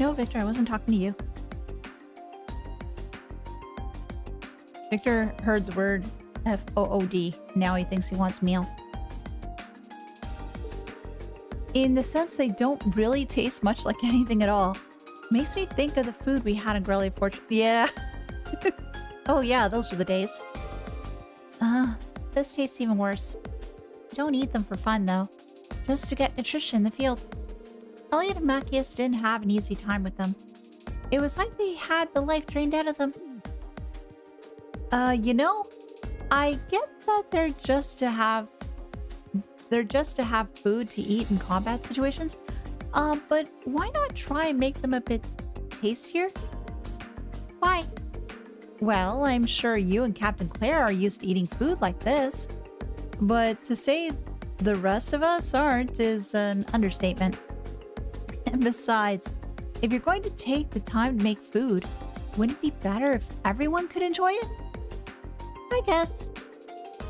No, Victor, I wasn't talking to you. Victor heard the word F-O-O-D. Now he thinks he wants meal. In the sense they don't really taste much like anything at all. Makes me think of the food we had in Grelly Fortune. Yeah. Oh yeah, those were the days. This tastes even worse. Don't eat them for fun though. Just to get nutrition in the field. Elliot and Macias didn't have an easy time with them. It was like they had the life drained out of them. You know, I get that they're just to have food to eat in combat situations. But why not try and make them a bit tastier? Why? Well, I'm sure you and Captain Claire are used to eating food like this. But to say the rest of us aren't is an understatement. And besides, if you're going to take the time to make food, wouldn't it be better if everyone could enjoy it? I guess.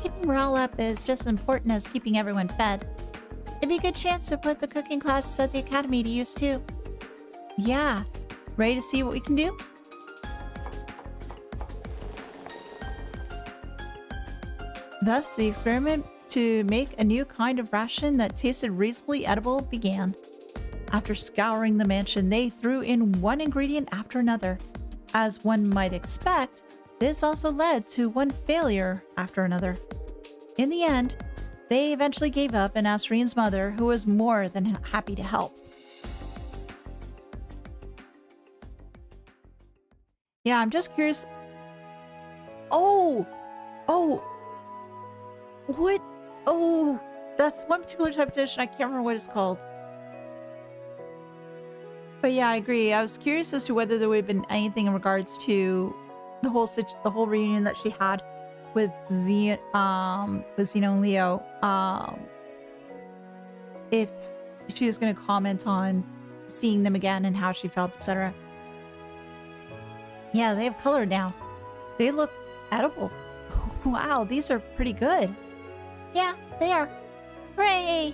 Keeping morale up is just as important as keeping everyone fed. It'd be a good chance to put the cooking classes at the academy to use too. Yeah. Ready to see what we can do? Thus, the experiment to make a new kind of ration that tasted reasonably edible began. After scouring the mansion, they threw in one ingredient after another. As one might expect, this also led to one failure after another. In the end, they eventually gave up and asked Rean's mother, who was more than happy to help. Yeah, I'm just curious. Oh! What? Oh, that's one particular type of dish, and I can't remember what it's called. But yeah, I agree. I was curious as to whether there would have been anything in regards to the whole reunion that she had with Zeno and Leo. If she was going to comment on seeing them again and how she felt, etc. Yeah, they have color now. They look edible. Wow, these are pretty good. Yeah, they are. Hooray!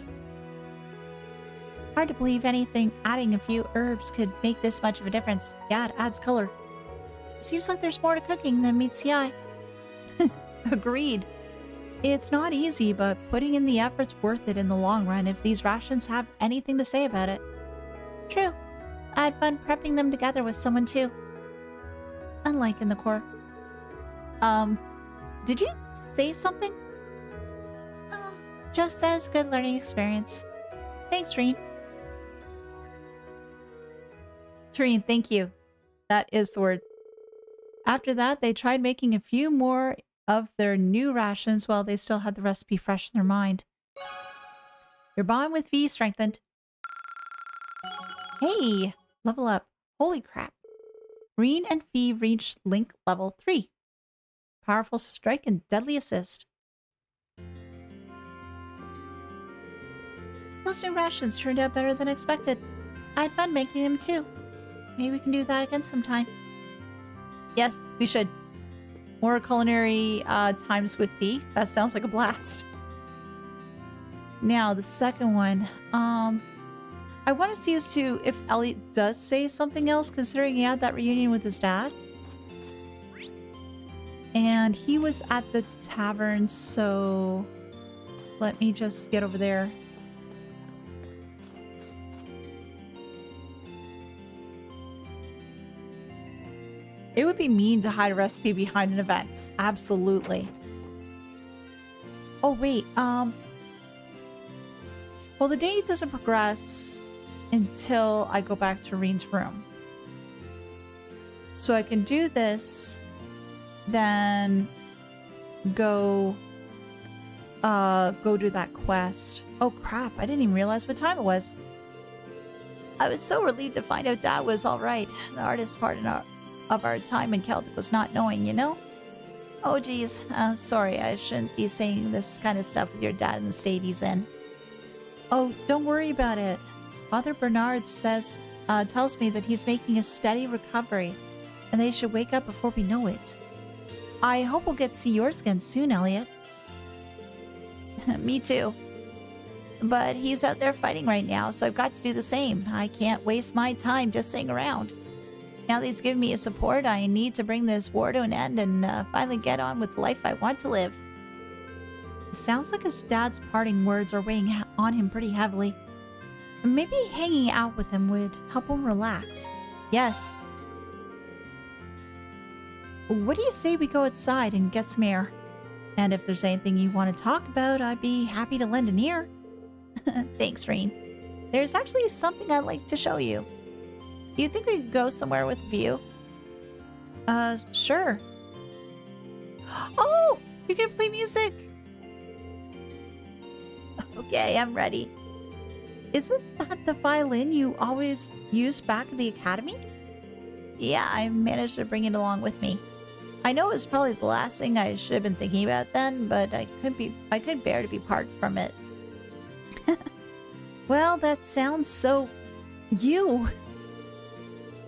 Hard to believe adding a few herbs could make this much of a difference. Yeah, it adds color. Seems like there's more to cooking than meets the eye. Agreed. It's not easy, but putting in the effort's worth it in the long run if these rations have anything to say about it. True. I had fun prepping them together with someone too. Unlike in the core. Did you say something? Just says good learning experience. Thanks, Rean. Rean, thank you. That is the word. After that, they tried making a few more of their new rations while they still had the recipe fresh in their mind. Your bond with V strengthened. Hey, level up. Holy crap. Rean and V reached link level 3. Powerful strike and deadly assist. Those new rations turned out better than expected. I had fun making them too. Maybe we can do that again sometime. Yes, we should. More culinary times with V. That sounds like a blast. Now, the second one. I want to see as to if Elliot does say something else, considering he had that reunion with his dad. And he was at the tavern, so let me just get over there. It would be mean to hide a recipe behind an event. Absolutely. Oh, wait. Well, the day doesn't progress until I go back to Rean's room. So I can do this, then go do that quest. Oh, crap. I didn't even realize what time it was. I was so relieved to find out Dad was all right. The hardest part of our time in Celtic was not knowing, you know? Oh, geez. Sorry, I shouldn't be saying this kind of stuff with your dad in the state he's in. Oh, don't worry about it. Father Bernard tells me that he's making a steady recovery, and they should wake up before we know it. I hope we'll get to see yours again soon, Elliot. Me too. But he's out there fighting right now, so I've got to do the same. I can't waste my time just sitting around. Now that he's given me his support, I need to bring this war to an end and finally get on with the life I want to live. It sounds like his dad's parting words are weighing on him pretty heavily. Maybe hanging out with him would help him relax. Yes. What do you say we go outside and get some air? And if there's anything you want to talk about, I'd be happy to lend an ear. Thanks, Rean. There's actually something I'd like to show you. Do you think we could go somewhere with a view? Sure. Oh, you can play music. Okay, I'm ready. Isn't that the violin you always used back at the academy? Yeah, I managed to bring it along with me. I know it was probably the last thing I should have been thinking about then, but I couldn't bear to be part from it. Well, that sounds so you.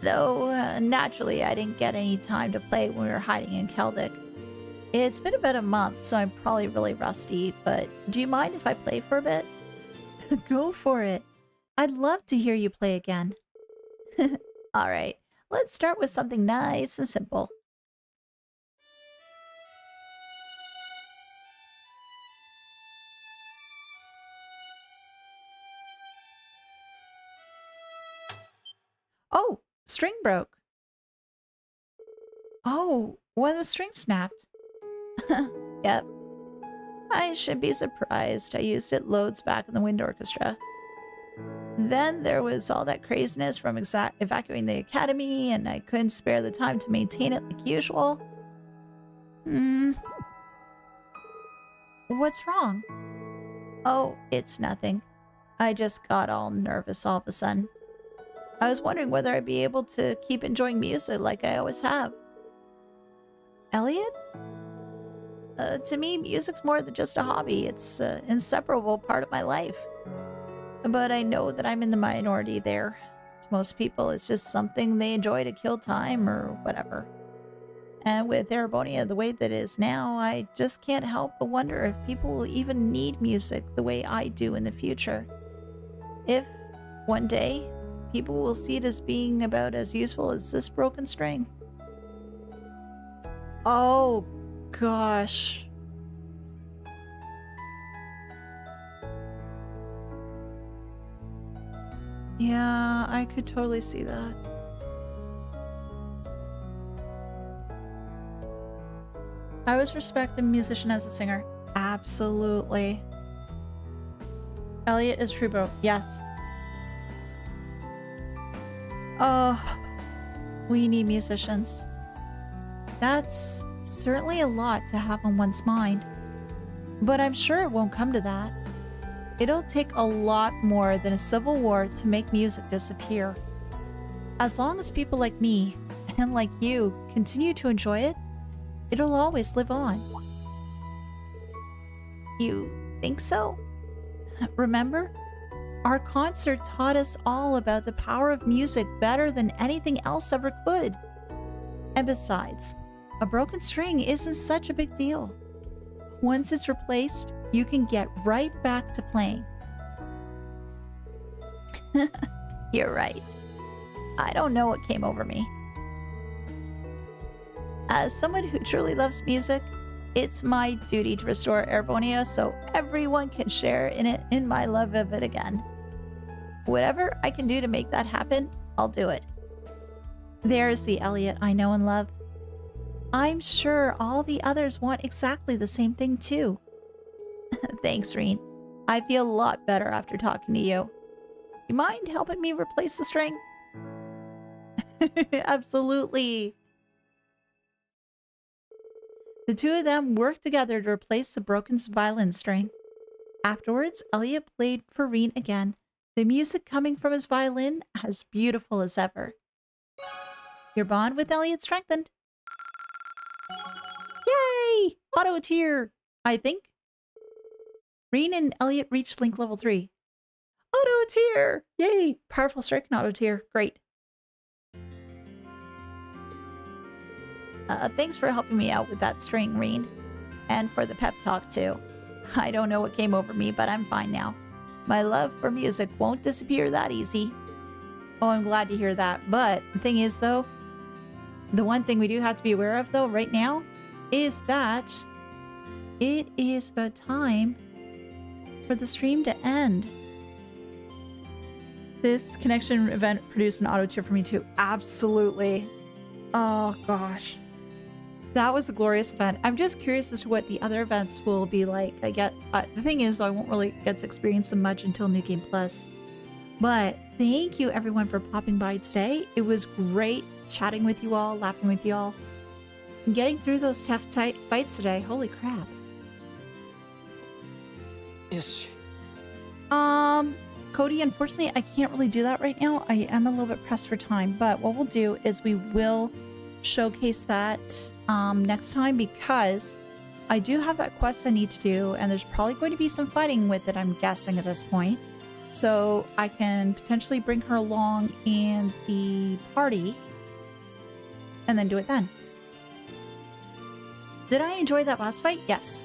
Though, naturally, I didn't get any time to play when we were hiding in Celtic. It's been about a month, so I'm probably really rusty, but do you mind if I play for a bit? Go for it. I'd love to hear you play again. Alright, let's start with something nice and simple. String broke. Oh, when the string snapped. Yep. I should be surprised. I used it loads back in the wind orchestra. Then there was all that craziness from evacuating the academy, and I couldn't spare the time to maintain it like usual. What's wrong? Oh, it's nothing. I just got all nervous all of a sudden. I was wondering whether I'd be able to keep enjoying music like I always have. Elliot? To me, music's more than just a hobby. It's an inseparable part of my life. But I know that I'm in the minority there. To most people, it's just something they enjoy to kill time or whatever. And with Erebonia the way that it is now, I just can't help but wonder if people will even need music the way I do in the future. If, one day, people will see it as being about as useful as this broken string. Oh, gosh. Yeah, I could totally see that. I always respect a musician as a singer. Absolutely. Elliot is true, bro. Yes. Oh, we need musicians. That's certainly a lot to have on one's mind. But I'm sure it won't come to that. It'll take a lot more than a civil war to make music disappear. As long as people like me, and like you, continue to enjoy it, it'll always live on. You think so? Remember? Our concert taught us all about the power of music better than anything else ever could. And besides, a broken string isn't such a big deal. Once it's replaced, you can get right back to playing. You're right. I don't know what came over me. As someone who truly loves music, it's my duty to restore Erebonia so everyone can share in it, in my love of it again. Whatever I can do to make that happen, I'll do it. There's the Elliot I know and love. I'm sure all the others want exactly the same thing too. Thanks, Rean. I feel a lot better after talking to you. You mind helping me replace the string? Absolutely. The two of them worked together to replace the broken violin string. Afterwards, Elliot played for Rean again, the music coming from his violin as beautiful as ever. Your bond with Elliot strengthened. Yay! Auto tier, I think. Rean and Elliot reached Link level 3. Auto tier! Yay! Powerful strike and auto tier. Great. Thanks for helping me out with that string, Rean. And for the pep talk, too. I don't know what came over me, but I'm fine now. My love for music won't disappear that easy. Oh, I'm glad to hear that. But the thing is, though, the one thing we do have to be aware of, though, right now, is that it is about time for the stream to end. This connection event produced an auto tier for me, too. Absolutely. Oh, gosh. That was a glorious event. I'm just curious as to what the other events will be like. The thing is, I won't really get to experience them much until New Game Plus. But thank you everyone for popping by today. It was great chatting with you all, laughing with you all, and getting through those tough, tight fights today. Holy crap. Yes. Cody, unfortunately, I can't really do that right now. I am a little bit pressed for time, but what we'll do is we will showcase that next time, because I do have that quest I need to do, and there's probably going to be some fighting with it, I'm guessing, at this point. So I can potentially bring her along in the party and then do it then. Did I enjoy that boss fight? Yes.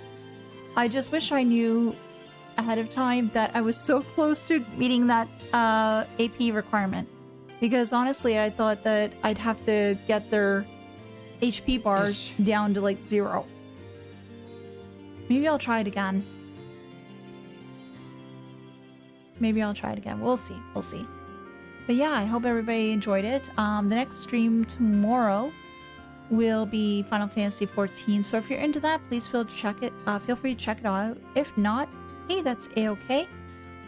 I just wish I knew ahead of time that I was so close to meeting that AP requirement. Because honestly, I thought that I'd have to get their HP bars down to like 0. Maybe I'll try it again. Maybe I'll try it again. We'll see. We'll see. But yeah, I hope everybody enjoyed it. The next stream tomorrow will be Final Fantasy 14. So if you're into that, please feel free to check it out. If not, hey, that's a-okay.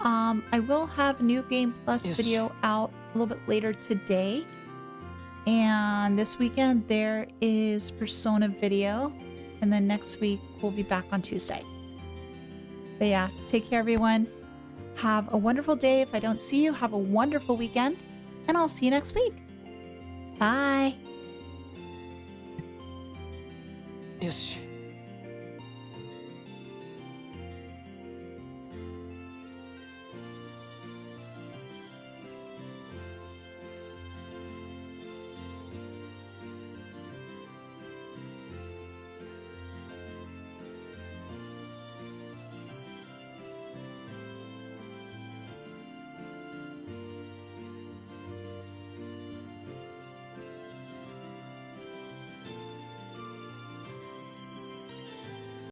I will have a New Game Plus video out a little bit later today. And this weekend there is Persona video. And then next week we'll be back on Tuesday. But yeah, take care everyone. Have a wonderful day. If I don't see you, have a wonderful weekend. And I'll see you next week. Bye. よし